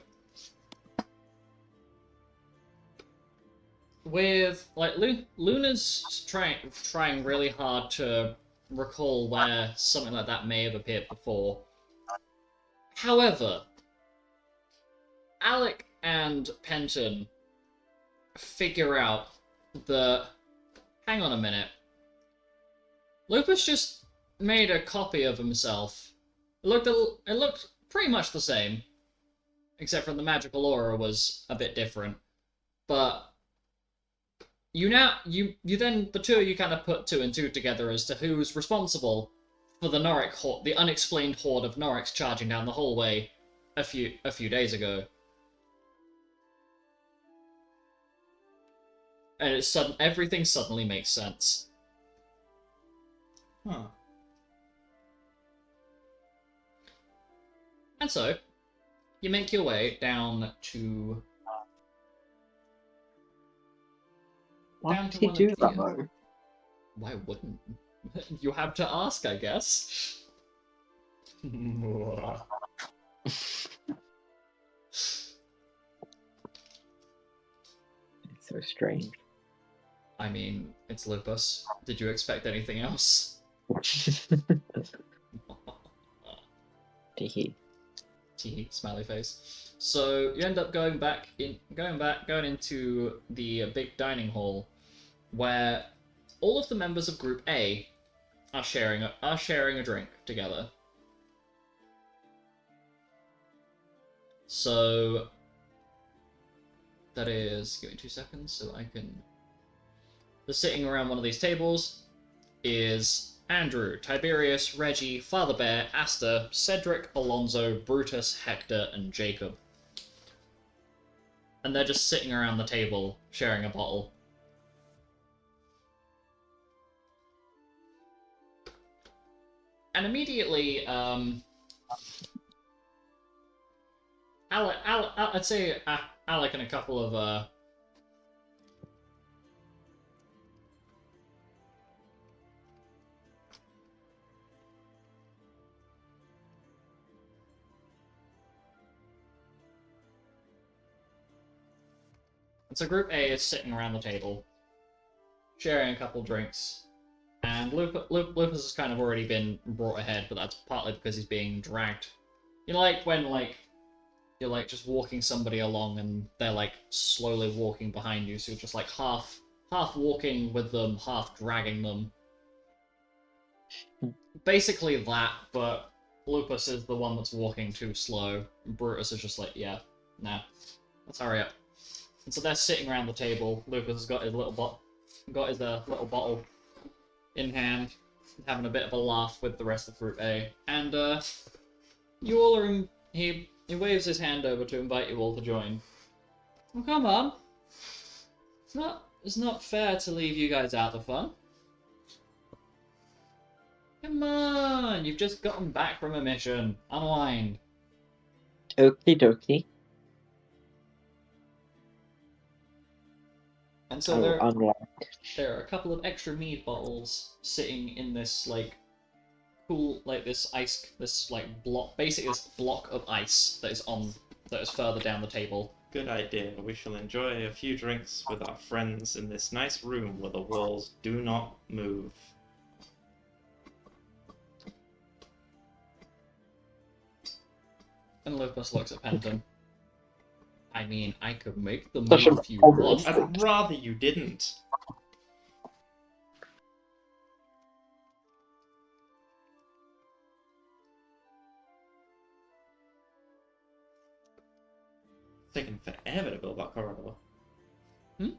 with like Luna's trying really hard to recall where something like that may have appeared before. However, Alec and Penton figure out that, hang on a minute, Lupus just made a copy of himself. It looked pretty much the same, except for the magical aura was a bit different. But you then the two of you kind of put 2 and 2 together as to who's responsible for the Norwich horde, the unexplained horde of Norwich charging down the hallway a few days ago. And everything suddenly makes sense.
Huh.
And so, you make your way down to...
Why
down
would
to
he
one
do
of
that,
the...
though?
Why wouldn't? You have to ask, I guess.
It's so strange.
I mean, it's Lupus. Did you expect anything else?
Teehee.
Tee smiley face. So you end up going into the big dining hall, where all of the members of Group A are sharing a drink together. So that is, give me 2 seconds so I can. The sitting around one of these tables is Andrew, Tiberius, Reggie, Father Bear, Aster, Cedric, Alonso, Brutus, Hector, and Jacob. And they're just sitting around the table, sharing a bottle. And immediately, I'd say Alec and a couple of, So Group A is sitting around the table, sharing a couple drinks, and Lupus has kind of already been brought ahead, but that's partly because he's being dragged. You know, like when you're like just walking somebody along and they're like slowly walking behind you, so you're just like half walking with them, half dragging them. Basically that, but Lupus is the one that's walking too slow. Brutus is just like, yeah, nah, let's hurry up. And so they're sitting around the table. Lucas has got his little little bottle in hand, having a bit of a laugh with the rest of Group A. And you all are in. He waves his hand over to invite you all to join. Well, come on. It's not fair to leave you guys out of fun. Come on, you've just gotten back from a mission. Unwind.
Okie dokie.
And so there are a couple of extra mead bottles sitting in this like cool this block, basically this block of ice that is further down the table.
Good idea. We shall enjoy a few drinks with our friends in this nice room where the walls do not move.
And Lupus looks at Penton. I mean, I could make the
Such
move
an
if you
obvious
want.
I'd rather you didn't. It's taken forever to build that corridor.
Hmm?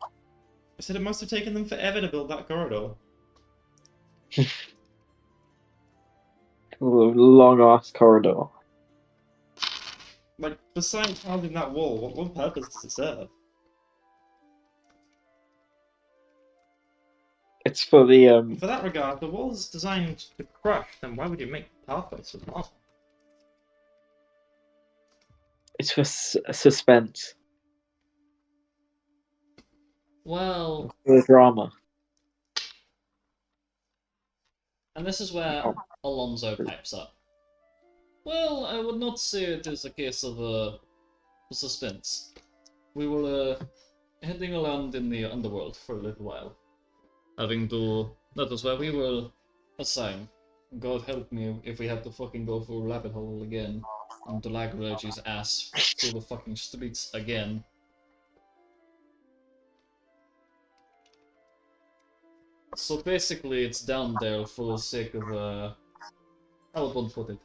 I said it must have taken them forever to build that corridor.
Long ass corridor.
Like, besides housing that wall, what purpose does it serve?
It's for the
For that regard, the wall's designed to crush, then why would you make pathways for them?
it's for suspense.
Well,
For the drama.
and this is where Alonso pipes up. Well, I would not say it is a case of suspense. We were heading around in the underworld for a little while. That was where we were assigned. God help me if we have to fucking go for a rabbit hole again. And drag Reggie's ass through the fucking streets again. So basically it's down there for the sake of, how would one put it?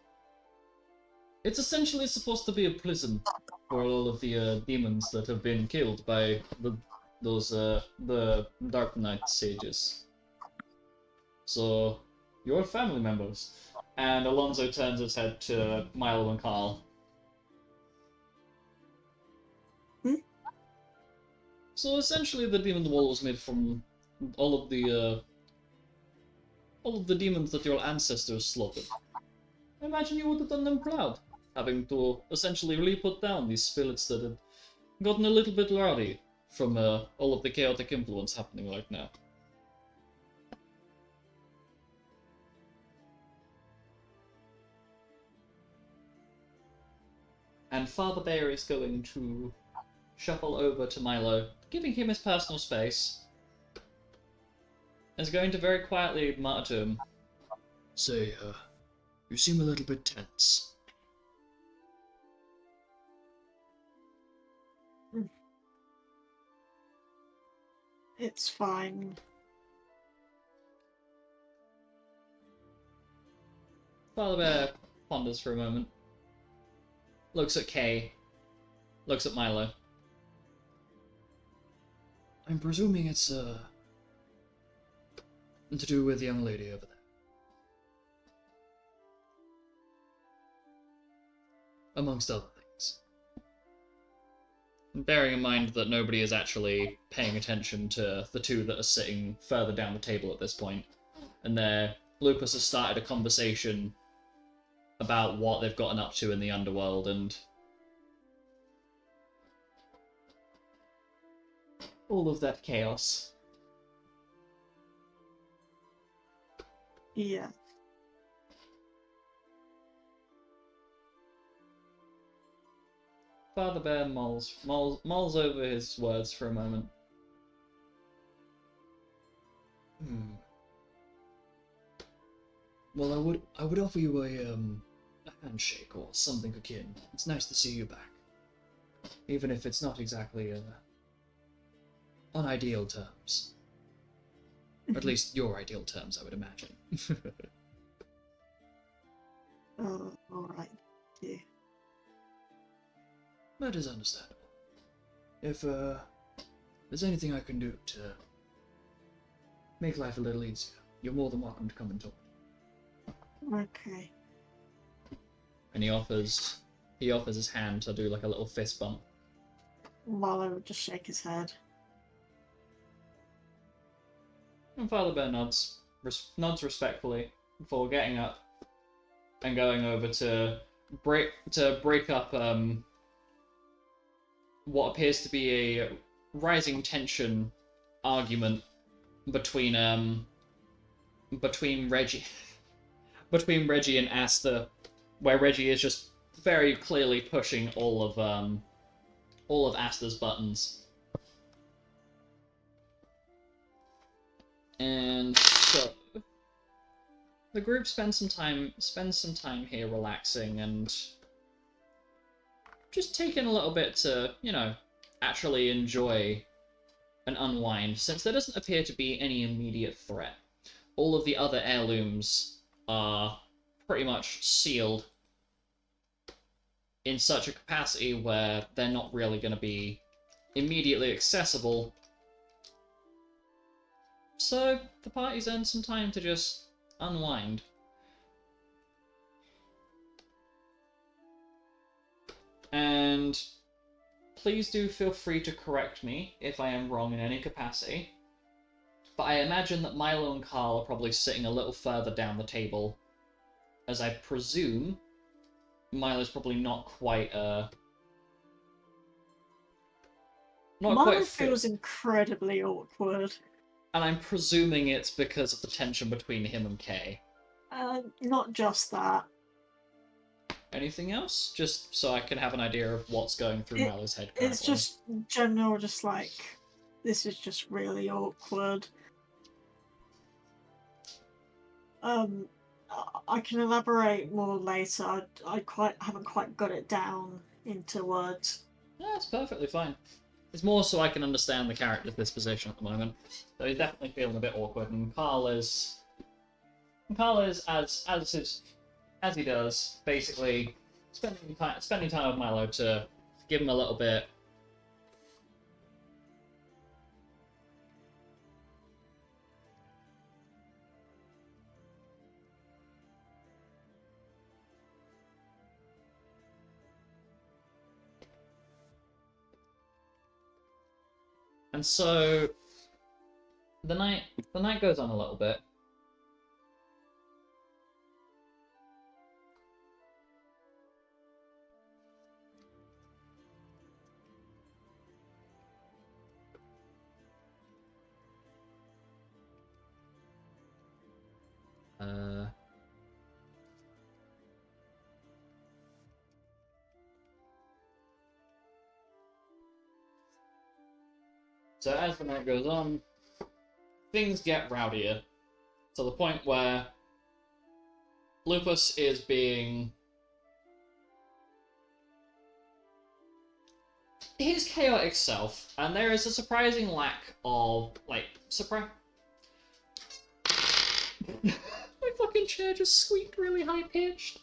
It's essentially supposed to be a prison for all of the demons that have been killed by the Dark Knight sages. So, you're family members. And Alonso turns his head to Milo and Carl. So essentially the demon wall was made from all of the demons that your ancestors slaughtered. I imagine you would have done them proud. having to essentially re-put down these spirits that had gotten a little bit rowdy from all of the chaotic influence happening right now. And Father Bear is going to shuffle over to Milo, giving him his personal space, and is going to very quietly mutter to him, "Say, you seem a little bit tense."
It's fine.
Father Bear ponders for a moment, looks at Kay, looks at Milo. "I'm presuming it's, to do with the young lady over there." Amongst other things. Bearing in mind that nobody is actually paying attention to the two that are sitting further down the table at this point, and Lupus has started a conversation about what they've gotten up to in the underworld, and all of that chaos.
Yeah.
Father Bear mulls over his words for a moment. Well, I would offer you a handshake or something akin. It's nice to see you back, even if it's not exactly on ideal terms. Or at least your ideal terms, I would imagine.
Oh, alright. Yeah.
That is understandable. If there's anything I can do to make life a little easier, you're more than welcome to come and talk.
Okay.
And he offers his hand to do like a little fist bump.
Marlowe would just shake his head.
And Father Bear nods respectfully before getting up and going over to break up what appears to be a rising tension argument between Reggie and Asta, where Reggie is just very clearly pushing all of Asta's buttons. And so the group spends some time here relaxing and just taking a little bit to, actually enjoy and unwind, since there doesn't appear to be any immediate threat. All of the other heirlooms are pretty much sealed in such a capacity where they're not really going to be immediately accessible. So the party's earned some time to just unwind. And please do feel free to correct me if I am wrong in any capacity. But I imagine that Milo and Carl are probably sitting a little further down the table, as I presume Milo's probably not quite
Marlowe feels incredibly awkward.
And I'm presuming it's because of the tension between him and Kay.
Not just that.
Anything else? Just so I can have an idea of what's going through Milo's head currently.
It's just general, just like, this is just really awkward. I can elaborate more later. I haven't quite got it down into words.
Yeah, it's perfectly fine. It's more so I can understand the character's disposition at the moment. So he's definitely feeling a bit awkward, and Carl is as he does, basically spending time with Milo to give him a little bit. And so the night goes on a little bit. So as the night goes on, things get rowdier to the point where Lupus is being his chaotic self, and there is a surprising lack of, like, My fucking chair just squeaked really high pitched.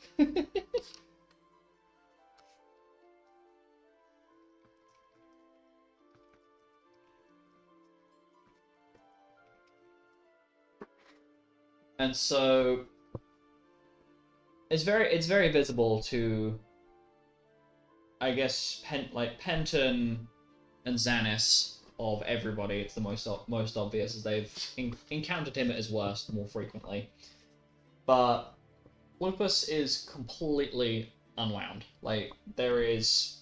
And so it's very visible to, I guess, Penton and Xanis of everybody. It's the most obvious, as they've encountered him at his worst more frequently. But Lupus is completely unwound. Like, there is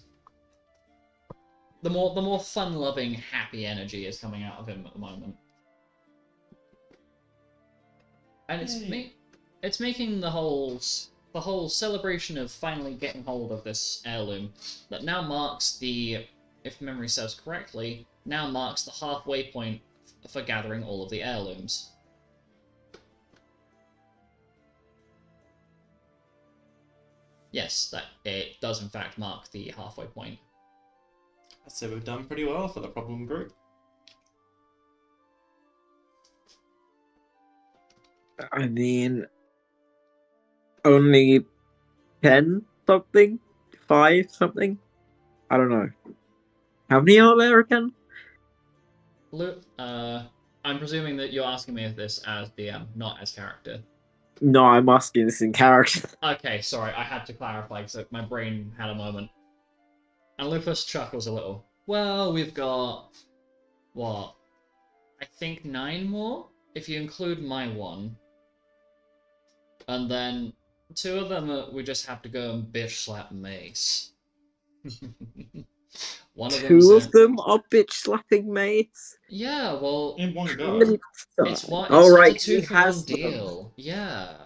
the more fun-loving, happy energy is coming out of him at the moment. And it's making the whole celebration of finally getting hold of this heirloom that now marks the, if memory serves correctly, now marks the halfway point for gathering all of the heirlooms. Yes, that it does in fact mark the halfway point.
I'd say we've done pretty well for the problem group.
I mean, only 10 something? 5 something? I don't know. How many are there again?
I'm presuming that you're asking me this as DM, not as character.
No, I'm asking this in character.
Okay, sorry, I had to clarify because my brain had a moment. And Lupus chuckles a little. Well, we've got, what? I think 9 more, if you include my one. And then 2 of them we just have to go and bitch slap Mace. One of
Two of them are bitch slapping Mace.
Yeah, well,
In one go.
it's
right,
a 2
he
for
has
1 deal. Yeah.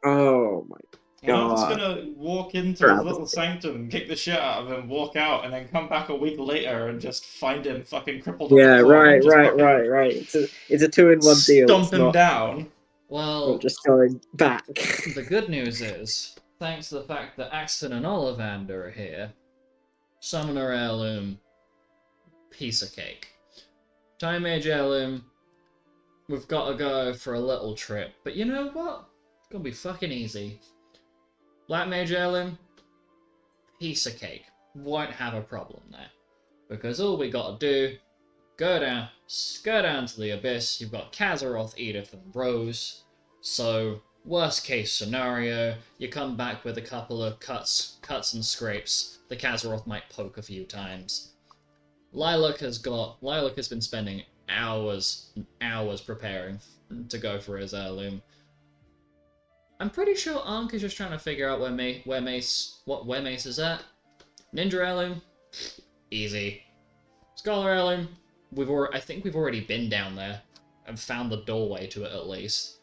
Oh my
I'm just
God.
gonna walk into his little sanctum, kick the shit out of him, walk out, and then come back a week later and just find him fucking crippled on
Yeah,
the floor. and just
right.
fucking
It's a 2-in-1 deal.
Stomp
It's
him
not,
down.
Well,
not just going back.
the good news is, thanks to the fact that Axton and Ollivander are here, Summoner Heirloom, piece of cake. Time Mage Heirloom, we've got to go for a little trip. But you know what? It's gonna be fucking easy. Black Mage Heirloom, piece of cake. Won't have a problem there. Because all we gotta do, go down to the Abyss, you've got Kazaroth, Edith, and Rose. So, worst case scenario, you come back with a couple of cuts and scrapes. The Kazaroth might poke a few times. Lilac has been spending hours and hours preparing to go for his heirloom. I'm pretty sure Ankh is just trying to figure out where Mace is at. Ninja heirloom, easy. Scholar heirloom, I think we've already been down there and found the doorway to it at least.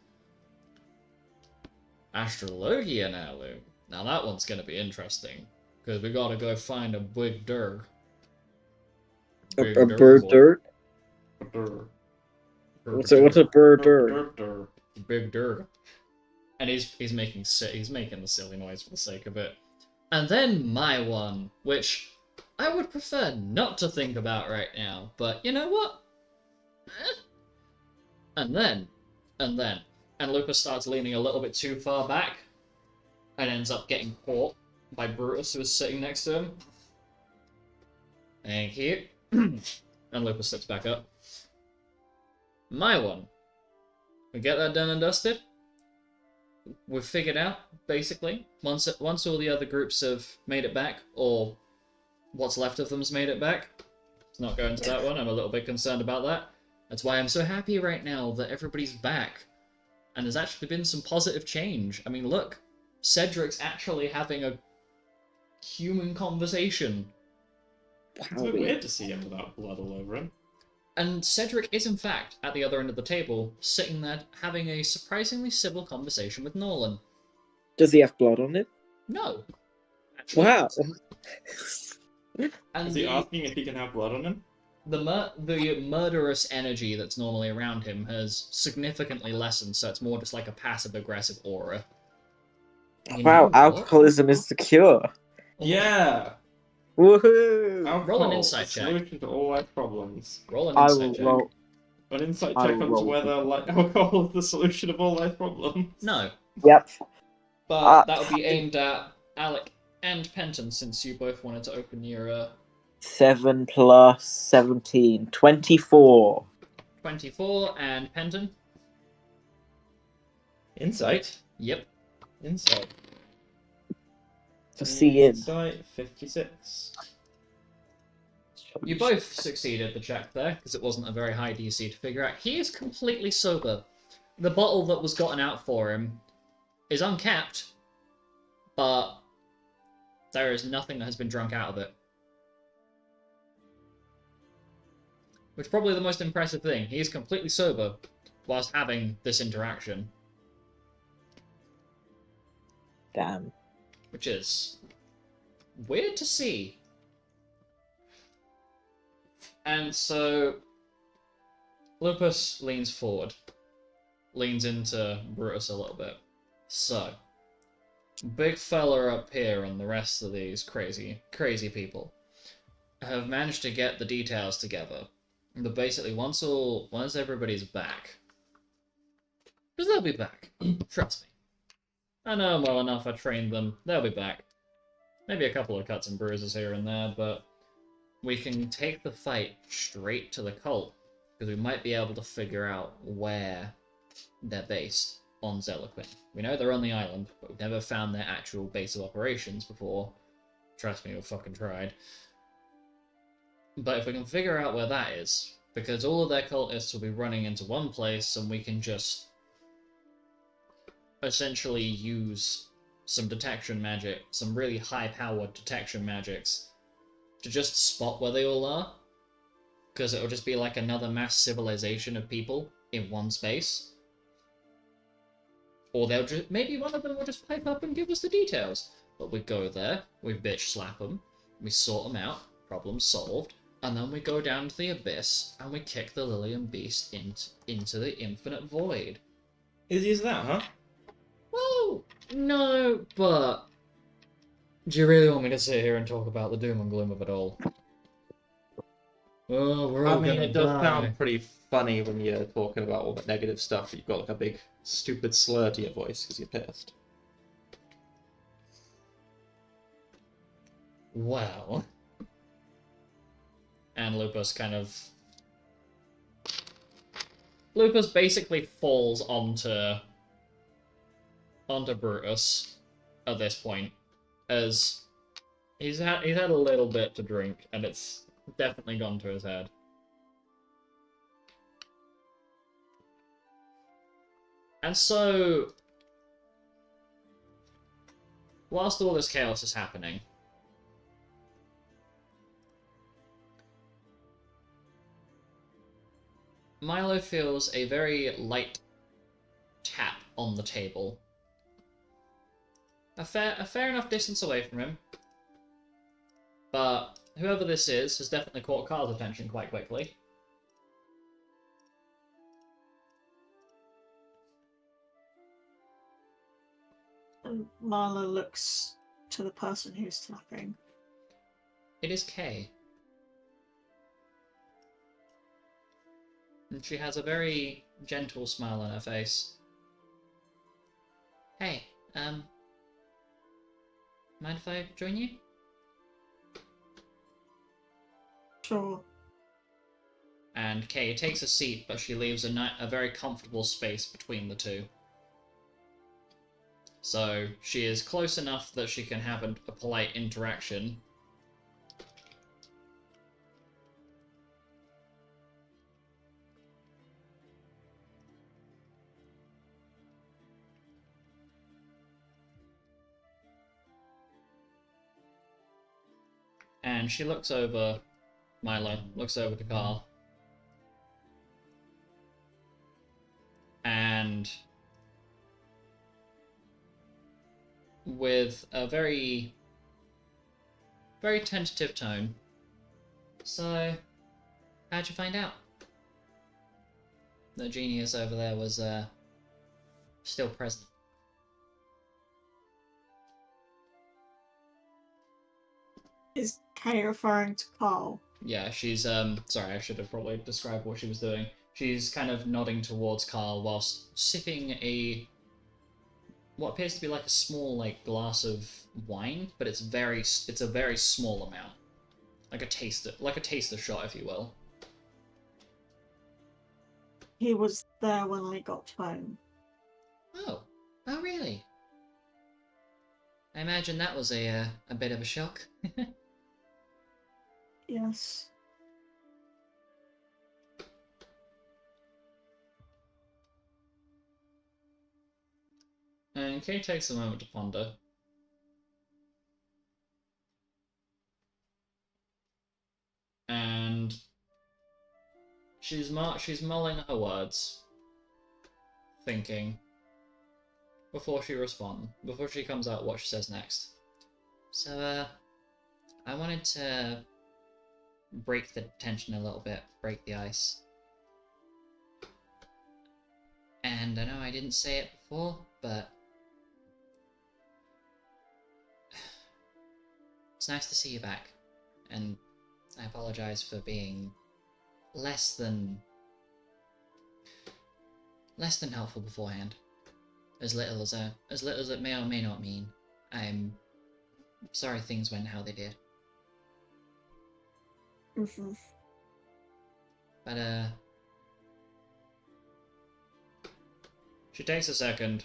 Astrologian heirloom, now that one's gonna be interesting because we gotta go find a big Durg.
A bird dirt? What's a bird dirt?
Big Durg. And he's making the silly noise for the sake of it. And then my one, which I would prefer not to think about right now, but you know what? And then, Lupus starts leaning a little bit too far back, and ends up getting caught by Brutus, who is sitting next to him. Thank you. And Lupus sits back up. My one. We get that done and dusted. We've figured out, basically, once all the other groups have made it back, or what's left of them's made it back. Let's not go into that one, I'm a little bit concerned about that. That's why I'm so happy right now that everybody's back. And there's actually been some positive change. I mean, look, Cedric's actually having a human conversation.
It's a bit weird to see him without blood all over him.
And Cedric is, in fact, at the other end of the table, sitting there having a surprisingly civil conversation with Nolan.
Does he have blood on him?
No. Actually.
Wow.
And
Is he asking if he can have blood on him?
the murderous energy that's normally around him has significantly lessened, so it's more just like a passive-aggressive aura. You know
Wow,
what?
alcoholism is the cure.
Yeah!
Woohoo!
Alcohol,
Roll an
the
insight check.
solution to all life problems.
Roll an
I
insight
will
check.
roll.
An insight
I
check
will
onto
roll.
whether alcohol is the solution of all life problems.
No,
Yep.
but that would be aimed at Alec and Penton, since you both wanted to open your
7 plus 17. 24.
24, and Penton.
Insight?
Yep.
Insight.
To see in.
Insight 56.
You both succeeded the check there, because it wasn't a very high DC to figure out. He is completely sober. The bottle that was gotten out for him is uncapped, but there is nothing that has been drunk out of it. Which is probably the most impressive thing. He is completely sober whilst having this interaction.
Damn.
Which is weird to see. And so Lupus leans forward. Leans into Brutus a little bit. So, big fella up here and the rest of these crazy people have managed to get the details together. But basically, once everybody's back, because they'll be back, trust me. I know them well enough, I trained them, they'll be back. Maybe a couple of cuts and bruises here and there, but we can take the fight straight to the cult, because we might be able to figure out where they're based on Zeliquin. We know they're on the island, but we've never found their actual base of operations before. Trust me, we've fucking tried. But if we can figure out where that is, because all of their cultists will be running into one place, and we can just essentially use some detection magic, some really high-powered detection magics, to just spot where they all are. Because it'll just be like another mass civilization of people in one space. Or they'll just, maybe one of them will just pipe up and give us the details. But we go there, we bitch slap them, we sort them out, problem solved, and then we go down to the abyss and we kick the Lilian Beast into the infinite void.
Easy as that, huh?
Well, no, but do you really want me to sit here and talk about the doom and gloom of it all? Oh, we're all gonna
it does
die.
sound pretty funny when you're talking about all the negative stuff. You've got like a big stupid slur to your voice because you're pissed.
Well. And Lupus basically falls onto Brutus at this point, as he's had a little bit to drink, and it's definitely gone to his head. And so, whilst all this chaos is happening, Milo feels a very light tap on the table. A fair enough distance away from him. But whoever this is has definitely caught Carl's attention quite quickly.
And Marla looks to the person who's snapping.
It is Kay. And she has a very gentle smile on her face. Hey, mind if I join you?
Sure.
And Kay takes a seat, but she leaves a very comfortable space between the two. So she is close enough that she can have a polite interaction. And she looks over, Milo looks over to Carl. And with a very, very tentative tone. So, How'd you find out? The genius over there was still present.
Is Kay referring to Carl?
Yeah, she's sorry, I should have probably described what she was doing. She's kind of nodding towards Carl whilst sipping what appears to be like a small glass of wine, but it's a very small amount. Like a taster shot, if you will.
He was there when I got home.
Oh. Oh really? I imagine that was a bit of a shock.
Yes.
And Kay takes a moment to ponder. And she's mulling her words, thinking, before she comes out what she says next. So, I wanted to break the tension a little bit, break the ice. And I know I didn't say it before, but it's nice to see you back. And I apologize for being less than helpful beforehand. As little as it may or may not mean. I'm sorry things went how they did.
Mm-hmm.
But she takes a second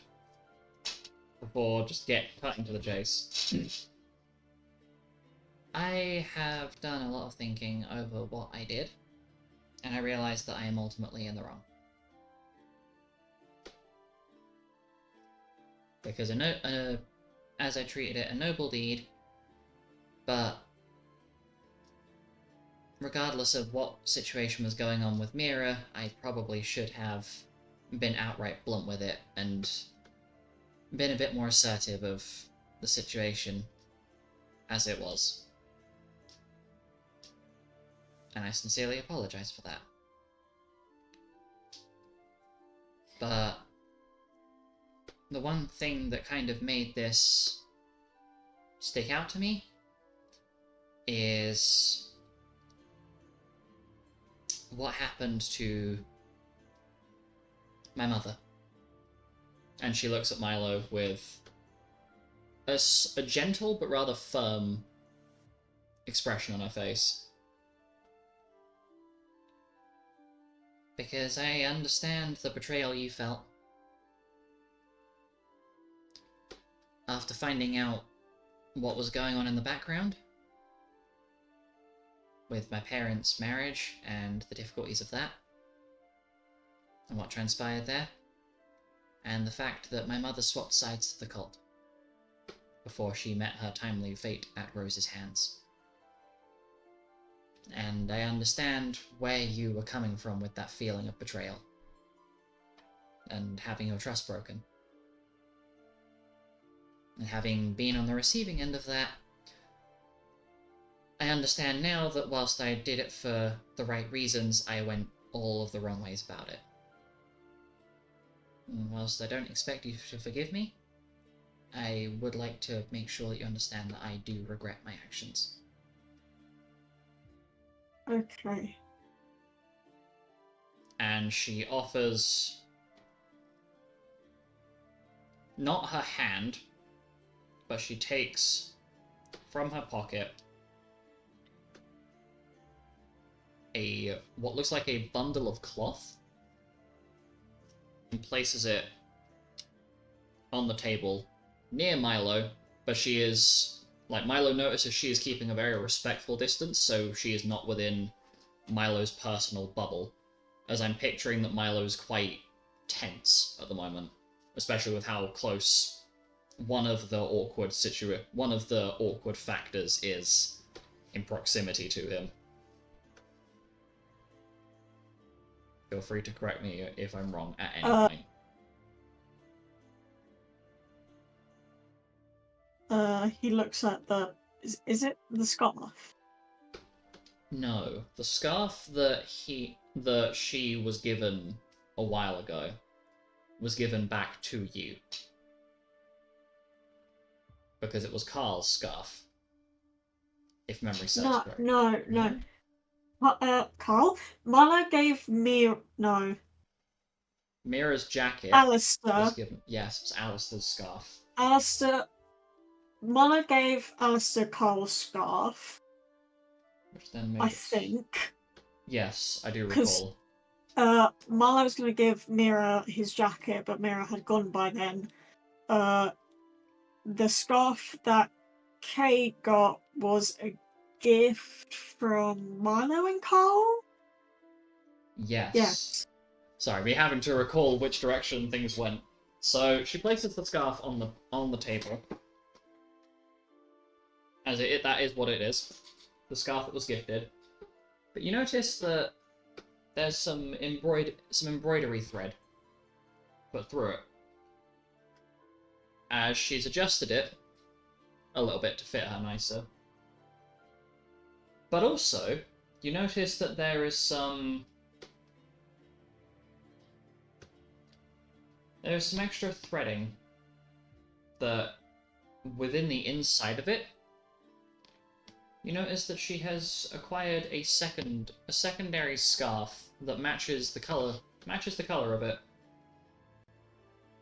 before just cutting to the chase. I have done a lot of thinking over what I did, and I realize that I am ultimately in the wrong. Because as I treated it, a noble deed, but regardless of what situation was going on with Mira, I probably should have been outright blunt with it and been a bit more assertive of the situation as it was. And I sincerely apologize for that. But the one thing that kind of made this stick out to me is what happened to my mother. And she looks at Milo with a gentle but rather firm expression on her face. Because I understand the betrayal you felt. After finding out what was going on in the background with my parents' marriage and the difficulties of that, and what transpired there, and the fact that my mother swapped sides to the cult before she met her timely fate at Rose's hands. And I understand where you were coming from with that feeling of betrayal and having your trust broken. And having been on the receiving end of that, I understand now that whilst I did it for the right reasons, I went all of the wrong ways about it. And whilst I don't expect you to forgive me, I would like to make sure that you understand that I do regret my actions.
Okay.
And she offers not her hand, but she takes from her pocket what looks like a bundle of cloth and places it on the table near Milo, but she is, Milo notices she is keeping a very respectful distance, so she is not within Milo's personal bubble, as I'm picturing that Milo's quite tense at the moment, especially with how close one of the awkward factors is in proximity to him. Feel free to correct me if I'm wrong at any point.
He looks at the... Is it the scarf?
No, the scarf that she was given a while ago was given back to you because it was Carl's scarf, if memory serves
No,
correct.
no. Carl? Milo gave me... No.
Mira's jacket
Alistair.
was given. Yes, it was Alistair's scarf.
Alistair... Milo gave Alistair Carl's scarf,
Which then made
I
it...
think.
Yes, I do
'Cause,
recall.
Milo was going to give Mira his jacket, but Mira had gone by then. The scarf that Kay got was a gift from Milo and Carl?
Yes.
Yes.
Sorry, me having to recall which direction things went. So she places the scarf on the table. As that is what it is. The scarf that was gifted. But you notice that there's some embroidery thread put through it. As she's adjusted it a little bit to fit her nicer. But also, you notice that there is some extra threading that within the inside of it, you notice that she has acquired a secondary scarf that matches the color of it,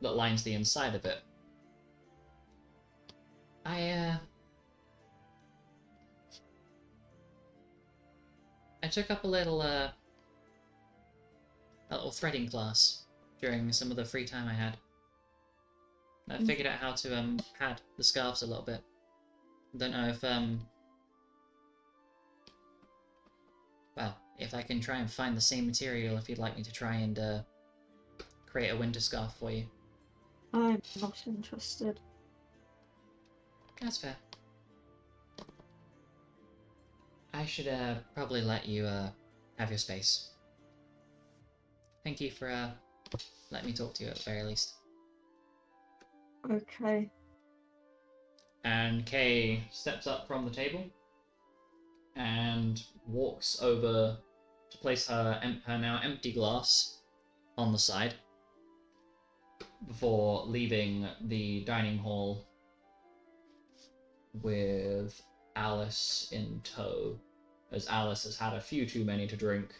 that lines the inside of it. I took up a little threading class during some of the free time I had. I figured out how to pad the scarves a little bit. Don't know if well, if I can try and find the same material, if you'd like me to try and create a winter scarf for you.
I'm not interested.
That's fair. I should probably let you have your space. Thank you for letting me talk to you at the very least.
Okay.
And Kay steps up from the table and walks over to place her now empty glass on the side before leaving the dining hall with Alice in tow, as Alice has had a few too many to drink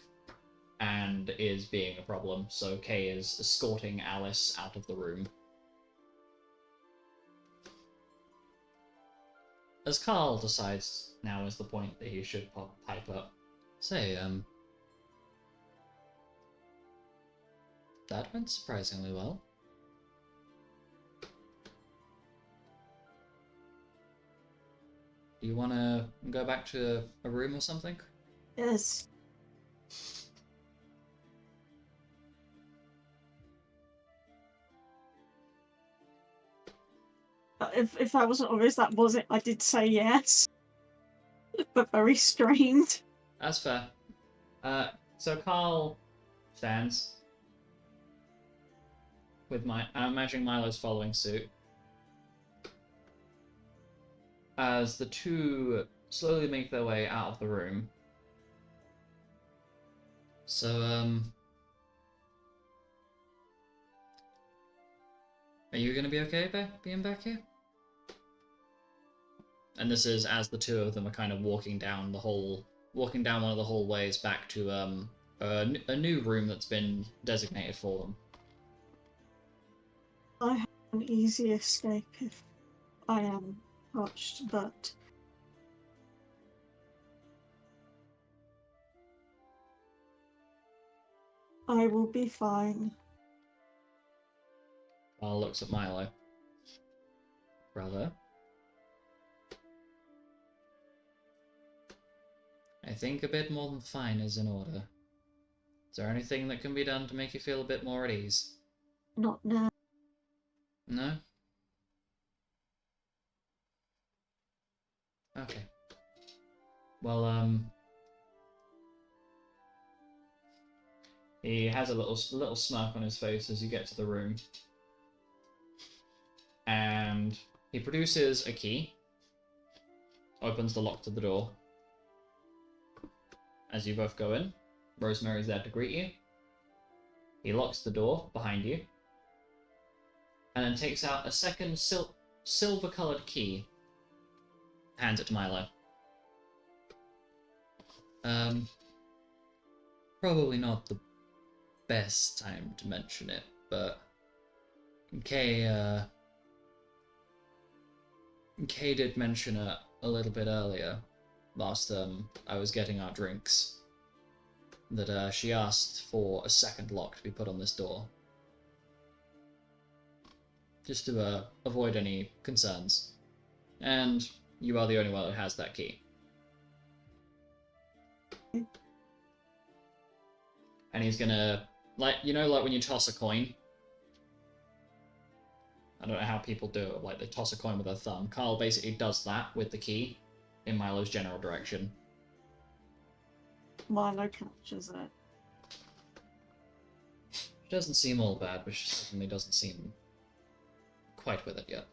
and is being a problem, so Kay is escorting Alice out of the room. As Carl decides now is the point that he should pipe up. Say, that went surprisingly well. Do you want to go back to a room or something?
Yes. If that wasn't obvious, that was it. I did say yes, but very strained.
That's fair. So Carl stands with I'm imagining Milo's following suit. As the two slowly make their way out of the room. So, are you gonna be okay being back here? And this is as the two of them are kind of walking down one of the hallways back to a new room that's been designated for them.
I have an easy escape if I am touched, but I will be fine.
Carl looks at Milo. Brother? I think a bit more than fine is in order. Is there anything that can be done to make you feel a bit more at ease?
Not now.
No? Okay. Well, he has a little smirk on his face as you get to the room. And he produces a key. Opens the lock to the door. as you both go in. Rosemary's there to greet you. He locks the door behind you, and then takes out a second silver-coloured key. Hands it to Milo. Probably not the best time to mention it, but Kay did mention it a little bit earlier, last I was getting our drinks, that she asked for a second lock to be put on this door. Just to avoid any concerns. And you are the only one who has that key. And he's gonna, like when you toss a coin? I don't know how people do it, like they toss a coin with their thumb. Carl basically does that with the key in Milo's general direction.
Milo catches it.
She doesn't seem all bad, but she certainly doesn't seem quite with it yet.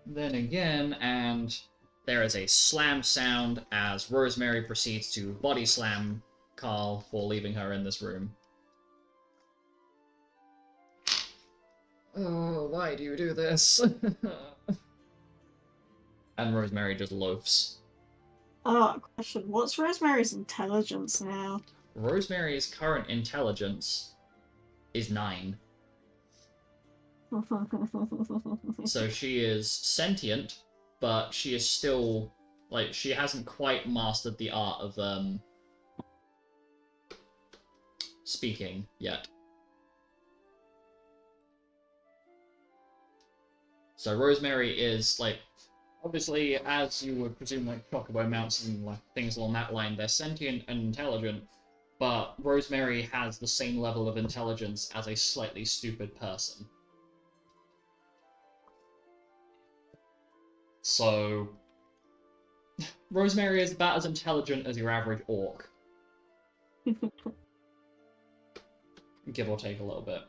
Then again, and there is a slam sound as Rosemary proceeds to body slam Carl for leaving her in this room. Oh, why do you do this? And Rosemary just loafs.
Question. What's Rosemary's intelligence now?
Rosemary's current intelligence is 9. So she is sentient, but she is still, like, she hasn't quite mastered the art of, speaking yet. So Rosemary is, like, obviously, as you would presume, like, chocobo mounts and like, things along that line, they're sentient and intelligent, but Rosemary has the same level of intelligence as a slightly stupid person. So, Rosemary is about as intelligent as your average orc. Give or take a little bit.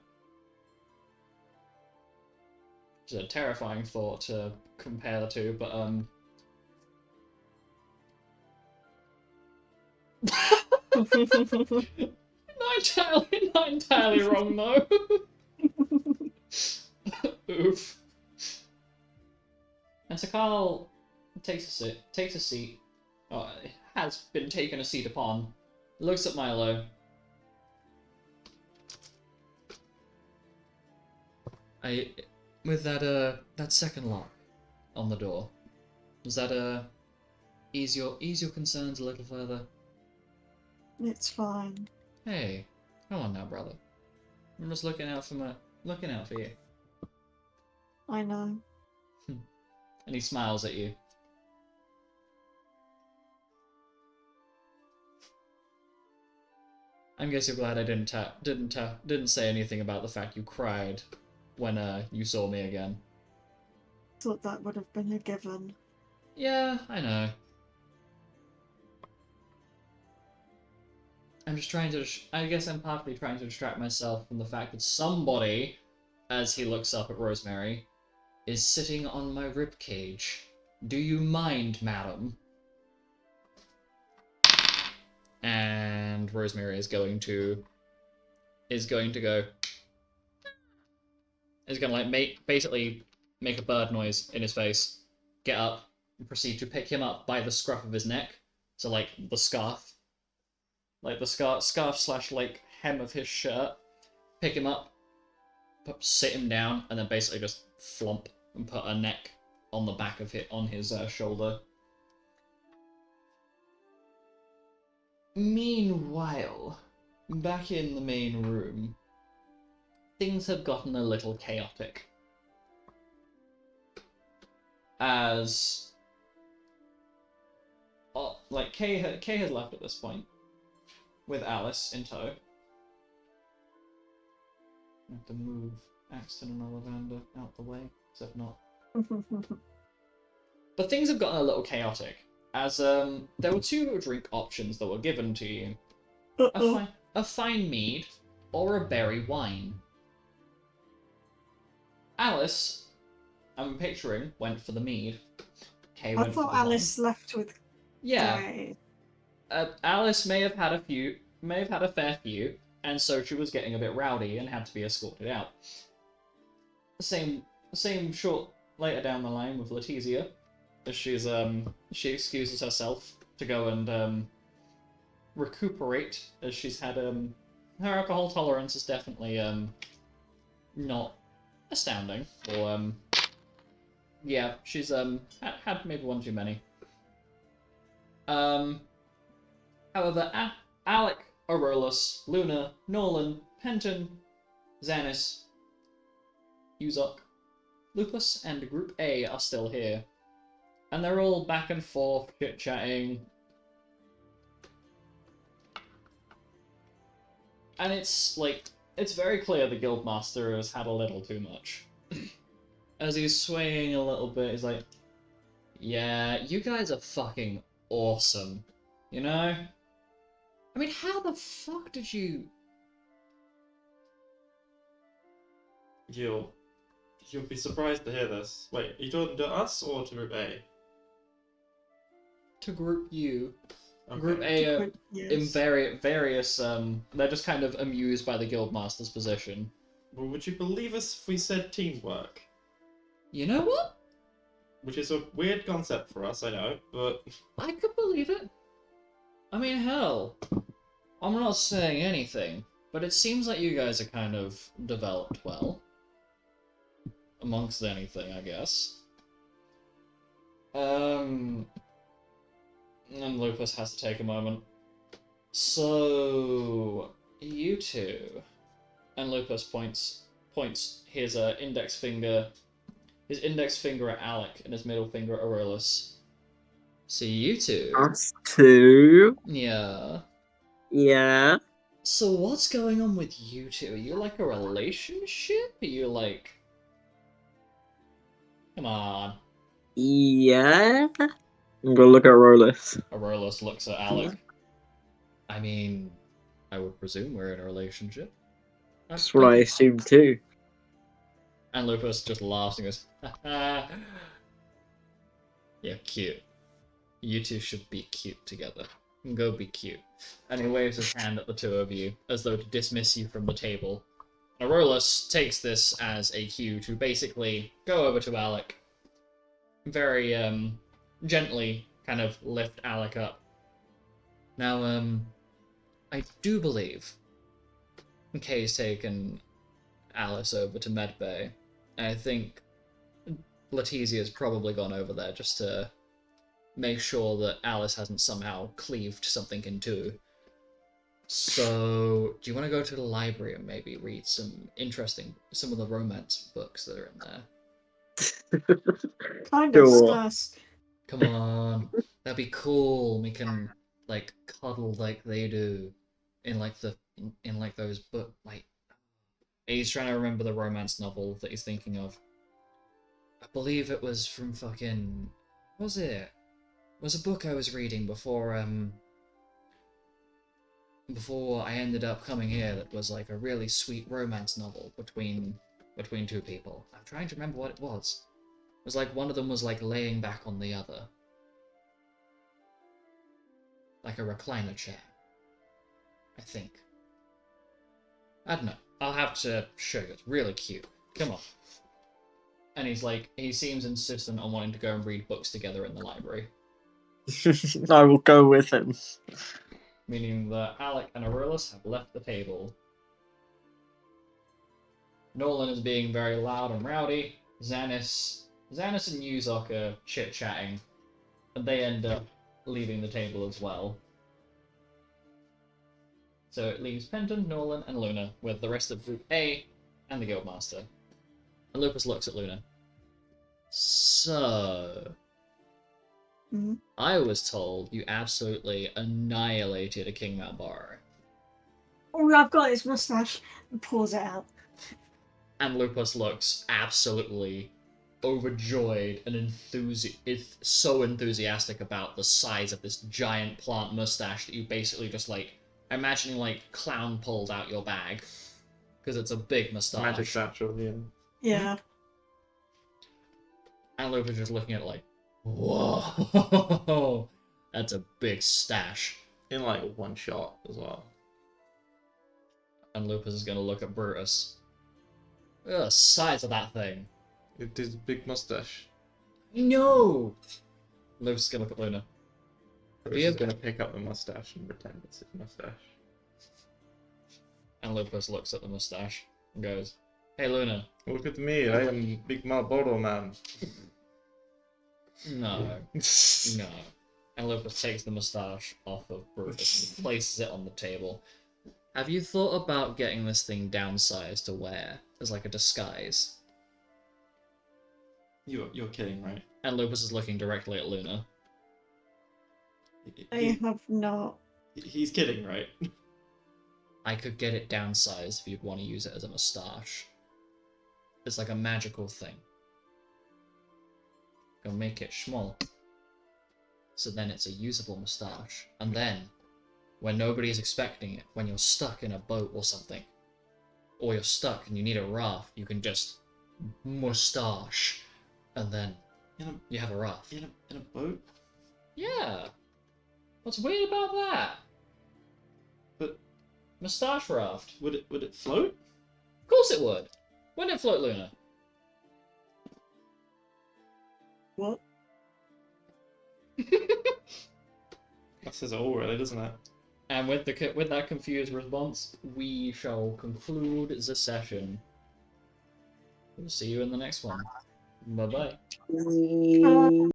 It's a terrifying thought to compare the two, but not entirely wrong though. Oof. And so Carl takes a seat. Oh, has been taken a seat upon. Looks at Milo. With that second lock on the door, does that ease your concerns a little further?
It's fine.
Hey, come on now, brother. I'm just looking out for you.
I know.
And he smiles at you. I'm guessing glad I didn't say anything about the fact you cried when you saw me again.
Thought that would have been a given.
Yeah, I know. I'm just trying to. I guess I'm partly trying to distract myself from the fact that somebody, as he looks up at Rosemary, is sitting on my ribcage. Do you mind, madam? And Rosemary is going to go. Is going to like basically make a bird noise in his face, get up, and proceed to pick him up by the scruff of his neck. So like the scarf. Like the scarf slash like hem of his shirt. Pick him up, sit him down, and then basically just flump and put a neck on the back of it on his shoulder. Meanwhile, back in the main room, things have gotten a little chaotic. As like Kay had left at this point, with Alice in tow. I have to move Axton and Ollivander out the way, except not. But things have gotten a little chaotic, as there were 2 drink options that were given to you. A fine mead, or a berry wine. Alice, I'm picturing, went for the mead. Kay
I
went for
thought
the
Alice
wine.
left with
Yeah.
Kay.
Alice may have had a fair few, and so she was getting a bit rowdy and had to be escorted out. Same short later down the line with Letizia, as she excuses herself to go and recuperate, as she's had her alcohol tolerance is definitely not astounding, or yeah, she's had maybe one too many. However, Alec, Aurelus, Luna, Norlan, Penton, Xanis, Uzok, Lupus, and Group A are still here. And they're all back and forth, chit-chatting. And it's very clear the Guildmaster has had a little too much. As he's swaying a little bit, he's like, yeah, you guys are fucking awesome. You know? I mean, how the fuck did you...
You'll be surprised to hear this. Wait, are you talking to us or to Group A?
To Group U.
Okay.
Group A are in
Yes.
various, they're just kind of amused by the Guildmaster's position.
Well, would you believe us if we said teamwork?
You know what?
Which is a weird concept for us, I know, but...
I could believe it. I mean, hell, I'm not saying anything, but it seems like you guys are kind of developed well. Amongst anything, I guess. And Lupus has to take a moment. So, you two... And Lupus points his index finger at Alec and his middle finger at Aurelus. So you two...
Us two.
Yeah.
Yeah.
So what's going on with you two? Are you like a relationship? Are you like... Come on.
Yeah. I'm gonna look at Rollis.
Aurelus looks at Alec. I mean, I would presume we're in a relationship.
That's what I assumed too.
And Lupus just laughs and goes, ha. Yeah, cute. You two should be cute together. Go be cute. And he waves his hand at the two of you, as though to dismiss you from the table. Aurelus takes this as a cue to basically go over to Alec, very gently kind of lift Alec up. Now, I do believe Kay's taken Alice over to Medbay. And I think Letizia's probably gone over there just to make sure that Alice hasn't somehow cleaved something in two. So, do you want to go to the library and maybe read some of the romance books that are in there?
Kind of
Sure.
sus.
Come on, that'd be cool. We can like cuddle like they do in like those book like. He's trying to remember the romance novel that he's thinking of. I believe it was from fucking... Was it? It was a book I was reading before I ended up coming here that was like a really sweet romance novel between two people. I'm trying to remember what it was. It was like one of them was like laying back on the other. Like a recliner chair. I think. I don't know. I'll have to show you. It's really cute. Come on. And he seems insistent on wanting to go and read books together in the library.
I will go with him.
Meaning that Alec and Aurelus have left the table. Nolan is being very loud and rowdy. Xanis and Uzok are chit-chatting. And they end up leaving the table as well. So it leaves Penton, Nolan, and Luna with the rest of Group A and the Guildmaster. And Lupus looks at Luna. So...
Mhm.
I was told you absolutely annihilated a King Malboro.
Oh, I've got his mustache and pulls it out.
And Lupus looks absolutely overjoyed and so enthusiastic about the size of this giant plant mustache that you basically just like imagining like clown pulled out your bag because it's a big mustache.
Magic satchel, yeah.
Yeah.
And Lupus just looking at it like, whoa, that's a big stash.
In like one shot as well.
And Lupus is going to look at Brutus. Look at the size of that thing.
It is a big mustache.
No! Lupus is going to look at Luna.
Bruce is gonna pick up the mustache and pretend it's his mustache.
And Lupus looks at the mustache and goes, "Hey Luna."
Look at me, I am Big Marlboro Man.
No. No. And Lupus takes the mustache off of Brutus and places it on the table. Have you thought about getting this thing downsized to wear as like a disguise?
You're kidding, right?
And Lupus is looking directly at Luna.
I have not.
He's kidding, right?
I could get it downsized if you'd want to use it as a moustache. It's like a magical thing. Gonna make it small. So then it's a usable moustache. And then, when nobody's expecting it, when you're stuck in a boat or something, or you're stuck and you need a raft, you can just moustache, and then you have a raft.
In a boat?
Yeah. What's weird about that?
But
Moustache raft.
would it float?
Of course it would. Wouldn't it float, Luna?
What?
That says it all, really, doesn't it?
And with that confused response, we shall conclude the session. We'll see you in the next one. Bye bye.